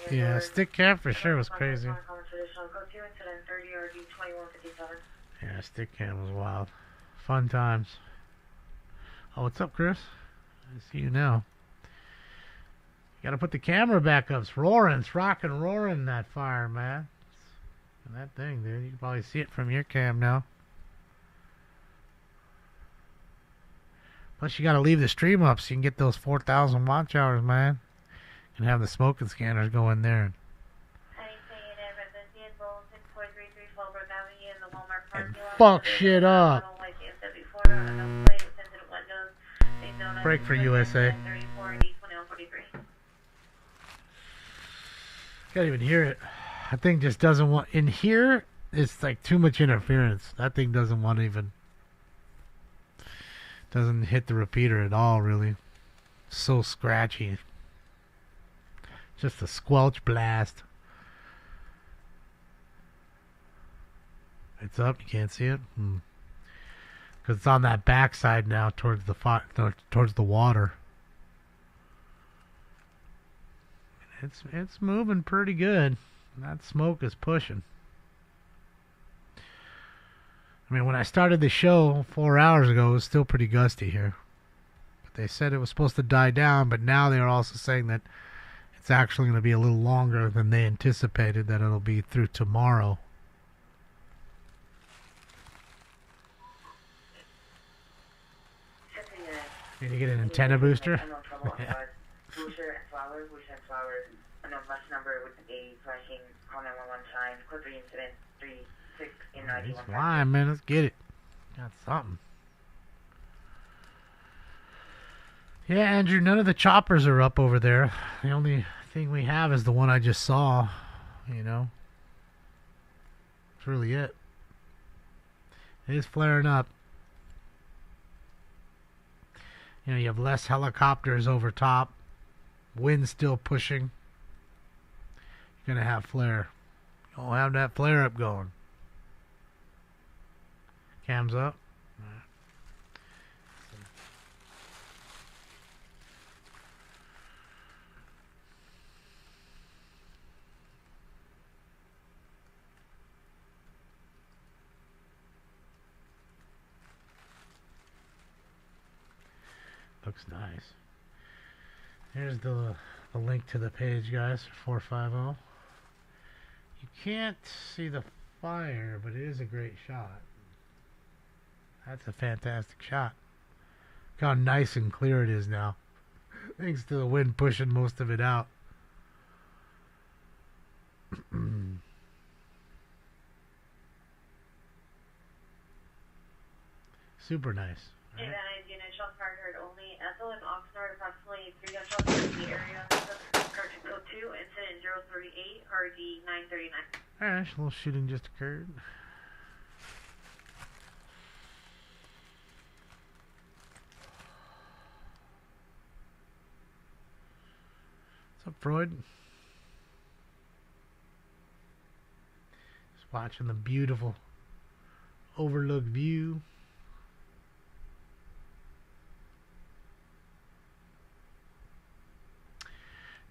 [SPEAKER 7] Yeah, stick cam for sure was crazy. Yeah, stick cam was wild. Fun times. Oh, what's up, Chris? I see you now. You gotta put the camera back up. It's roaring. It's rocking, roaring, that fire, man. And that thing, dude. You can probably see it from your cam now. Plus, you gotta leave the stream up so you can get those 4,000 watch hours, man. And have the smoking scanners go in there. And fuck shit up. Break for USA. Can't even hear it. That thing just doesn't want... In here, it's like too much interference. That thing doesn't want to even... Doesn't hit the repeater at all, really. So scratchy. Just a squelch blast. It's up. You can't see it. Because it's on that backside now, towards the water. It's moving pretty good. That smoke is pushing. I mean, when I started the show 4 hours ago, it was still pretty gusty here. But they said it was supposed to die down, but now they're also saying that it's actually going to be a little longer than they anticipated, that it'll be through tomorrow. Need to get an antenna booster? Yeah.
[SPEAKER 8] Booster and flower, unknown bus number with a flashing call 911 sign, code 3 incident 36 in 91.
[SPEAKER 7] He's flying, man. Let's get it. Got something. Yeah, Andrew, none of the choppers are up over there. The only thing we have is the one I just saw, you know. That's really it. It is flaring up. You know, you have less helicopters over top. Wind still pushing. You're going to have flare. You'll have that flare up going. Cams up. Looks nice. Here's the link to the page, guys, 450. You can't see the fire, but it is a great shot. That's a fantastic shot. Look how nice and clear it is now. Thanks to the wind pushing most of it out. Super nice.
[SPEAKER 8] Right? Advised unit, shots fired only. Ethel and Oxnard, approximately 3 gunshots in the area. Correction code 2, incident 038, RD 939.
[SPEAKER 7] Alright, a little shooting just occurred. What's up, Freud? Just watching the beautiful overlook view.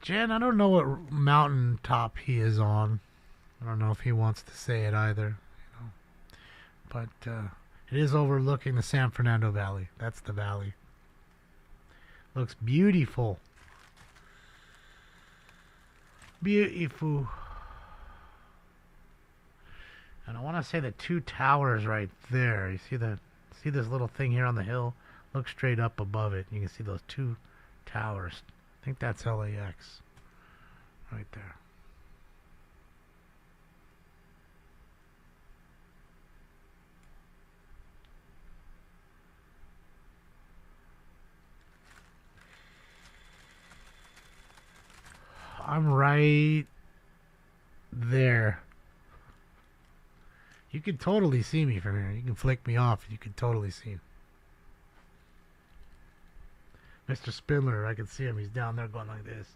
[SPEAKER 7] Jen, I don't know what mountaintop he is on. I don't know if he wants to say it either. You know. But it is overlooking the San Fernando Valley. That's the valley. Looks beautiful. Beautiful. And I want to say the two towers right there. You see this little thing here on the hill? Look straight up above it. You can see those two towers. I think that's LAX right there. I'm right there. You can totally see me from here. You can flick me off. You can totally see me. Mr. Spindler, I can see him. He's down there going like this.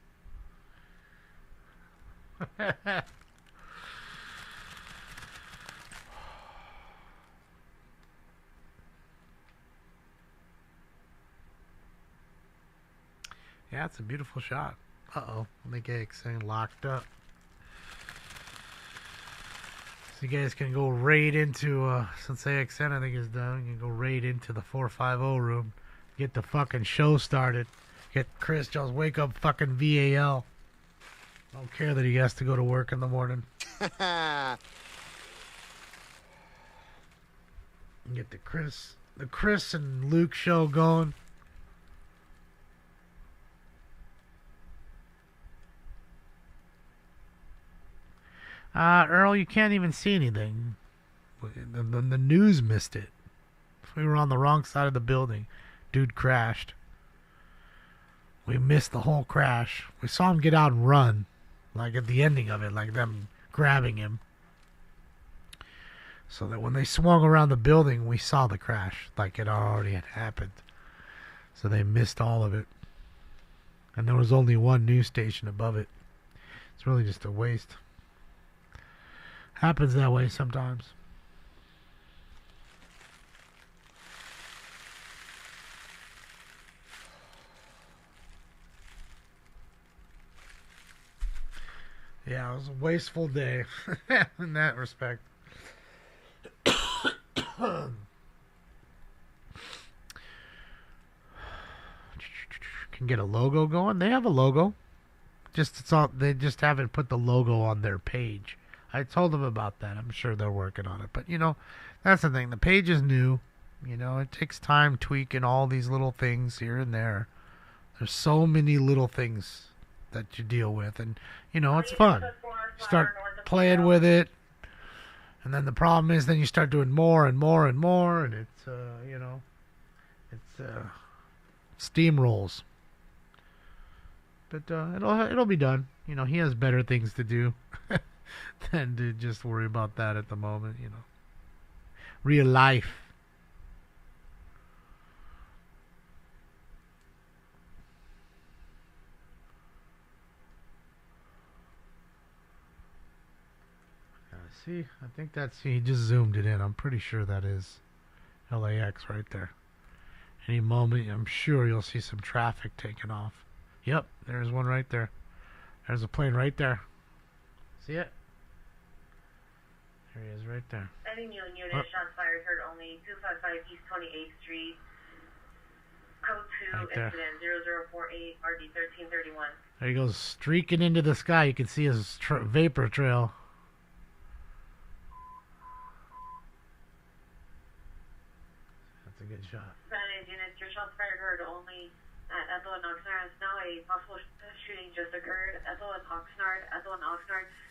[SPEAKER 7] Yeah, it's a beautiful shot. Uh-oh. The gate's saying locked up. So you guys can go raid into, since AXN I think is done, you can go raid into the 450 room. Get the fucking show started. Get Chris just wake up fucking VAL. I don't care that he has to go to work in the morning. Get the Chris and Luke show going. Earl, you can't even see anything. The news missed it. We were on the wrong side of the building. Dude crashed. We missed the whole crash. We saw him get out and run. Like at the ending of it, like them grabbing him. So that when they swung around the building, we saw the crash. Like it already had happened. So they missed all of it. And there was only one news station above it. It's really just a waste. Happens that way sometimes. Yeah, it was a wasteful day in that respect. Can get a logo going. They have a logo. They just haven't put the logo on their page. I told them about that. I'm sure they're working on it. But, that's the thing. The page is new. It takes time tweaking all these little things here and there. There's so many little things that you deal with. And, it's fun. You start playing with it. And then the problem is then you start doing more and more and more. And it's, steamrolls. But it'll be done. He has better things to do. Than to just worry about that at the moment, Real life. See, I think he just zoomed it in. I'm pretty sure that is LAX right there. Any moment, I'm sure you'll see some traffic taking off. Yep, there's one right there. There's a plane right there. See it? There he is right there.
[SPEAKER 8] Any new unit, shots fired, heard only 255 East 28th Street, code 2,
[SPEAKER 7] Right there.
[SPEAKER 8] incident 0048, RD 1331.
[SPEAKER 7] There he goes, streaking into the sky. You can see his vapor trail. That's a good shot.
[SPEAKER 8] Spanish units, your shots fired, heard only at Ethel and Oxnard. Now a possible shooting just occurred. Ethel and Oxnard,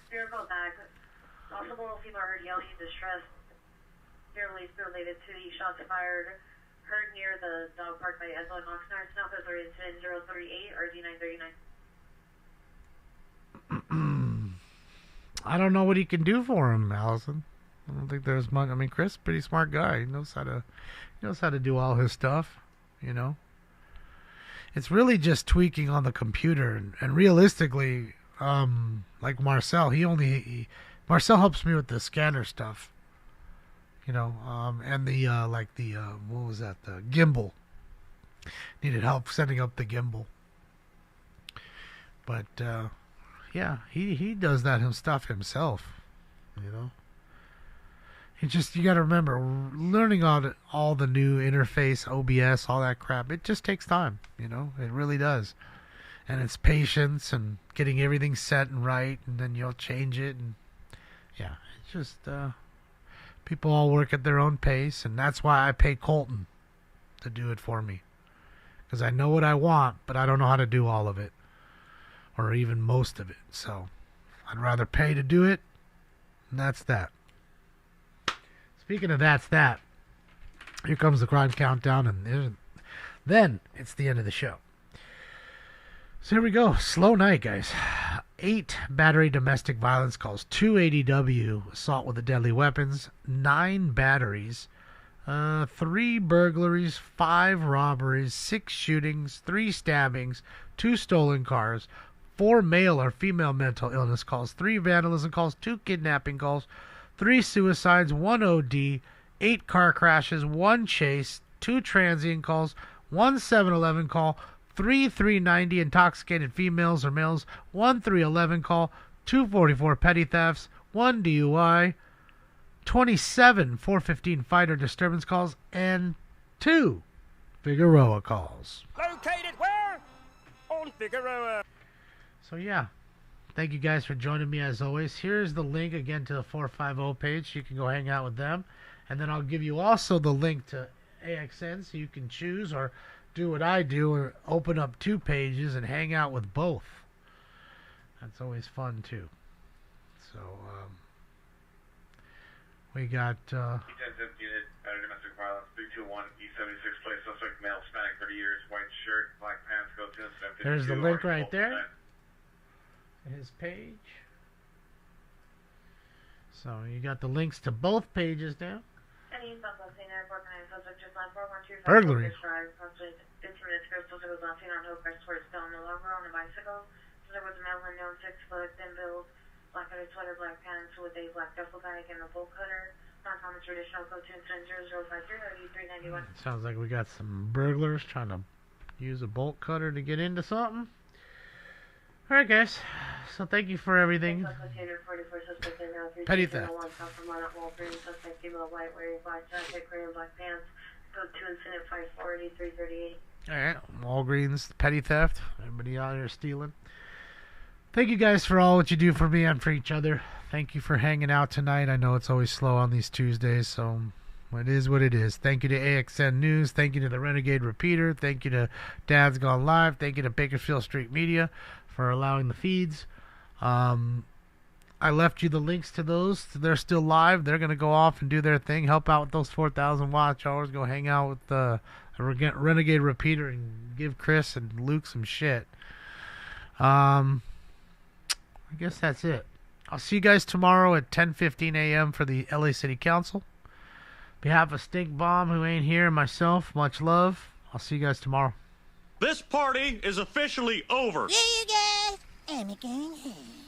[SPEAKER 8] vehicle back. Possible people are heard yelling in distress. Clearly related to the shots fired. Heard near the dog park by Ethel and Oxnard. South of incident 038 RD 939.
[SPEAKER 7] I don't know what he can do for him, Allison. I don't think there's much. I mean, Chris, pretty smart guy. He knows how to do all his stuff. It's really just tweaking on the computer, and realistically, like Marcel, Marcel helps me with the scanner stuff, and the what was that? The gimbal. Needed help setting up the gimbal, but yeah, he does that stuff himself, You got to remember, learning all the new interface, OBS, all that crap, it just takes time, it really does. And it's patience and getting everything set and right, and then you'll change it. And yeah, it's just, people all work at their own pace, and that's why I pay Colton to do it for me. Because I know what I want, but I don't know how to do all of it, or even most of it. So I'd rather pay to do it, and that's that. Speaking of that's that, here comes the crime countdown, and then it's the end of the show. So here we go. Slow night, guys. 8 battery domestic violence calls, 2 ADW assault with the deadly weapons, 9 batteries, 3 burglaries, 5 robberies, 6 shootings, 3 stabbings, 2 stolen cars, 4 male or female mental illness calls, 3 vandalism calls, 2 kidnapping calls, 3 suicides, 1 OD, 8 car crashes, 1 chase, 2 transient calls, 1 7-Eleven call, 3 390 intoxicated females or males, 1 311 call, 244 petty thefts, 1 DUI, 27 415 fight or disturbance calls, and 2 Figueroa calls.
[SPEAKER 3] Located where? On Figueroa.
[SPEAKER 7] So yeah, thank you guys for joining me as always. Here's the link again to the 450 page. You can go hang out with them. And then I'll give you also the link to AXN so you can choose or do what I do or open up 2 pages and hang out with both. That's always fun too. So we got
[SPEAKER 14] unit, domestic violence, 321 E76 place, suspect male, Hispanic, 30 years, white shirt, black pants, go to incident.
[SPEAKER 7] there's the link right there. His page. So you got the links to both pages now. Burglary.
[SPEAKER 8] There was a male unknown, 6 foot, thin build, black-headed sweater, black pants with a black duffel bag and a bolt cutter. Non-common traditional code 2-0-053 or E391.
[SPEAKER 7] Sounds like we got some burglars trying to use a bolt cutter to get into something. Alright guys, so thank you for everything. Petty theft. Alright, Walgreens, petty theft. Everybody out here stealing. Thank you guys for all what you do for me and for each other. Thank you for hanging out tonight. I know it's always slow on these Tuesdays, so it is what it is. Thank you to AXN News. Thank you to the Renegade Repeater. Thank you to Dad's Gone Live. Thank you to Bakersfield Street Media for allowing the feeds. I left you the links to those. They're still live. They're going to go off and do their thing. Help out with those 4,000 watch hours. Go hang out with the Renegade Repeater and give Chris and Luke some shit. I guess that's it. I'll see you guys tomorrow at 10:15 a.m. for the LA City Council. On behalf of Stink Bomb, who ain't here, and myself, much love. I'll see you guys tomorrow.
[SPEAKER 2] This party is officially over.
[SPEAKER 18] See you guys. I'm a going home.